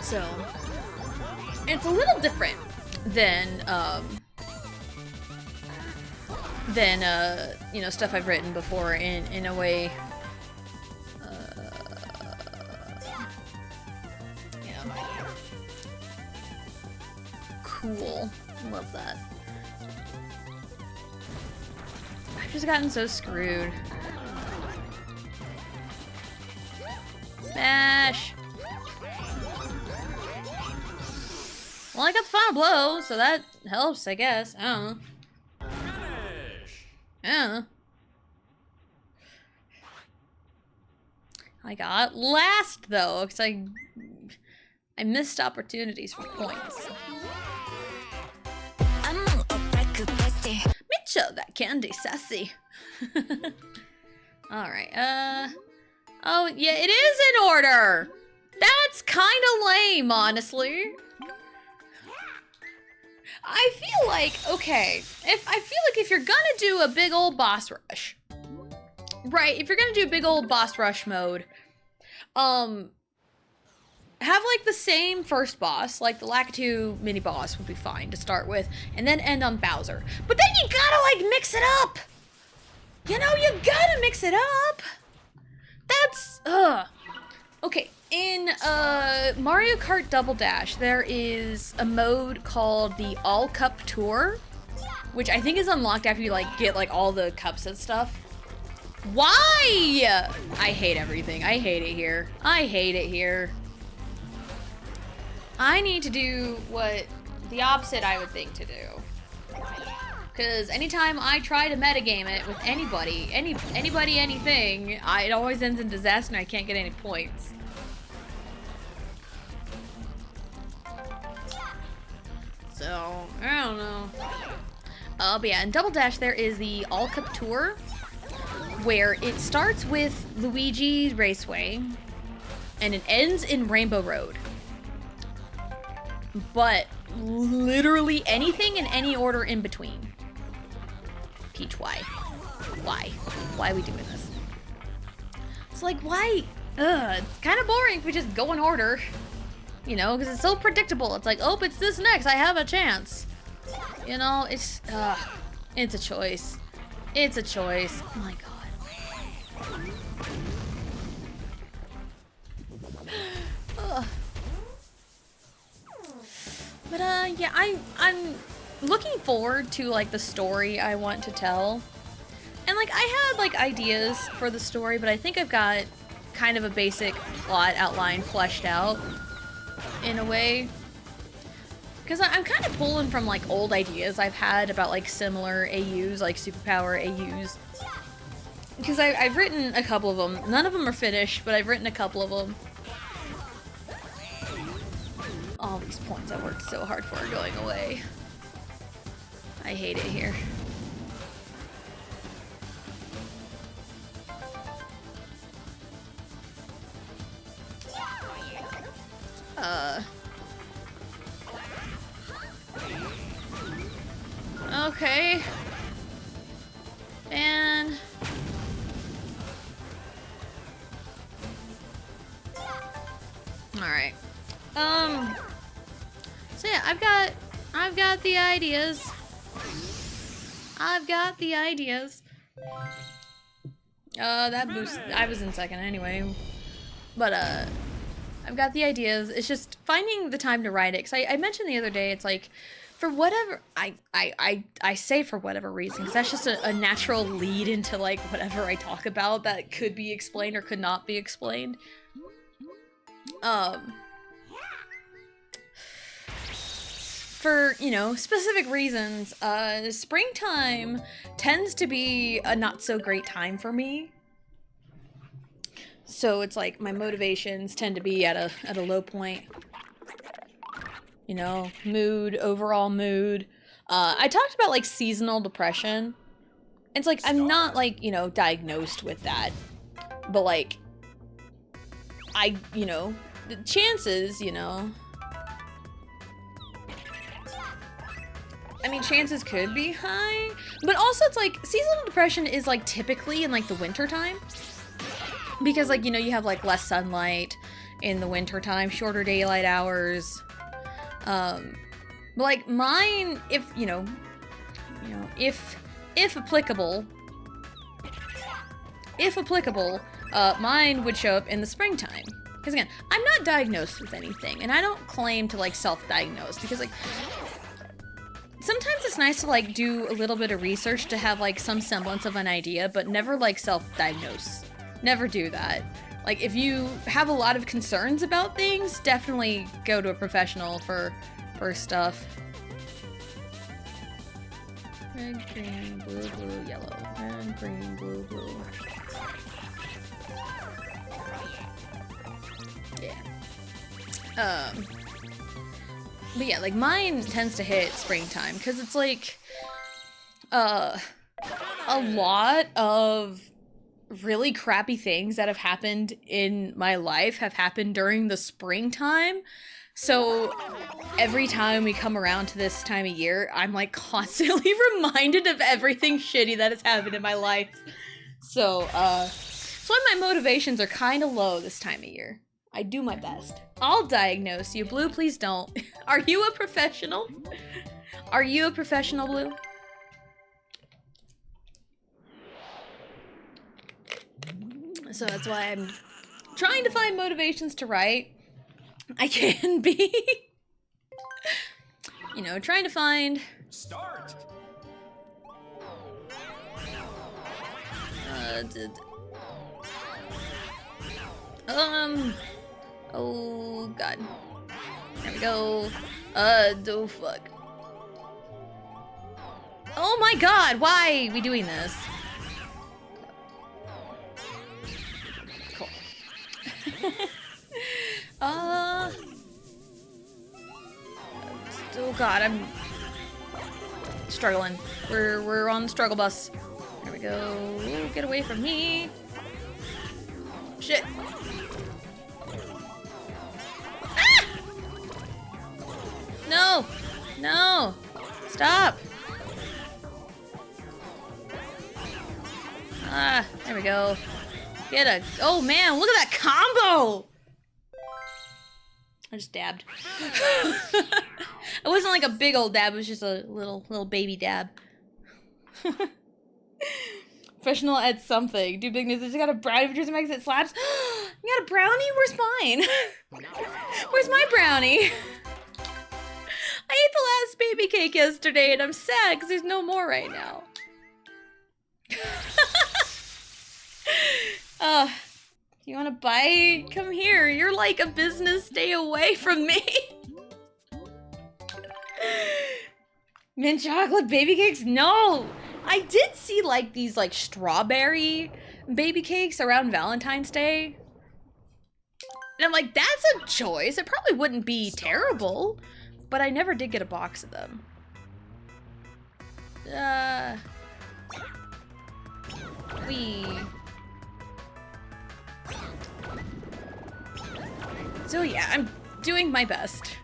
So, it's a little different than you know, stuff I've written before in a way. Cool. Love that. I've just gotten so screwed. Bash! Well, I got the final blow, so that helps, I guess. I don't know. Yeah. I got last, though, because I missed opportunities for points. Mitchell, that candy sassy. Alright, oh, yeah, it is in order! That's kinda lame, honestly. I feel like, okay, if you're gonna do a big old boss rush, right, if you're gonna do a big old boss rush mode, have like the same first boss, like the Lakitu mini boss would be fine to start with, and then end on Bowser. But then you gotta like mix it up! You know, you gotta mix it up! That's, okay, in Mario Kart Double Dash, there is a mode called the All Cup Tour, which I think is unlocked after you like get like all the cups and stuff. Why? I hate everything. I hate it here. I hate it here. I need to do what the opposite I would think to do. Because anytime I try to metagame it with anybody, anything, it always ends in disaster and I can't get any points. So, I don't know. But yeah, in Double Dash there is the All Cup Tour, where it starts with Luigi Raceway, and it ends in Rainbow Road. But literally anything in any order in between. Peach, why? Why? Why are we doing this? It's like, why? It's kind of boring if we just go in order. You know, because it's so predictable. It's like, oh, it's this next. I have a chance. You know, it's a choice. It's a choice. Oh my god. But yeah, I'm looking forward to like the story I want to tell. And like I had like ideas for the story, but I think I've got kind of a basic plot outline fleshed out in a way. Because I'm kind of pulling from like old ideas I've had about like similar AUs, like superpower AUs. Because I've written a couple of them. None of them are finished, but I've written a couple of them. All these points I worked so hard for are going away. I hate it here. Okay. And... Alright. So yeah, I've got the ideas. That boost, I was in second anyway. But, I've got the ideas. It's just finding the time to write it. Because I mentioned the other day, it's like, for whatever, I say for whatever reason, because that's just a natural lead into, like, whatever I talk about that could be explained or could not be explained. For, you know, specific reasons, springtime tends to be a not-so-great time for me. So it's like my motivations tend to be at a low point. You know, mood, overall mood. I talked about, like, seasonal depression. It's like, I'm not, like, you know, diagnosed with that. But, like, you know, the chances, you know... I mean, chances could be high, but also it's like seasonal depression is like typically in like the winter time because like, you know, you have like less sunlight in the winter time, shorter daylight hours. But like mine, if applicable, mine would show up in the springtime. Because again, I'm not diagnosed with anything and I don't claim to like self-diagnose because like, sometimes it's nice to like do a little bit of research to have like some semblance of an idea, but never like self-diagnose. Never do that. Like if you have a lot of concerns about things, definitely go to a professional for stuff. Red, green, blue, blue, yellow. Red, green, blue, blue. Yeah. But yeah, like mine tends to hit springtime because it's like a lot of really crappy things that have happened in my life have happened during the springtime. So every time we come around to this time of year, I'm like constantly reminded of everything shitty that has happened in my life. So that's why my motivations are kind of low this time of year. I do my best. I'll diagnose you. Blue, please don't. Are you a professional? Are you a professional, Blue? So that's why I'm trying to find motivations to write. I can be. You know, trying to find... Start! Oh god. There we go. Oh fuck. Oh my god, why are we doing this? Cool. Oh god, I'm struggling. We're on the struggle bus. There we go. Get away from me. Shit. No! No! Stop! Ah, there we go. Get a... Oh man, look at that combo! I just dabbed. It wasn't like a big old dab, it was just a little baby dab. Professional at something. Do big news. I just got a brownie for Jersey Mike's that slaps. You got a brownie? Where's mine? Where's my brownie? cake yesterday, and I'm sad because there's no more right now. You want to bite? Come here. You're like a business day away from me. Mint chocolate baby cakes? No! I did see like these like strawberry baby cakes around Valentine's Day. And I'm like, that's a choice. It probably wouldn't be terrible, but I never did get a box of them. So yeah, I'm doing my best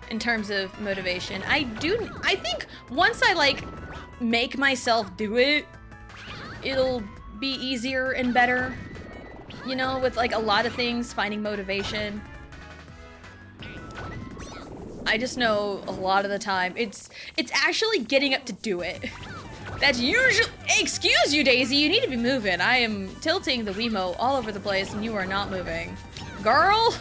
in terms of motivation. I think once I like make myself do it, it'll be easier and better. You know, with like a lot of things, finding motivation. I just know a lot of the time it's actually getting up to do it. That's usually— excuse you, Daisy, you need to be moving. I am tilting the Wiimote all over the place and you are not moving. Girl!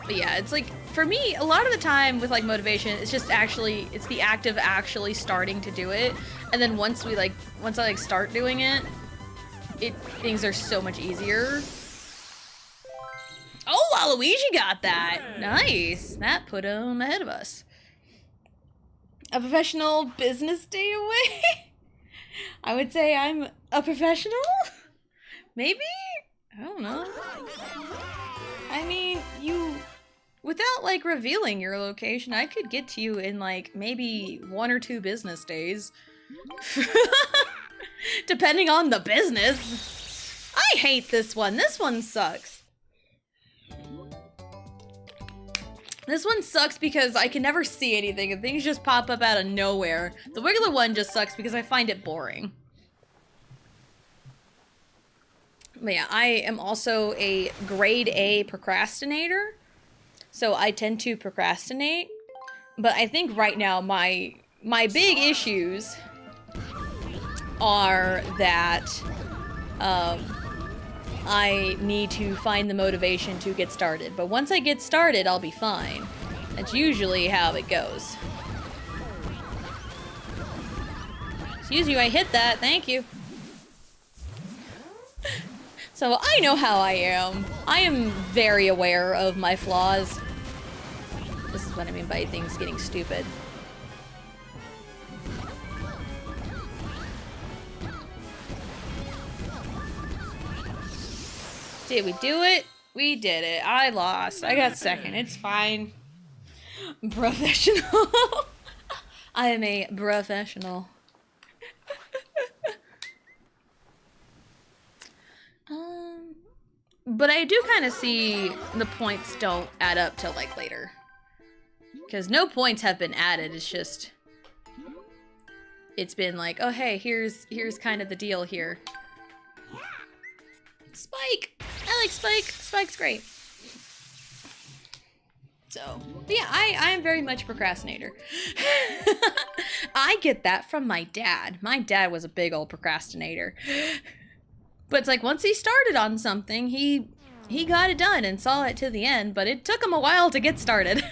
But yeah, it's like, for me, a lot of the time with like motivation, it's just actually, it's the act of actually starting to do it. And then once I like start doing it, things are so much easier. Oh, Waluigi got that! Nice! That put him ahead of us. A professional business day away? I would say I'm a professional? Maybe? I don't know. I mean, without like revealing your location, I could get to you in like maybe 1 or 2 business days. Depending on the business. I hate this one. This one sucks. This one sucks because I can never see anything and things just pop up out of nowhere. The regular one just sucks because I find it boring. But yeah, I am also a grade A procrastinator. So I tend to procrastinate. But I think right now my big issues are that I need to find the motivation to get started. But once I get started, I'll be fine. That's usually how it goes. Excuse you, I hit that. Thank you. So I know how I am. I am very aware of my flaws. This is what I mean by things getting stupid. Did we do it? We did it. I lost. I got second. It's fine. Professional. I am a professional. But I do kind of see the points don't add up till like later. Because no points have been added, it's just... It's been like, oh hey, here's kind of the deal here. Spike! I like Spike. Spike's great. So, but yeah, I am very much a procrastinator. I get that from my dad. My dad was a big old procrastinator. But it's like, once he started on something, he got it done and saw it to the end, but it took him a while to get started.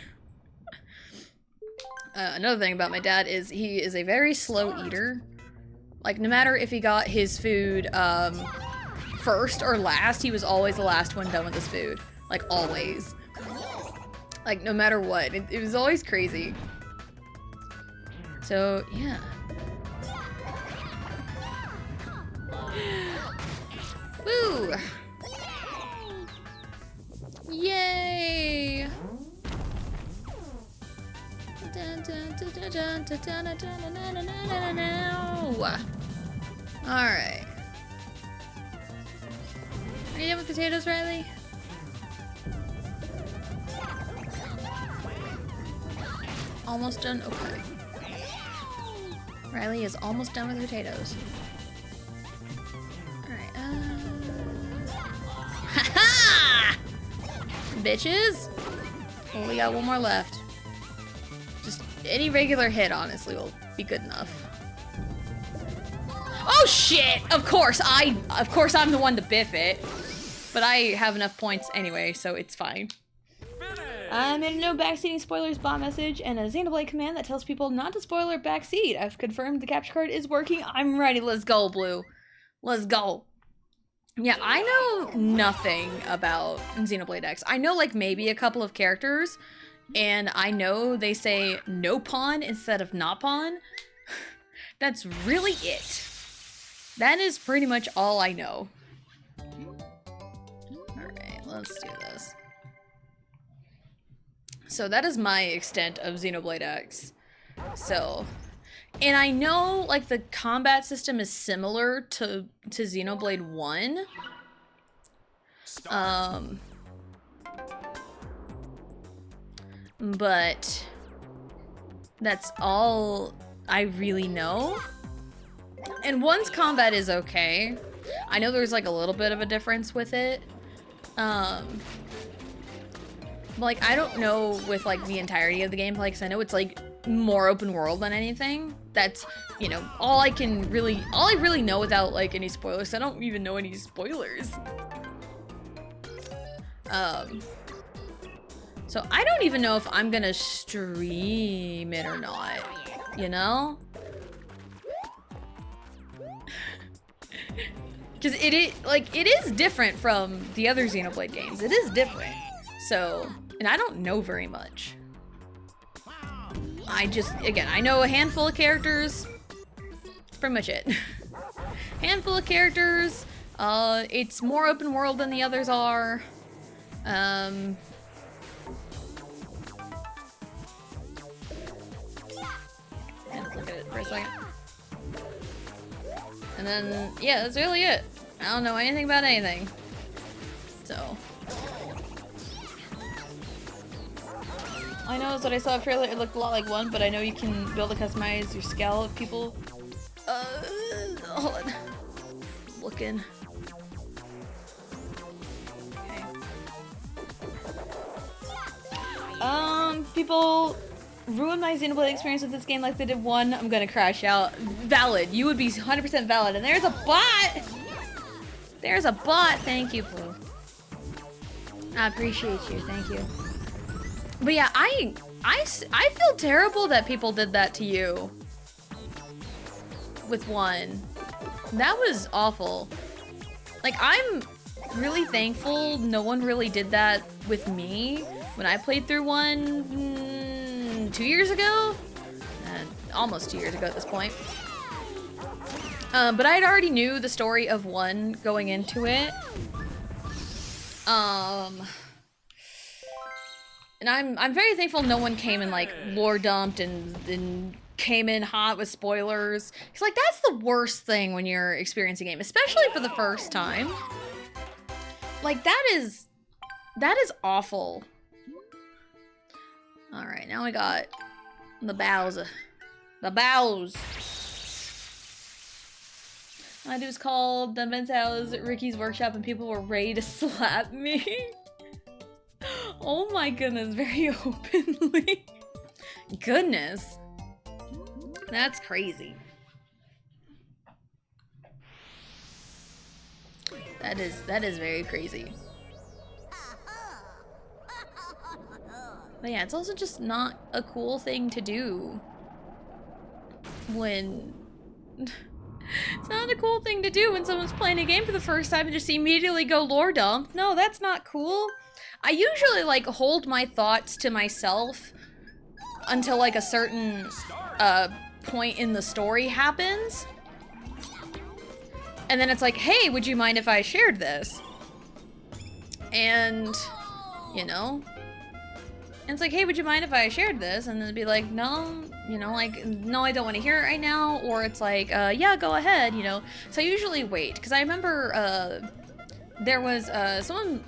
Another thing about my dad is he is a very slow eater. Like, no matter if he got his food first or last, he was always the last one done with his food. Like, always. Like, no matter what. It was always crazy. So, yeah. Woo! Yay! Alright. Are you done with potatoes, Riley? Almost done? Okay. Riley is almost done with potatoes. Ha-ha! Bitches! Only got one more left. Just any regular hit, honestly, will be good enough. Oh shit! Of course I'm the one to biff it. But I have enough points anyway, so it's fine. I made a no backseating spoilers bot message and a Xenoblade command that tells people not to spoil or backseat. I've confirmed the capture card is working. I'm ready. Let's go, Blue. Let's go. Yeah, I know nothing about Xenoblade X. I know like maybe a couple of characters, and I know they say no pawn instead of not pawn. That's really it. That is pretty much all I know. Alright, let's do this. So that is my extent of Xenoblade X. So, and I know like the combat system is similar to Xenoblade 1. But that's all I really know. And 1's combat is okay. I know there's like a little bit of a difference with it. Like, I don't know with, like, the entirety of the gameplay, because I know it's, like, more open world than anything. That's, you know, all I really know without, like, any spoilers. I don't even know any spoilers. So I don't even know if I'm gonna stream it or not, you know? Because it is different from the other Xenoblade games. It is different. So, and I don't know very much. Again, I know a handful of characters. That's pretty much it. Handful of characters. It's more open world than the others are. And look at it for a second. And then, yeah, that's really it. I don't know anything about anything. So. I know, so I saw a trailer, it looked a lot like 1, but I know you can build and customize your scale of people. Hold on. Looking. Okay. People ruined my Xenoblade experience with this game like they did 1. I'm gonna crash out. Valid. You would be 100% valid. And there's a bot! There's a bot! Thank you, Blue. I appreciate you. Thank you. But yeah, I feel terrible that people did that to you. With 1. That was awful. Like, I'm really thankful no one really did that with me when I played through 1 2 years ago? Almost 2 years ago at this point. But I already knew the story of 1 going into it. And I'm very thankful no one came and like lore dumped and came in hot with spoilers. Cause like that's the worst thing when you're experiencing a game, especially for the first time. Like that is awful. All right, now we got the bows. The bows. My dude's called the Ben's house at Ricky's workshop and people were ready to slap me. Oh my goodness, very openly. Goodness. That's crazy. That is very crazy. But yeah, it's also just not a cool thing to do when... It's not a cool thing to do when someone's playing a game for the first time and just immediately go lore dump. No, that's not cool. I usually, like, hold my thoughts to myself until, like, a certain point in the story happens. And then it's like, hey, would you mind if I shared this? And, you know... And it's like, hey, would you mind if I shared this? And then it'd be like, no, you know, like, no, I don't want to hear it right now. Or it's like, yeah, go ahead, you know. So I usually wait. Because I remember there was someone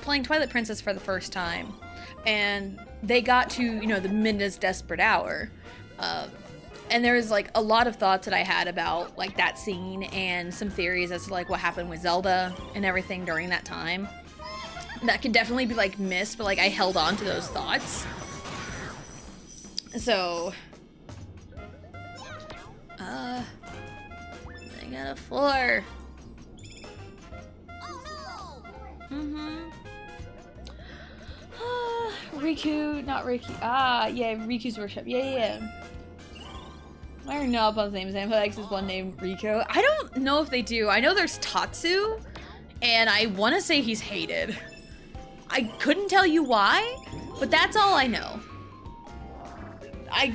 playing Twilight Princess for the first time. And they got to, you know, the Midna's Desperate Hour. And there was, like, a lot of thoughts that I had about, like, that scene. And some theories as to, like, what happened with Zelda and everything during that time. That could definitely be, like, missed, but, like, I held on to those thoughts. So... I got a 4. Riku, not Ricky. Ah, yeah, Riku's workshop. Yeah. Why are Noppon's names? Amphax is one named Riku. I don't know if they do. I know there's Tatsu, and I want to say he's hated. I couldn't tell you why, but that's all I know. I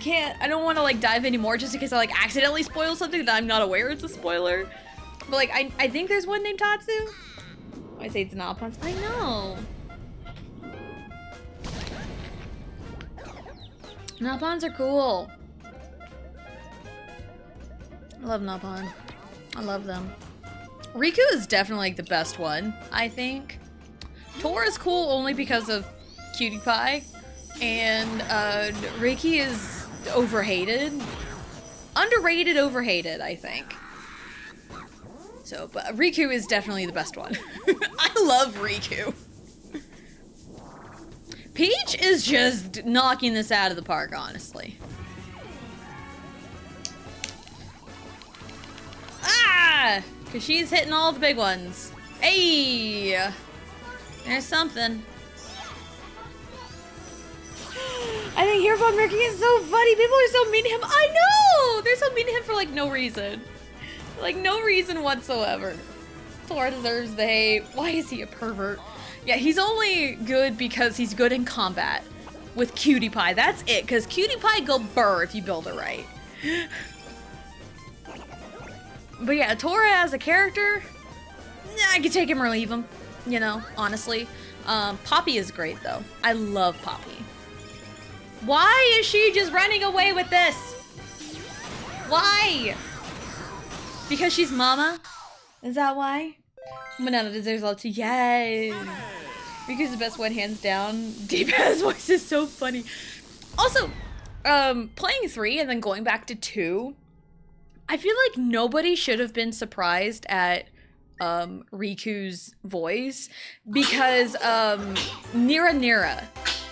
don't want to like dive anymore just in case I like accidentally spoil something that I'm not aware it's a spoiler. But like, I think there's one named Tatsu. I say it's Noppon's. I know. Noppons are cool. I love Noppon. I love them. Riku is definitely like the best one, I think. Tor is cool only because of Cutie Pie. And Reiki is overhated. Underrated, overhated, I think. So, but Riku is definitely the best one. I love Riku. Peach is just knocking this out of the park, honestly. Ah! Because she's hitting all the big ones. Hey! There's something. I think Hero Pop Merky is so funny. People are so mean to him. I know! They're so mean to him for like no reason. Like no reason whatsoever. Tor deserves the hate. Why is he a pervert? Yeah, he's only good because he's good in combat with Cutie Pie. That's it, because Cutie Pie go burr if you build it right. But yeah, Tora as a character, I could take him or leave him, you know, honestly. Poppy is great, though. I love Poppy. Why is she just running away with this? Why? Because she's mama? Is that why? Monana deserves love too. Yes! Riku's the best one, hands down. Deepa's voice is so funny. Also, playing 3 and then going back to 2, I feel like nobody should have been surprised at Riku's voice because Nira Nira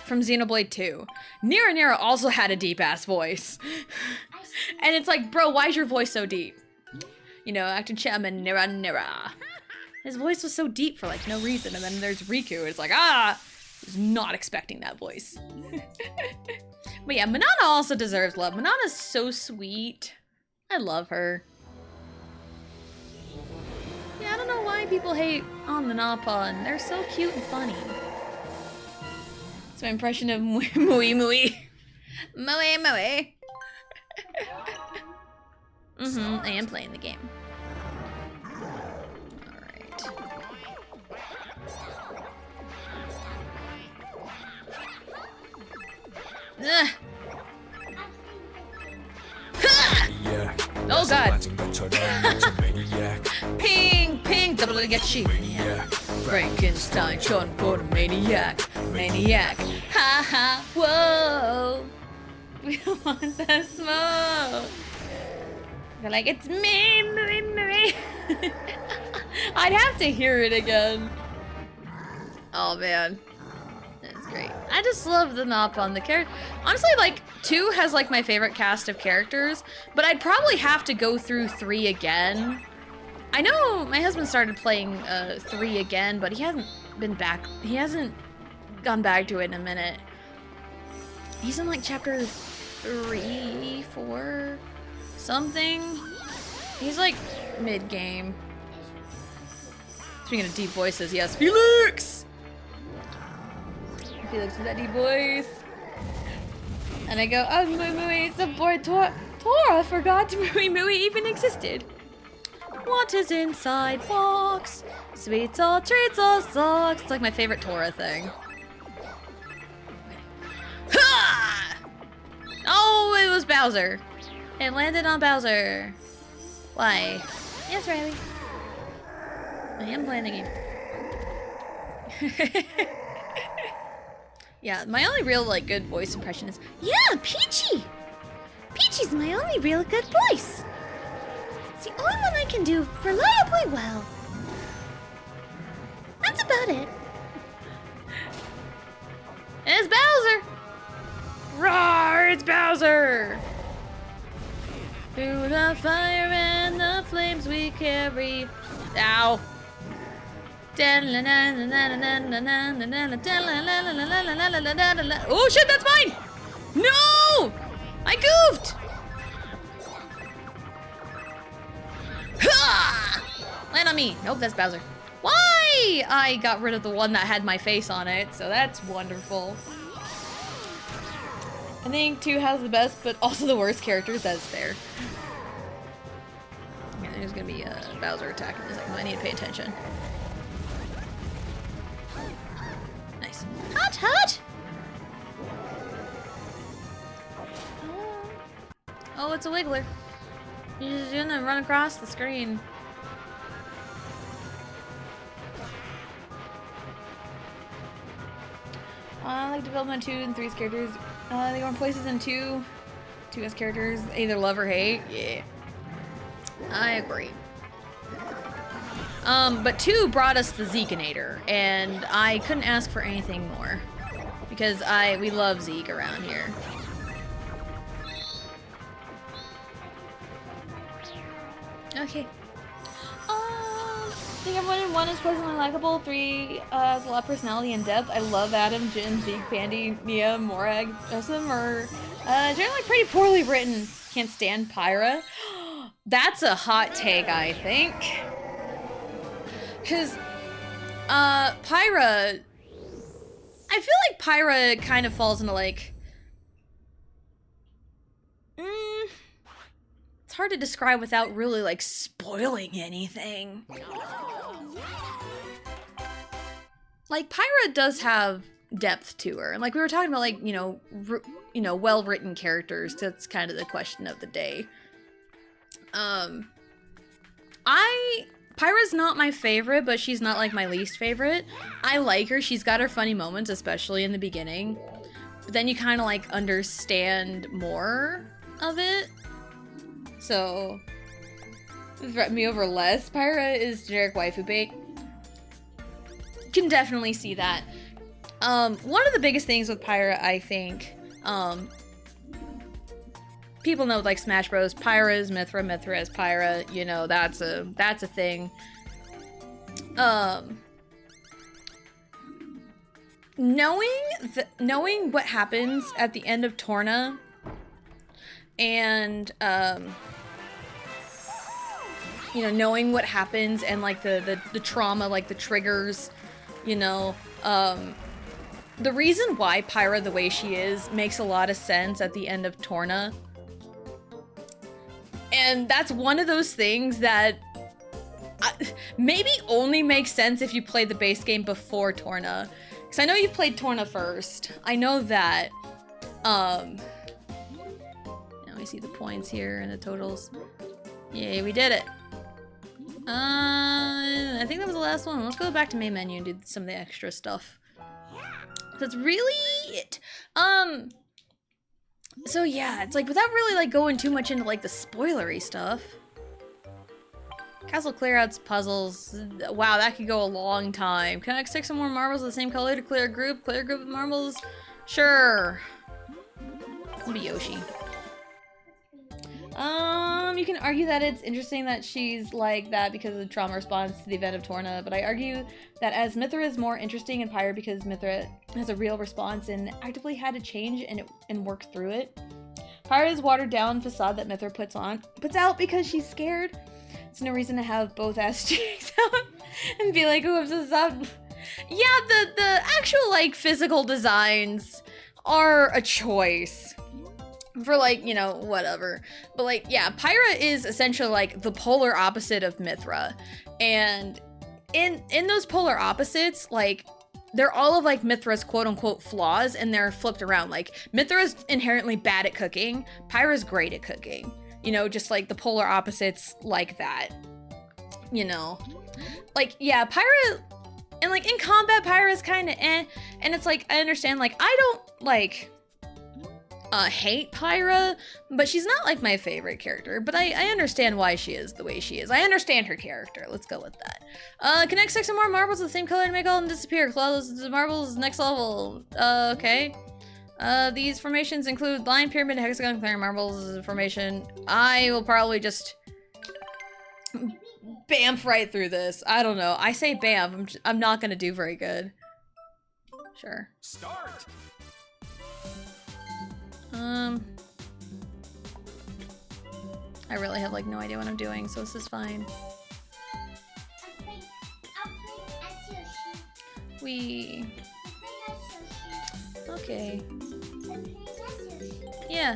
from Xenoblade 2. Nira Nira also had a deep-ass voice. And it's like, bro, why is your voice so deep? You know, acting chairman Nira Nira. His voice was so deep for like no reason, and then there's Riku. It's like, I was not expecting that voice. But yeah, Manana also deserves love. Manana's so sweet. I love her. Yeah, I don't know why people hate on the Noppon. They're so cute and funny. It's my impression of Mui Mui Mui. Mui Mui. I am playing the game. Oh god. Ping, ping, double it get she. Frankenstein, short for the maniac. Maniac. Ha ha, whoa. We don't want the smoke. They're like, it's me, me. I'd have to hear it again. Oh man. That's great. I just love the Noppon. The character, honestly, like 2 has like my favorite cast of characters, but I'd probably have to go through 3 again. I know my husband started playing 3 again, but he hasn't been back. He hasn't gone back to it in a minute. He's in like chapter 3, 4, something. He's like mid-game. Speaking of deep voices, yes, Felix! Felix with that deep voice. And I go, oh, Mui Mui, support Tora forgot Mui Mui even existed. What is inside box? Sweets all treats all socks. It's like my favorite Tora thing. Ha! Oh, it was Bowser. It landed on Bowser. Why? Yes, Riley. I am playing the game. Yeah, my only real, like, good voice impression is, yeah, Peachy! Peachy's my only real good voice. It's the only one I can do reliably well. That's about it. It's Bowser! Roar, it's Bowser! Through the fire and the flames we carry. Ow. Oh shit, that's mine! No! I goofed! Land on me. Nope, that's Bowser. Why? I got rid of the one that had my face on it, so that's wonderful. I think 2 has the best, but also the worst characters. That's fair. Yeah, there's gonna be a Bowser attacking in a second. I need to pay attention. Nice. Hot, hot! Oh, it's a Wiggler. You're just gonna run across the screen. I like development 2 and 3's characters. They go in places in 2 as characters either love or hate. Yeah, I agree. But 2 brought us the Zekinator, and I couldn't ask for anything more because we love Zeke around here. Okay. I think everyone in 1 is pleasantly likable. 3 has a lot of personality and depth. I love Adam, Jin, Zeke, Pandy, Mia, Morag. Some are generally pretty poorly written. Can't stand Pyra. That's a hot take, I think. Because Pyra, I feel like Pyra kind of falls into like, it's hard to describe without really like spoiling anything. Like Pyra does have depth to her, and like we were talking about, like well-written characters. That's kind of the question of the day. Pyra's not my favorite, but she's not like my least favorite. I like her. She's got her funny moments, especially in the beginning. But then you kind of like understand more of it. So, threaten me over less. Pyra is generic waifu bait. Can definitely see that. One of the biggest things with Pyra, I think, people know like Smash Bros. Pyra is Mythra, Mythra is Pyra. You know, that's a thing. Knowing what happens at the end of Torna, and knowing what happens and like the trauma, like the triggers, the reason why Pyra the way she is makes a lot of sense at the end of Torna. And that's one of those things that maybe only makes sense if you play the base game before Torna. Because I know you've played Torna first. I know that. Now we see the points here and the totals. Yay, we did it. I think that was the last one. Let's go back to main menu and do some of the extra stuff. That's really it. So yeah, it's like without really like going too much into like the spoilery stuff. Castle clearouts, puzzles. Wow, that could go a long time. Can I stick some more marbles of the same color to clear a group? Clear a group of marbles? Sure. It'll be Yoshi. You can argue that it's interesting that she's like that because of the trauma response to the event of Torna, but I argue that as Mythra is more interesting in Pyra because Mythra has a real response and actively had to change and work through it. Pyra's watered down facade that Mythra puts out because she's scared. It's no reason to have both ass cheeks out and be like, oh, I'm so soft. Yeah, the actual like physical designs are a choice. For like, whatever. But like, yeah, Pyra is essentially like the polar opposite of Mythra. And in those polar opposites, like, they're all of like Mythra's quote unquote flaws and they're flipped around. Like, Mythra's inherently bad at cooking. Pyra's great at cooking. Just like the polar opposites like that. Like, yeah, Pyra, and like in combat, Pyra's kind of eh. And it's like, I understand, like, I don't like hate Pyra, but she's not like my favorite character, but I understand why she is the way she is. I understand her character. Let's go with that. Connect 6 or more marbles of the same color to make all of them disappear. Claws marbles next level. Okay. These formations include line, pyramid, hexagon, clearing marbles formation. I will probably just Bamf right through this. I don't know. I say bamf. I'm not gonna do very good. Sure. Start. I really have like no idea what I'm doing, so this is fine. We. Okay. Yeah.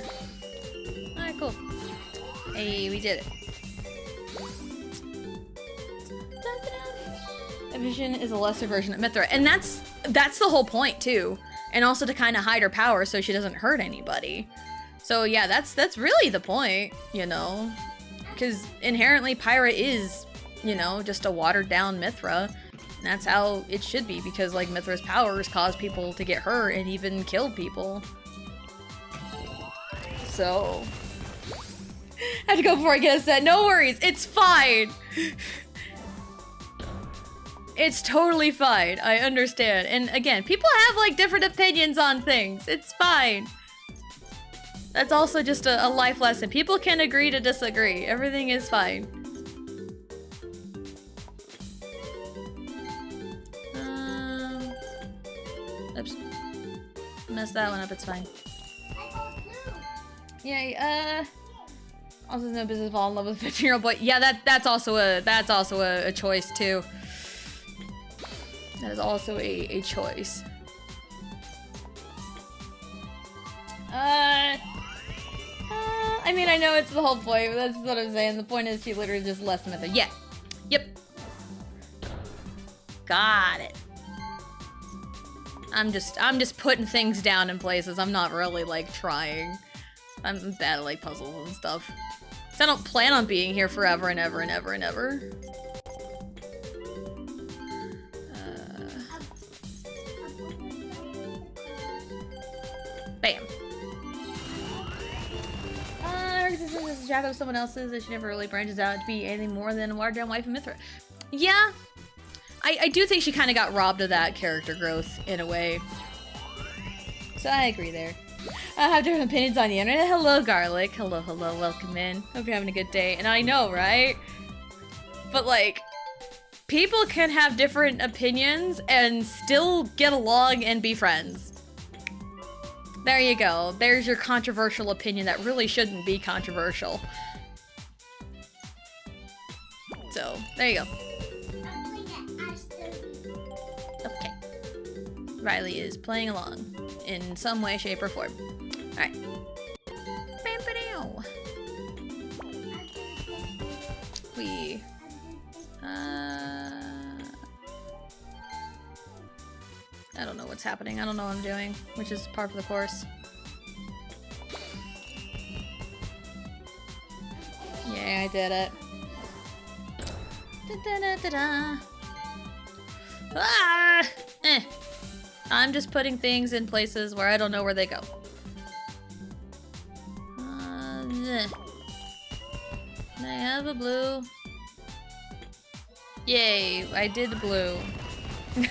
Alright, cool. Hey, we did it. Vision is a lesser version of Mithra, and that's the whole point too. And also to kind of hide her power so she doesn't hurt anybody. So yeah, that's really the point, you know, because inherently Pyra is, you know, just a watered down Mithra. And that's how it should be, because like Mithra's powers cause people to get hurt and even kill people. So I have to go before I get a set. No worries, it's fine. It's totally fine. I understand. And again, people have like different opinions on things. It's fine. That's also just a life lesson. People can agree to disagree. Everything is fine. Oops. Messed that one up. It's fine. Yay. Also, no business fall in love with a 15-year-old boy. Yeah, that's also a choice too. That is also a choice. I mean, I know it's the whole point, but that's what I'm saying. The point is she literally just left Mithra. Yeah. Yep. Got it. I'm just putting things down in places. I'm not really, like, trying. I'm bad at, like, puzzles and stuff. So I don't plan on being here forever and ever and ever and ever. Bam. Her existence is a shadow of someone else's, and she never really branches out to be anything more than a watered-down wife of Mithra. Yeah, I do think she kind of got robbed of that character growth in a way. So I agree there. I have different opinions on the internet. Hello, Garlic. Hello, hello, welcome in. Hope you're having a good day. And I know, right? But like, people can have different opinions and still get along and be friends. There you go. There's your controversial opinion that really shouldn't be controversial. So, there you go. Okay. Riley is playing along in some way, shape, or form. Alright. We... I don't know what's happening. I don't know what I'm doing, which is part of the course. Yeah, I did it. Da-da-da-da-da. Ah! I'm just putting things in places where I don't know where they go. I have a blue. Yay, I did the blue.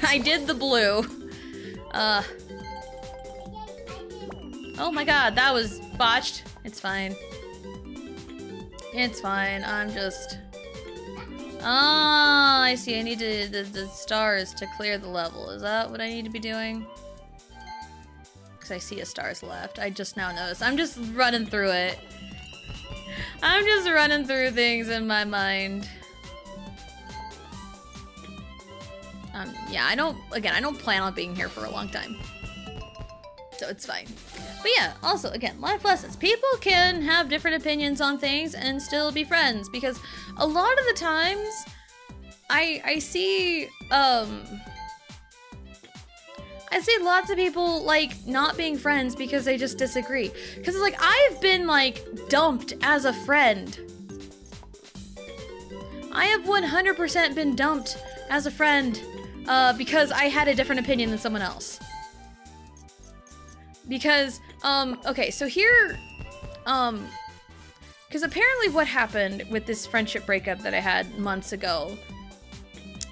I did the blue. Oh my god, that was botched. It's fine. It's fine, I'm just... Ah, I see, I need the stars to clear the level. Is that what I need to be doing? Because I see a stars left. I just now noticed. I'm just running through it. I'm just running through things in my mind. Yeah, I don't plan on being here for a long time. So it's fine. But yeah, also, again, life lessons. People can have different opinions on things and still be friends, because a lot of the times I see lots of people like not being friends because they just disagree. Because it's like, I've been like dumped as a friend. I have 100% been dumped as a friend because I had a different opinion than someone else. Because, okay, so here, because apparently what happened with this friendship breakup that I had months ago,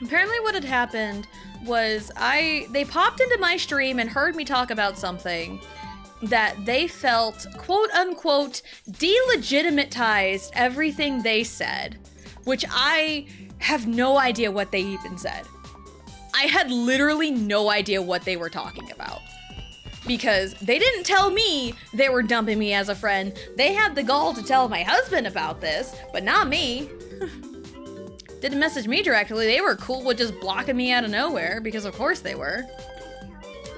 apparently what had happened was they popped into my stream and heard me talk about something that they felt, quote unquote, delegitimatized everything they said, which I have no idea what they even said. I had literally no idea what they were talking about. Because they didn't tell me they were dumping me as a friend. They had the gall to tell my husband about this, but not me. Didn't message me directly. They were cool with just blocking me out of nowhere, because of course they were.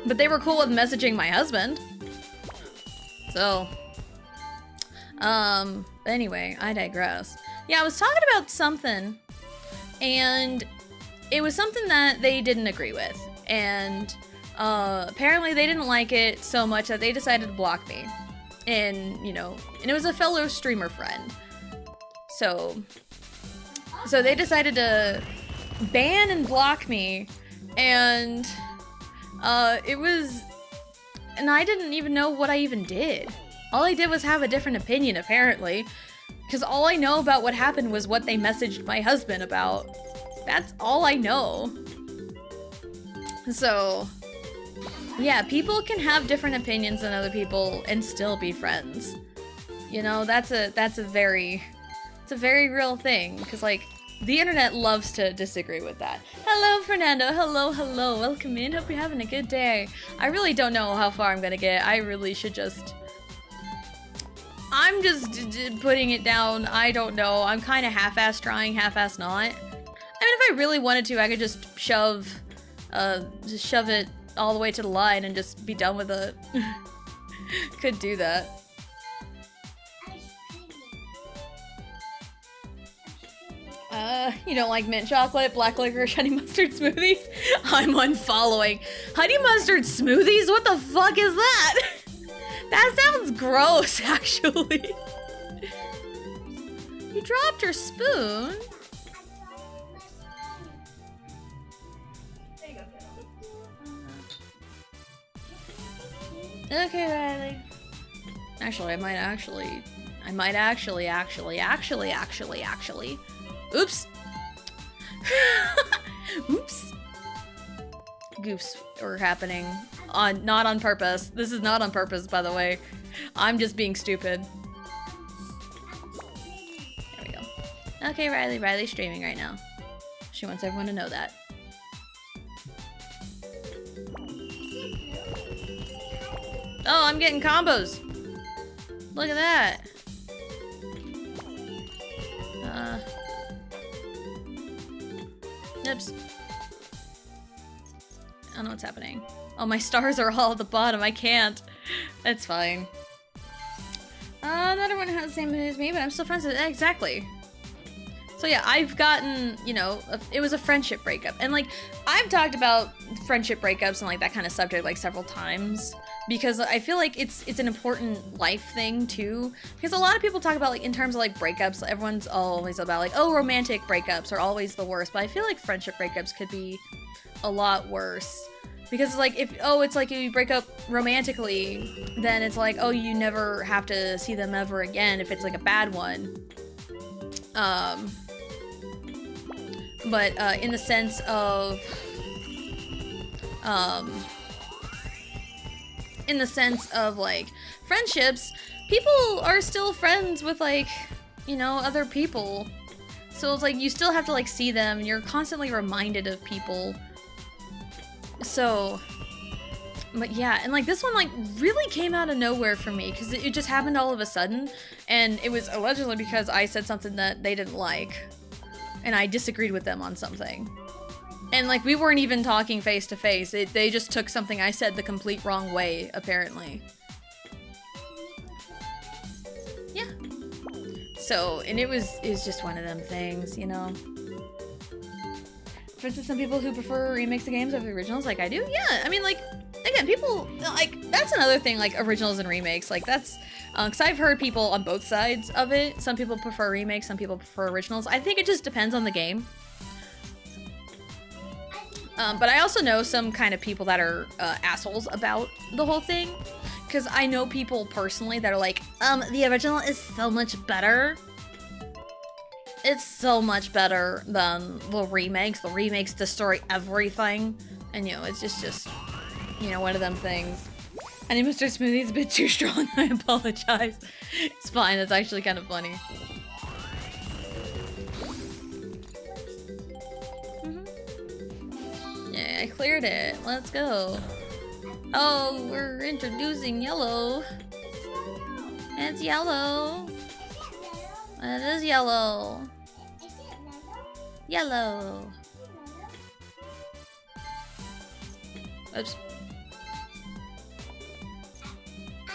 But they were cool with messaging my husband. So, anyway, I digress. Yeah, I was talking about something, and it was something that they didn't agree with. And apparently they didn't like it so much that they decided to block me. And, you know, and it was a fellow streamer friend. So they decided to ban and block me, and it was, and I didn't even know what I even did. All I did was have a different opinion, apparently, because all I know about what happened was what they messaged my husband about. That's all I know. So, yeah, people can have different opinions than other people and still be friends. You know, that's a very real thing, because, like, the internet loves to disagree with that. Hello, Fernando. Hello. Welcome in. Hope you're having a good day. I really don't know how far I'm gonna get. I really should just... I'm just putting it down. I don't know. I'm kind of half-ass trying, half-ass not. I mean, if I really wanted to, I could just shove it all the way to the line and just be done with it. Could do that. You don't like mint chocolate, black licorice, honey mustard smoothies? I'm unfollowing. Honey mustard smoothies? What the fuck is that? That sounds gross, actually. You dropped your spoon? Okay, Riley. Actually, I might actually. Oops. Oops. Goofs are happening. Not on purpose. This is not on purpose, by the way. I'm just being stupid. There we go. Okay, Riley. Riley's streaming right now. She wants everyone to know that. Oh, I'm getting combos. Look at that. Oops. I don't know what's happening. Oh, my stars are all at the bottom. I can't. That's fine. Not everyone has the same mood as me, but I'm still friends with it. Exactly. So yeah, I've gotten, you know, it was a friendship breakup. And like, I've talked about friendship breakups and like that kind of subject like several times. Because I feel like it's an important life thing too. Because a lot of people talk about like in terms of like breakups, everyone's always about like, oh, romantic breakups are always the worst. But I feel like friendship breakups could be a lot worse. Because it's like it's like if you break up romantically, then it's like, oh, you never have to see them ever again if it's like a bad one. But in the sense of like friendships, people are still friends with like, you know, other people. So it's like you still have to like see them and you're constantly reminded of people. So, but yeah, and like this one like really came out of nowhere for me because it just happened all of a sudden, and it was allegedly because I said something that they didn't like and I disagreed with them on something. And like we weren't even talking face to face. They just took something I said the complete wrong way, apparently. Yeah. So, and it was just one of them things, you know. For instance, some people who prefer remix of games over the originals, like I do. Yeah, I mean, like, again, people, like, that's another thing, like, originals and remakes. Like, that's, because I've heard people on both sides of it. Some people prefer remakes, some people prefer originals. I think it just depends on the game. But I also know some kind of people that are assholes about the whole thing. Because I know people personally that are like, the original is so much better. It's so much better than the remakes. The remakes destroy everything. And, you know, it's just, you know, one of them things. Honey mustard smoothie is a bit too strong. I apologize. It's fine. It's actually kind of funny. cleared it. Let's go. Oh, we're introducing yellow. It's yellow. It is yellow. Yellow. Oops.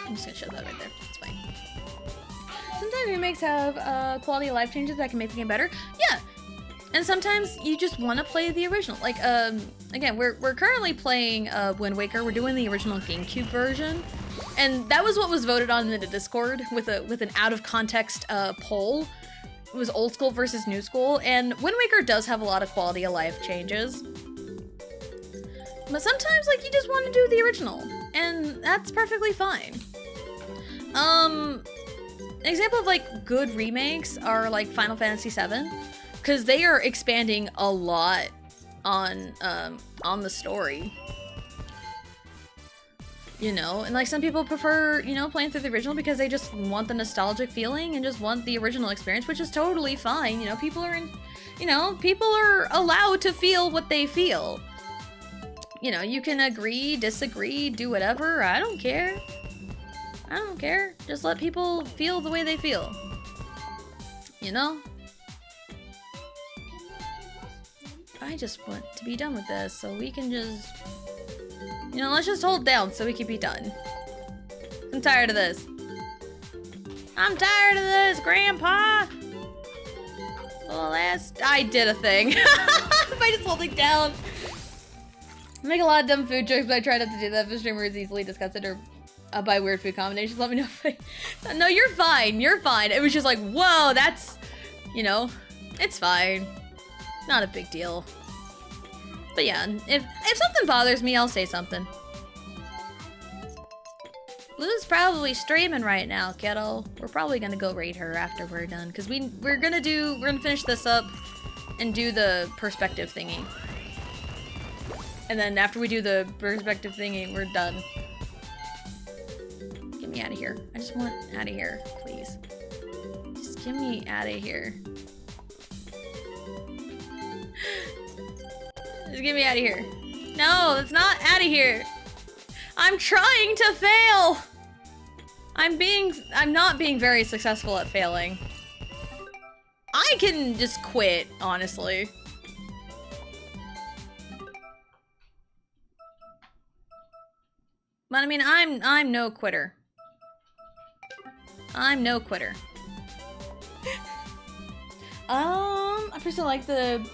I'm just gonna show that right there. It's fine. Sometimes remakes have quality of life changes that can make the game better. Yeah. And sometimes you just want to play the original. Like, again, we're currently playing Wind Waker. We're doing the original GameCube version. And that was what was voted on in the Discord with an out of context poll. It was old school versus new school, and Wind Waker does have a lot of quality of life changes. But sometimes, like, you just want to do the original, and that's perfectly fine. An example of, like, good remakes are, like, Final Fantasy VII, because they are expanding a lot on the story. You know, and like some people prefer, you know, playing through the original because they just want the nostalgic feeling and just want the original experience, which is totally fine. You know, people are allowed to feel what they feel. You know, you can agree, disagree, do whatever. I don't care. I don't care. Just let people feel the way they feel. You know? I just want to be done with this so we can just... You know, let's just hold down so we can be done. I'm tired of this. I'm tired of this, Grandpa! Well, I did a thing. By just holding down. I make a lot of dumb food jokes, but I try not to do that if a streamer is easily disgusted or by weird food combinations. Let me know if I... No, you're fine. You're fine. It was just like, whoa, that's... You know, it's fine. Not a big deal. But yeah, if something bothers me, I'll say something. Blue's probably streaming right now, kiddo. We're probably gonna go raid her after we're done, because we're gonna finish this up and do the perspective thingy. And then after we do the perspective thingy, we're done. Get me out of here. I just want out of here, please. Just get me out of here. Just get me out of here. No, that's not out of here. I'm trying to fail. I'm not being very successful at failing. I can just quit, honestly. But I mean, I'm no quitter. I'm no quitter. I personally like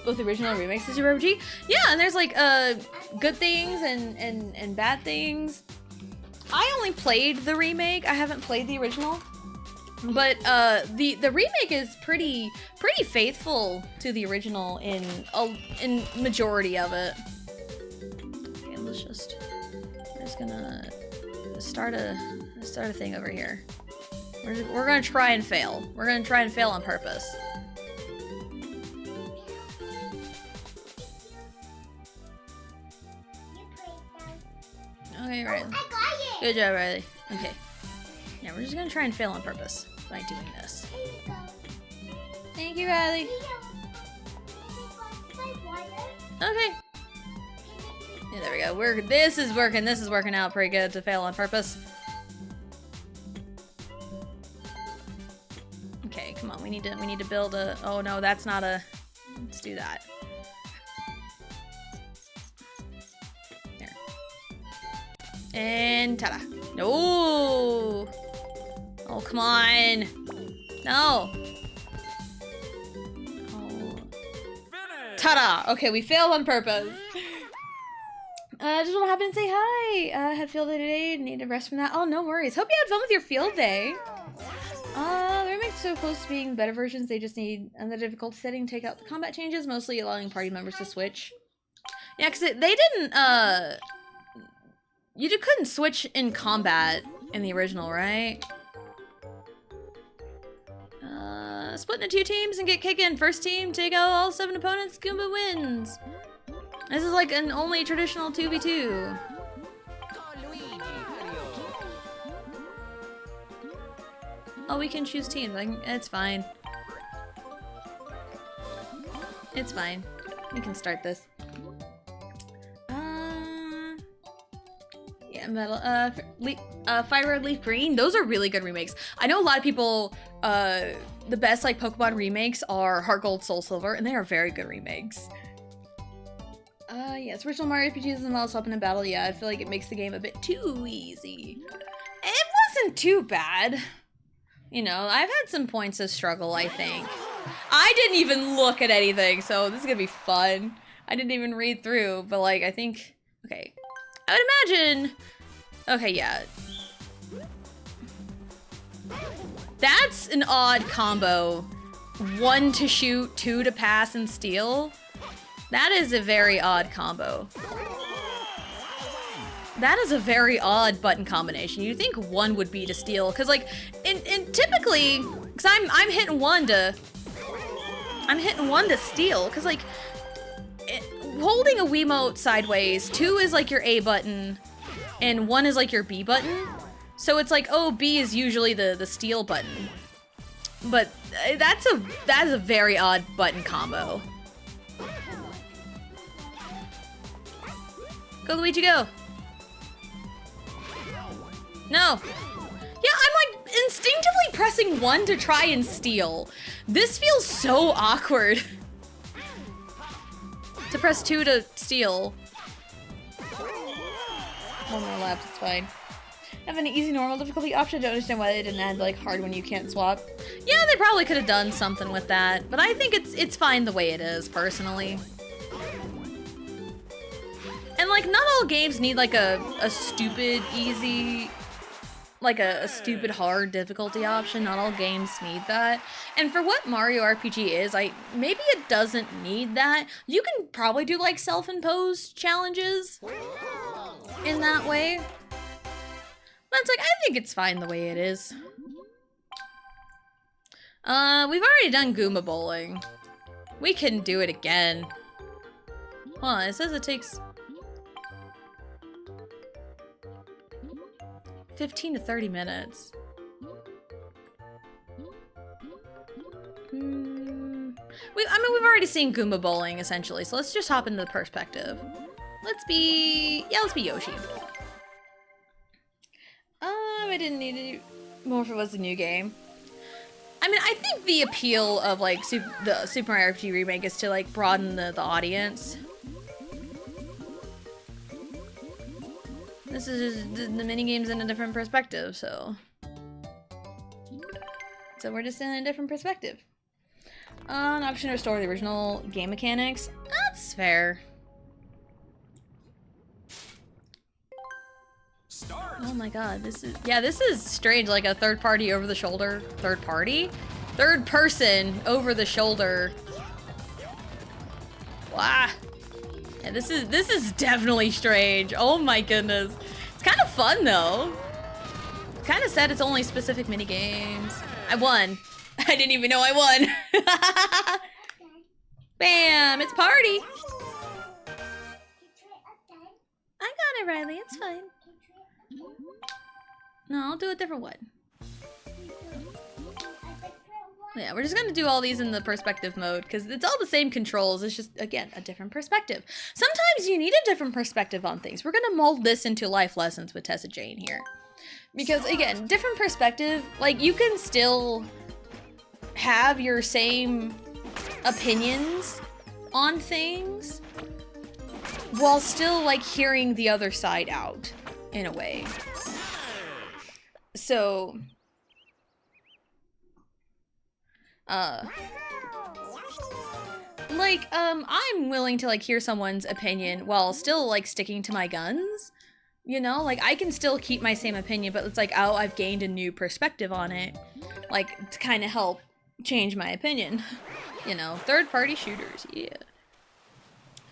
both the original and remakes of Super RPG. Yeah, and there's like good things and bad things. I only played the remake. I haven't played the original. But the remake is pretty faithful to the original in majority of it. Okay, we're just gonna start a thing over here. We're gonna try and fail. We're gonna try and fail on purpose. Okay, right. Good job, Riley. Okay. Yeah, we're just gonna try and fail on purpose by doing this. Thank you, Riley. Okay. Yeah, there we go. This is working out pretty good to fail on purpose. Okay, come on. We need to build a... Oh no, that's not a... Let's do that. And ta-da. No! Oh, come on. No. Oh. Ta-da! Okay, we failed on purpose. Just want to happen and say hi. Had field day today. Need to rest from that. Oh, no worries. Hope you had fun with your field day. The remake's so close to being better versions. They just need the difficulty setting, take out the combat changes, mostly allowing party members to switch. Yeah, because they didn't, you couldn't switch in combat in the original, right? Split into 2 teams and get kicking. First team, take out all 7 opponents, Goomba wins. This is like an only traditional 2v2. Oh, we can choose teams. It's fine. It's fine. We can start this. Metal, Fire Red Leaf Green. Those are really good remakes. I know a lot of people, the best like Pokemon remakes are Heart Gold, Soul Silver, and they are very good remakes. Yes, original Mario RPGs and all swapping in battle. Yeah, I feel like it makes the game a bit too easy. It wasn't too bad. You know, I've had some points of struggle, I think. I didn't even look at anything, so this is gonna be fun. I didn't even read through, but like, I think, okay. I would imagine, okay, yeah. That's an odd combo. 1 to shoot, 2 to pass and steal. That is a very odd combo. That is a very odd button combination. You'd think 1 would be to steal, cause like, in typically, cause I'm hitting 1 to steal, cause like, holding a Wiimote sideways, 2 is like your A button, and 1 is like your B button. So it's like, oh, B is usually the steal button. But that is a very odd button combo. Go, Luigi, go. No. Yeah, I'm like instinctively pressing 1 to try and steal. This feels so awkward. To press 2 to steal. 1 more left, it's fine. Have an easy normal difficulty option. I don't understand why they didn't add like hard when you can't swap. Yeah, they probably could have done something with that, but I think it's fine the way it is, personally. And like, not all games need like a stupid easy, like a stupid hard difficulty option. Not all games need that. And for what Mario RPG is, maybe it doesn't need that. You can probably do like self-imposed challenges in that way. But it's like, I think it's fine the way it is. We've already done Goomba Bowling. We can do it again. Hold on, it says it takes 15 to 30 minutes. I mean, we've already seen Goomba Bowling, essentially, so let's just hop into the perspective. Let's be Yoshi. I didn't need to do more if it was a new game. I mean, I think the appeal of, like, the Super Mario RPG remake is to, like, broaden the audience. This is just the minigames in a different perspective, so we're just in a different perspective. An option to restore the original game mechanics. That's fair. Start. Oh my god, this is strange, like a third party over the shoulder. Third party? Third person over the shoulder. Wow. Yeah, this is definitely strange. Oh my goodness. It's kind of fun though. Kind of sad it's only specific mini games. I won. I didn't even know I won. Bam! It's party. I got it, Riley. It's fine. No, I'll do a different one. Yeah, we're just gonna do all these in the perspective mode because it's all the same controls. It's just, again, a different perspective. Sometimes you need a different perspective on things. We're gonna mold this into life lessons with Tessa Jane here. Because, again, different perspective, like, you can still have your same opinions on things while still, like, hearing the other side out, in a way. So... like, I'm willing to, like, hear someone's opinion while still, like, sticking to my guns. You know? Like, I can still keep my same opinion, but it's like, oh, I've gained a new perspective on it. Like, to kind of help change my opinion. You know? Third-party shooters, yeah.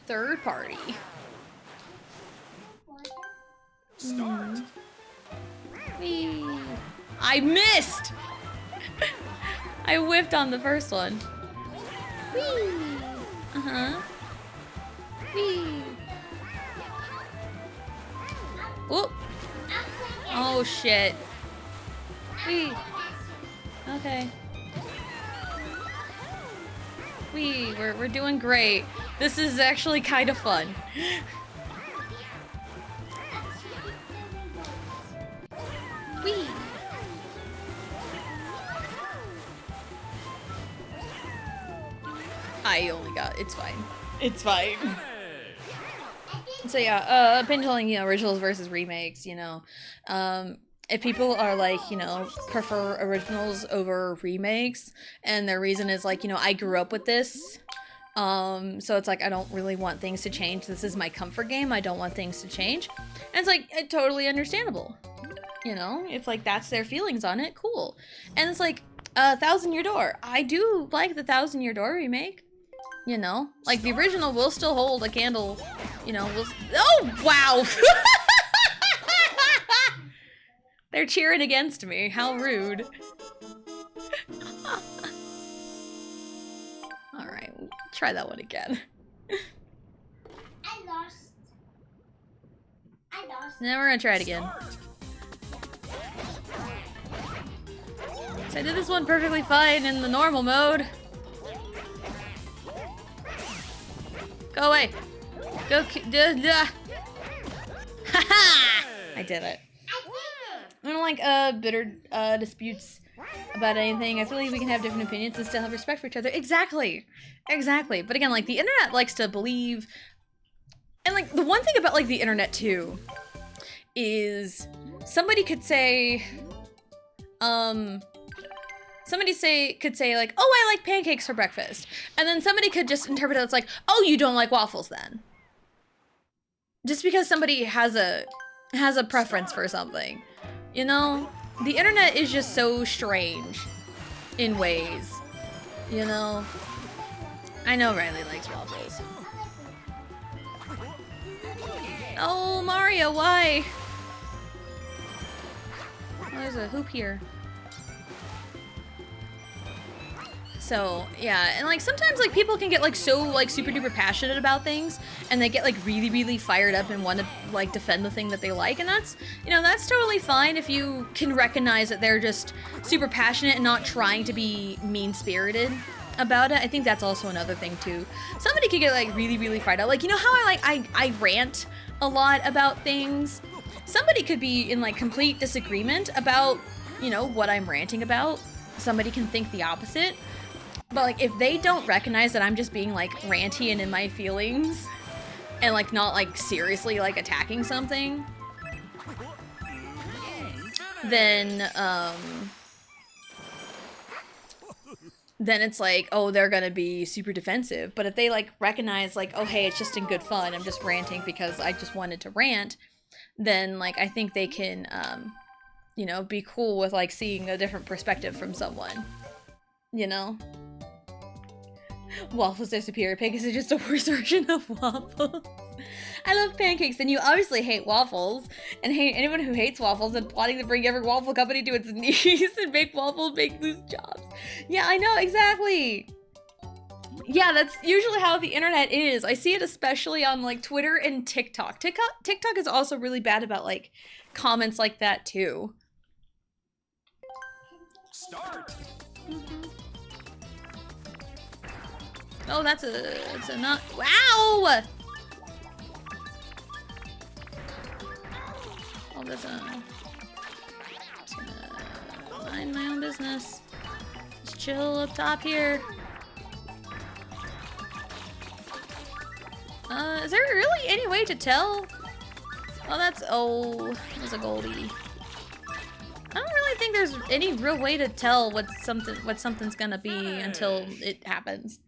Third party. Start. Whee. I missed! I whiffed on the first one. Whee! Uh-huh. Whee! Whoop! Oh, shit. Whee! Okay. Whee! We're doing great. This is actually kind of fun. Whee! I only got, it's fine. It's fine. So yeah, pintelling, you know, originals versus remakes, you know. If people are like, you know, prefer originals over remakes, and their reason is like, you know, I grew up with this, so it's like, I don't really want things to change. This is my comfort game. I don't want things to change. And it's like, totally understandable. You know, if like that's their feelings on it, cool. And it's like, Thousand Year Door. I do like the Thousand Year Door remake. You know, like the original will still hold a candle, you know, oh, wow. They're cheering against me. How rude. All right, we'll try that one again. I lost. Now we're gonna try it again. So I did this one perfectly fine in the normal mode. Go away. Go. Haha! I did it. I don't like bitter disputes about anything. I feel like we can have different opinions and still have respect for each other. Exactly. Exactly. But again, like the internet likes to believe, and like the one thing about like the internet too is somebody could say could say like, oh, I like pancakes for breakfast. And then somebody could just interpret it as like, oh, you don't like waffles then. Just because somebody has a preference for something. You know? The internet is just so strange in ways. You know? I know Riley likes waffles. Oh, Mario, why? Oh, there's a hoop here. So, yeah, and like sometimes like people can get like so like super duper passionate about things, and they get like really, really fired up and want to like defend the thing that they like, and that's, you know, that's totally fine if you can recognize that they're just super passionate and not trying to be mean-spirited about it. I think that's also another thing too. Somebody could get like really, really fired up. Like, you know how I rant a lot about things? Somebody could be in like complete disagreement about, you know, what I'm ranting about. Somebody can think the opposite. But like, if they don't recognize that I'm just being like ranty and in my feelings and like not like seriously like attacking something, then it's like, oh, they're gonna be super defensive. But if they like recognize like, oh, hey, it's just in good fun, I'm just ranting because I just wanted to rant, then like I think they can you know, be cool with like seeing a different perspective from someone, you know? Waffles are superior. Pancakes are just a worse version of waffles. I love pancakes, and you obviously hate waffles, and hate anyone who hates waffles and plotting to bring every waffle company to its knees and make waffles make loose jobs. Yeah, I know, exactly. Yeah, that's usually how the internet is. I see it especially on like Twitter and TikTok. TikTok is also really bad about like comments like that too. Start. Oh, that's a not. Wow! Oh, that's a. Just gonna mind my own business. Just chill up top here. Is there really any way to tell? Oh, that's a Goldie. I don't really think there's any real way to tell what something's gonna be until it happens.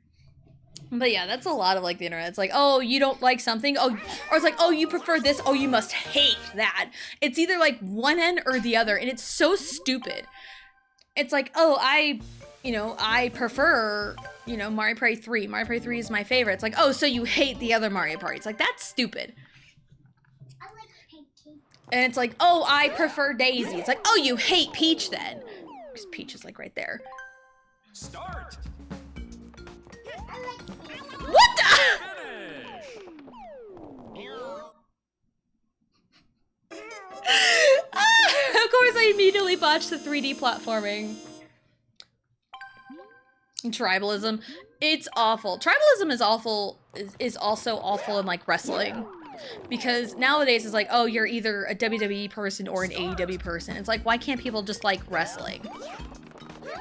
But yeah, that's a lot of like the internet. It's like, oh, you don't like something, oh, or it's like, oh, you prefer this, oh, you must hate that. It's either like one end or the other, and it's so stupid. It's like, oh, I prefer, you know, Mario Party 3. Mario Party 3 is my favorite. It's like, oh, so you hate the other Mario Party. It's like, that's stupid. I like pancakes. And it's like, oh, I prefer Daisy. It's like, oh, you hate Peach then. Because Peach is like right there. Start. What the? Of course, I immediately botched the 3D platforming. Tribalism. It's awful. Tribalism is awful, is also awful in like wrestling. Because nowadays it's like, oh, you're either a WWE person or an AEW person. It's like, why can't people just like wrestling?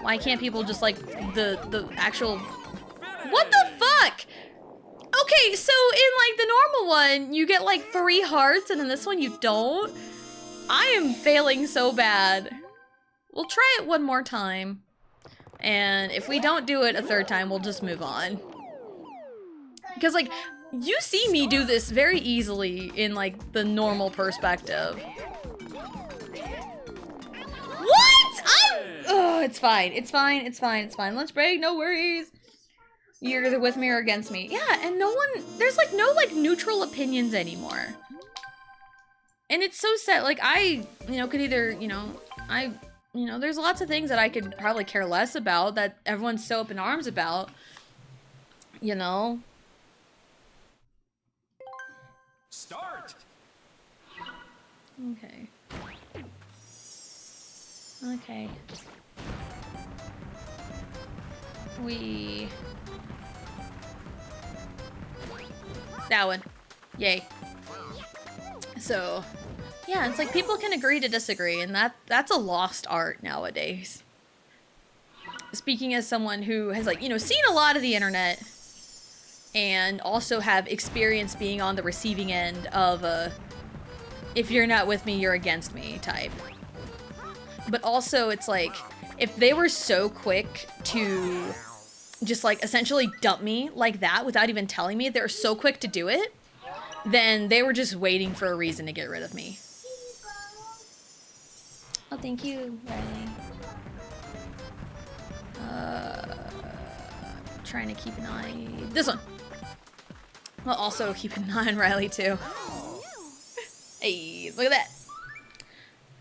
Why can't people just like the actual... What the fuck? Okay, so in like the normal one, you get like 3 hearts, and in this one you don't? I am failing so bad. We'll try it one more time. And if we don't do it a 3rd time, we'll just move on. Because like, you see me do this very easily in like the normal perspective. What? Oh, it's fine. It's fine. It's fine. It's fine. Lunch break. No worries. You're either with me or against me. Yeah, and no one, there's like no like neutral opinions anymore. And it's so sad. Like I, could either, there's lots of things that I could probably care less about that everyone's so up in arms about, Start. Okay. Okay. That one. Yay. So, yeah, it's like people can agree to disagree, and that's a lost art nowadays. Speaking as someone who has like, seen a lot of the internet and also have experience being on the receiving end of a if you're not with me, you're against me type. But also it's like, if they were so quick to just like essentially dump me like that without even telling me, they're so quick to do it, then they were just waiting for a reason to get rid of me. Oh, thank you, Riley. Trying to keep an eye... This one! Well, also keep an eye on Riley, too. Hey, look at that!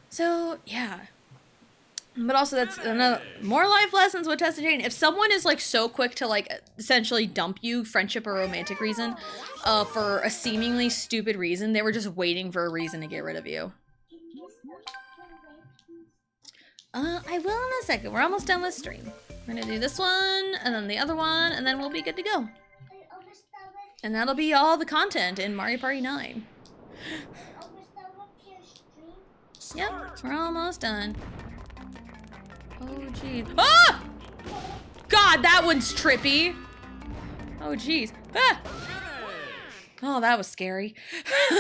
So, yeah. But also, that's another... More life lessons with Tessa Jane. If someone is, like, so quick to, like, essentially dump you, friendship or romantic reason, for a seemingly stupid reason, they were just waiting for a reason to get rid of you. I will in a second. We're almost done with stream. We're gonna do this one, and then the other one, and then we'll be good to go. And that'll be all the content in Mario Party 9. Yep, we're almost done. Oh, jeez. Ah! God, that one's trippy. Oh, jeez. Ah! Oh, that was scary. So,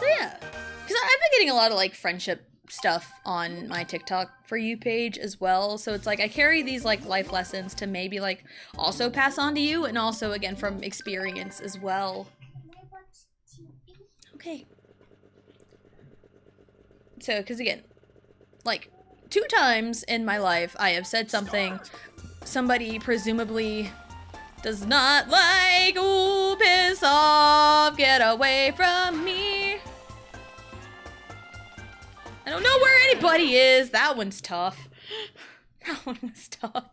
yeah. Because I've been getting a lot of, like, friendship stuff on my TikTok For You page as well. So it's like I carry these, like, life lessons to maybe, like, also pass on to you. And also, again, from experience as well. Okay. So, because again, like, 2 times in my life, I have said something somebody presumably does not like. Ooh, piss off, get away from me. I don't know where anybody is. That one's tough. That one was tough.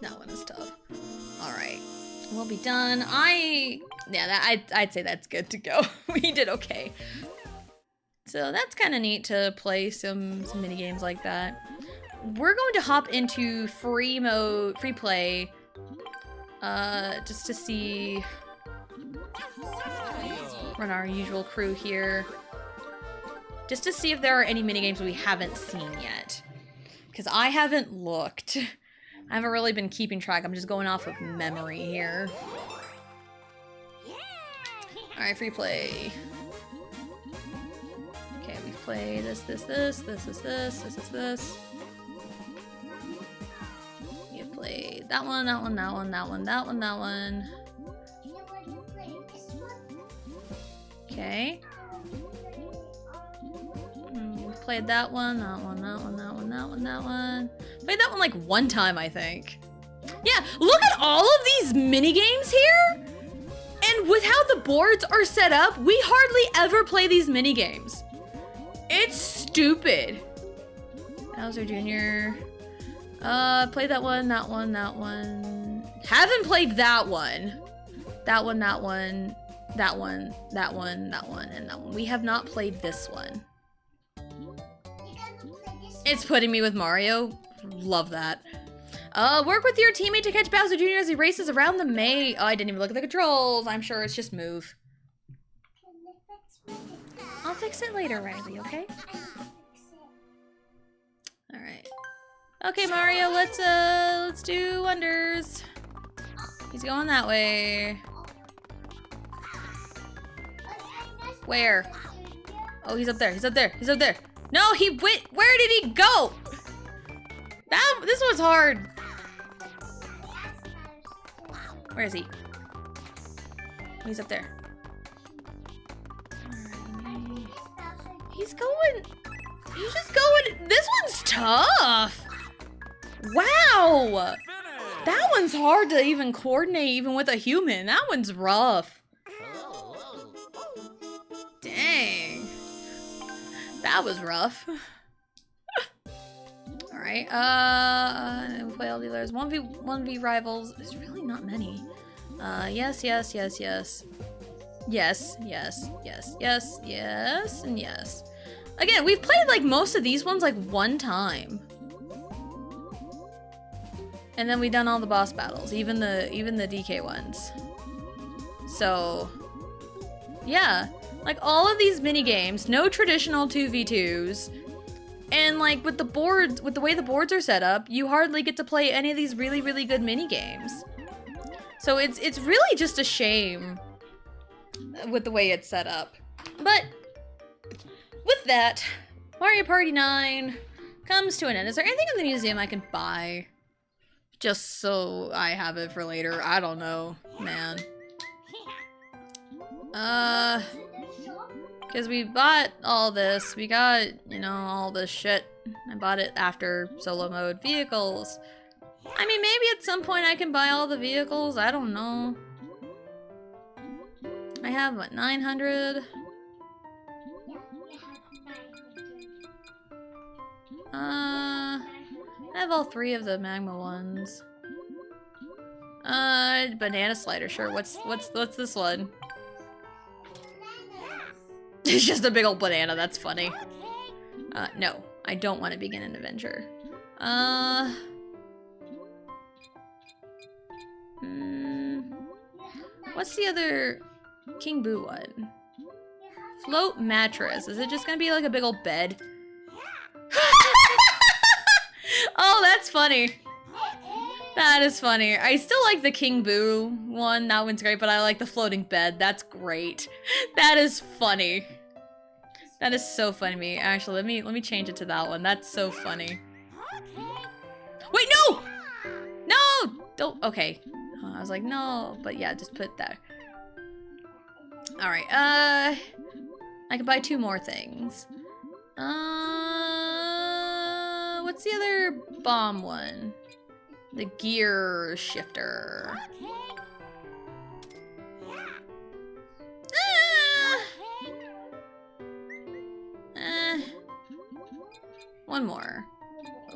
That one is tough. All right, we'll be done. I'd say that's good to go. We did okay. So that's kind of neat to play some mini games like that. We're going to hop into free play, just to see, run our usual crew here, just to see if there are any mini games we haven't seen yet, because I haven't looked. I haven't really been keeping track. I'm just going off of memory here. All right, free play. Okay, we play this. You play that one. Okay. We played that one. Played that one like 1 time, I think. Yeah, look at all of these mini games here. And with how the boards are set up, we hardly ever play these mini games. It's stupid. Bowser Jr. Played that one. Haven't played that one. And that one. We have not played this one. It's putting me with Mario. Love that. Work with your teammate to catch Bowser Jr. as he races around the maze. Oh, I didn't even look at the controls. I'm sure it's just move. I'll fix it later, Riley, okay? Alright. Okay, Mario, let's do wonders. He's going that way. Where? Oh, he's up there. He's up there. He's up there. No, he went. Where did he go? This one's hard. Where is he? Oh, he's up there. Alright. He's going. He's just going. This one's tough. Wow. That one's hard to even coordinate, even with a human. That one's rough. Dang. That was rough. Alright, we play all dealers. 1v rivals. There's really not many. Yes, yes, yes, yes. Yes, yes, yes, yes, yes, and yes. Again, we've played like most of these ones like one time. And then we've done all the boss battles, even the DK ones. So, yeah. Like, all of these mini games, no traditional 2v2s, and like with the boards, with the way the boards are set up, you hardly get to play any of these really, really good mini games. So it's really just a shame with the way it's set up. But with that, Mario Party 9 comes to an end. Is there anything in the museum I can buy? Just so I have it for later. I don't know, man. Because we bought all this. We got, you know, all this shit. I bought it after solo mode. Vehicles. I mean, maybe at some point I can buy all the vehicles. I don't know. I have, what, 900? I have all 3 of the magma ones. Banana slider, sure. What's this one? It's just a big old banana, that's funny. No, I don't want to begin an adventure. What's the other King Boo one? Float mattress. Is it just gonna be like a big old bed? Oh, that's funny. That is funny. I still like the King Boo one. That one's great, but I like the floating bed. That's great. That is funny. That is so funny to me. Actually, let me change it to that one. That's so funny. Wait, no! No! Don't. Okay. I was like, no, but yeah, just put that. All right. I could buy 2 more things. What's the other bomb one? The gear shifter. One more.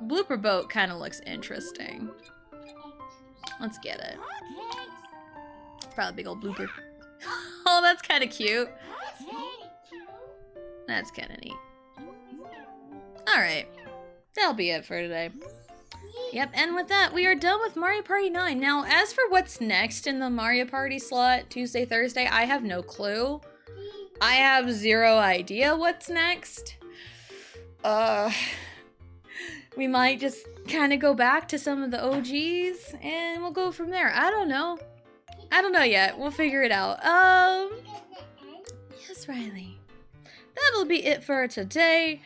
Blooper boat kind of looks interesting. Let's get it. Probably a big old blooper. Oh, that's kind of cute. That's kind of neat. Alright. That'll be it for today. Yep, and with that, we are done with Mario Party 9. Now, as for what's next in the Mario Party slot, Tuesday, Thursday, I have no clue. I have 0 idea what's next. We might just kind of go back to some of the OGs, and we'll go from there. I don't know. I don't know yet. We'll figure it out. Yes, Riley. That'll be it for today.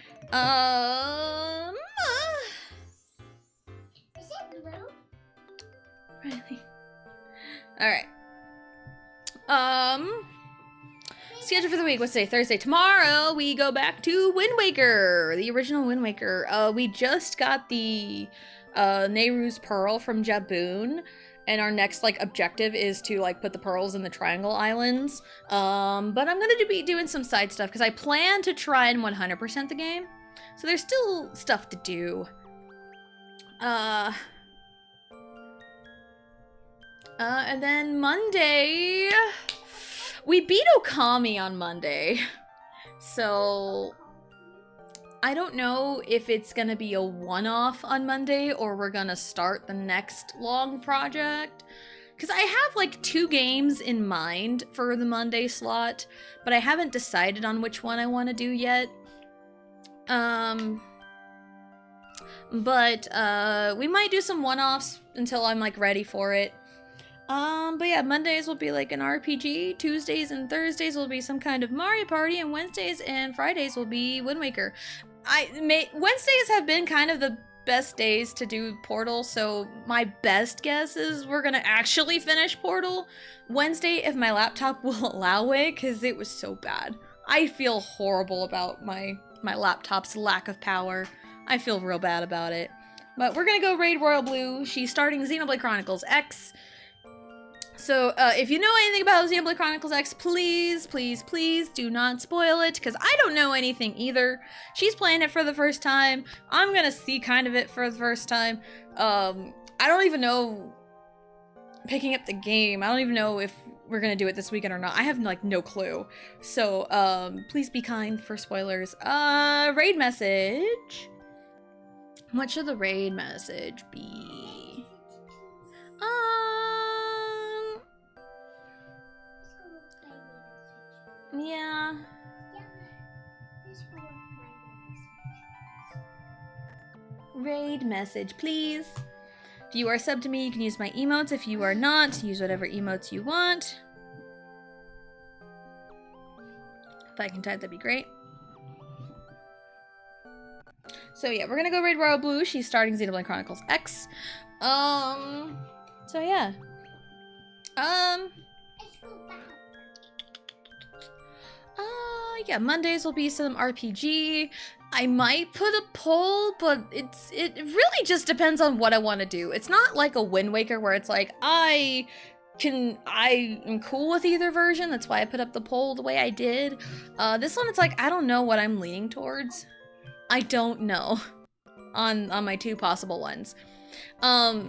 Is it blue? Riley. Alright. Schedule for the week. What's today? Thursday. Tomorrow we go back to Wind Waker. The original Wind Waker. We just got the Nehru's Pearl from Jaboon. And our next, like, objective is to, like, put the pearls in the Triangle Islands. But I'm gonna be doing some side stuff because I plan to try and 100% the game. So there's still stuff to do. And then Monday, we beat Okami on Monday. So I don't know if it's gonna be a one-off on Monday or we're gonna start the next long project. Because I have like 2 games in mind for the Monday slot, but I haven't decided on which one I want to do yet. But we might do some one-offs until I'm like ready for it. But yeah, Mondays will be like an RPG, Tuesdays and Thursdays will be some kind of Mario Party, and Wednesdays and Fridays will be Wind Waker. Wednesdays have been kind of the best days to do Portal, so my best guess is we're gonna actually finish Portal Wednesday if my laptop will allow it, because it was so bad. I feel horrible about my laptop's lack of power. I feel real bad about it. But we're gonna go raid Royal Blue. She's starting Xenoblade Chronicles X. So, if you know anything about Xenoblade Chronicles X, please, please, please do not spoil it, because I don't know anything either. She's playing it for the first time. I'm gonna see kind of it for the first time. I don't even know picking up the game. I don't even know if we're gonna do it this weekend or not. I have, like, no clue. So, please be kind for spoilers. Raid message. What should the raid message be? Yeah. Raid message, please. If you are subbed to me, you can use my emotes. If you are not, use whatever emotes you want. If I can type, that'd be great. So yeah, we're gonna go raid Royal Blue. She's starting Xenoblade Chronicles X. So yeah. Yeah, Mondays will be some RPG. I might put a poll, but it really just depends on what I want to do. It's not like a Wind Waker where it's like I am cool with either version. That's why I put up the poll the way I did. This one, it's like I don't know what I'm leaning towards. I don't know on my 2 possible ones. I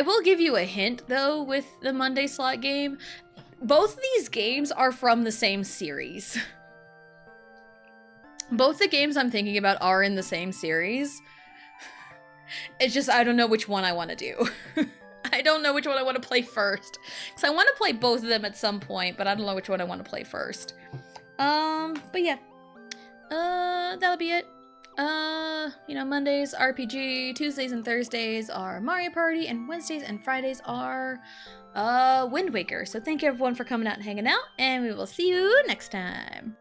will give you a hint though with the Monday slot game. Both of these games are from the same series. Both the games I'm thinking about are in the same series. It's just I don't know which one I want to do. I don't know which one I want to play first. Because I want to play both of them at some point, but I don't know which one I want to play first. But yeah. That'll be it. You know, Mondays, RPG, Tuesdays and Thursdays are Mario Party, and Wednesdays and Fridays are, Wind Waker. So thank you everyone for coming out and hanging out, and we will see you next time.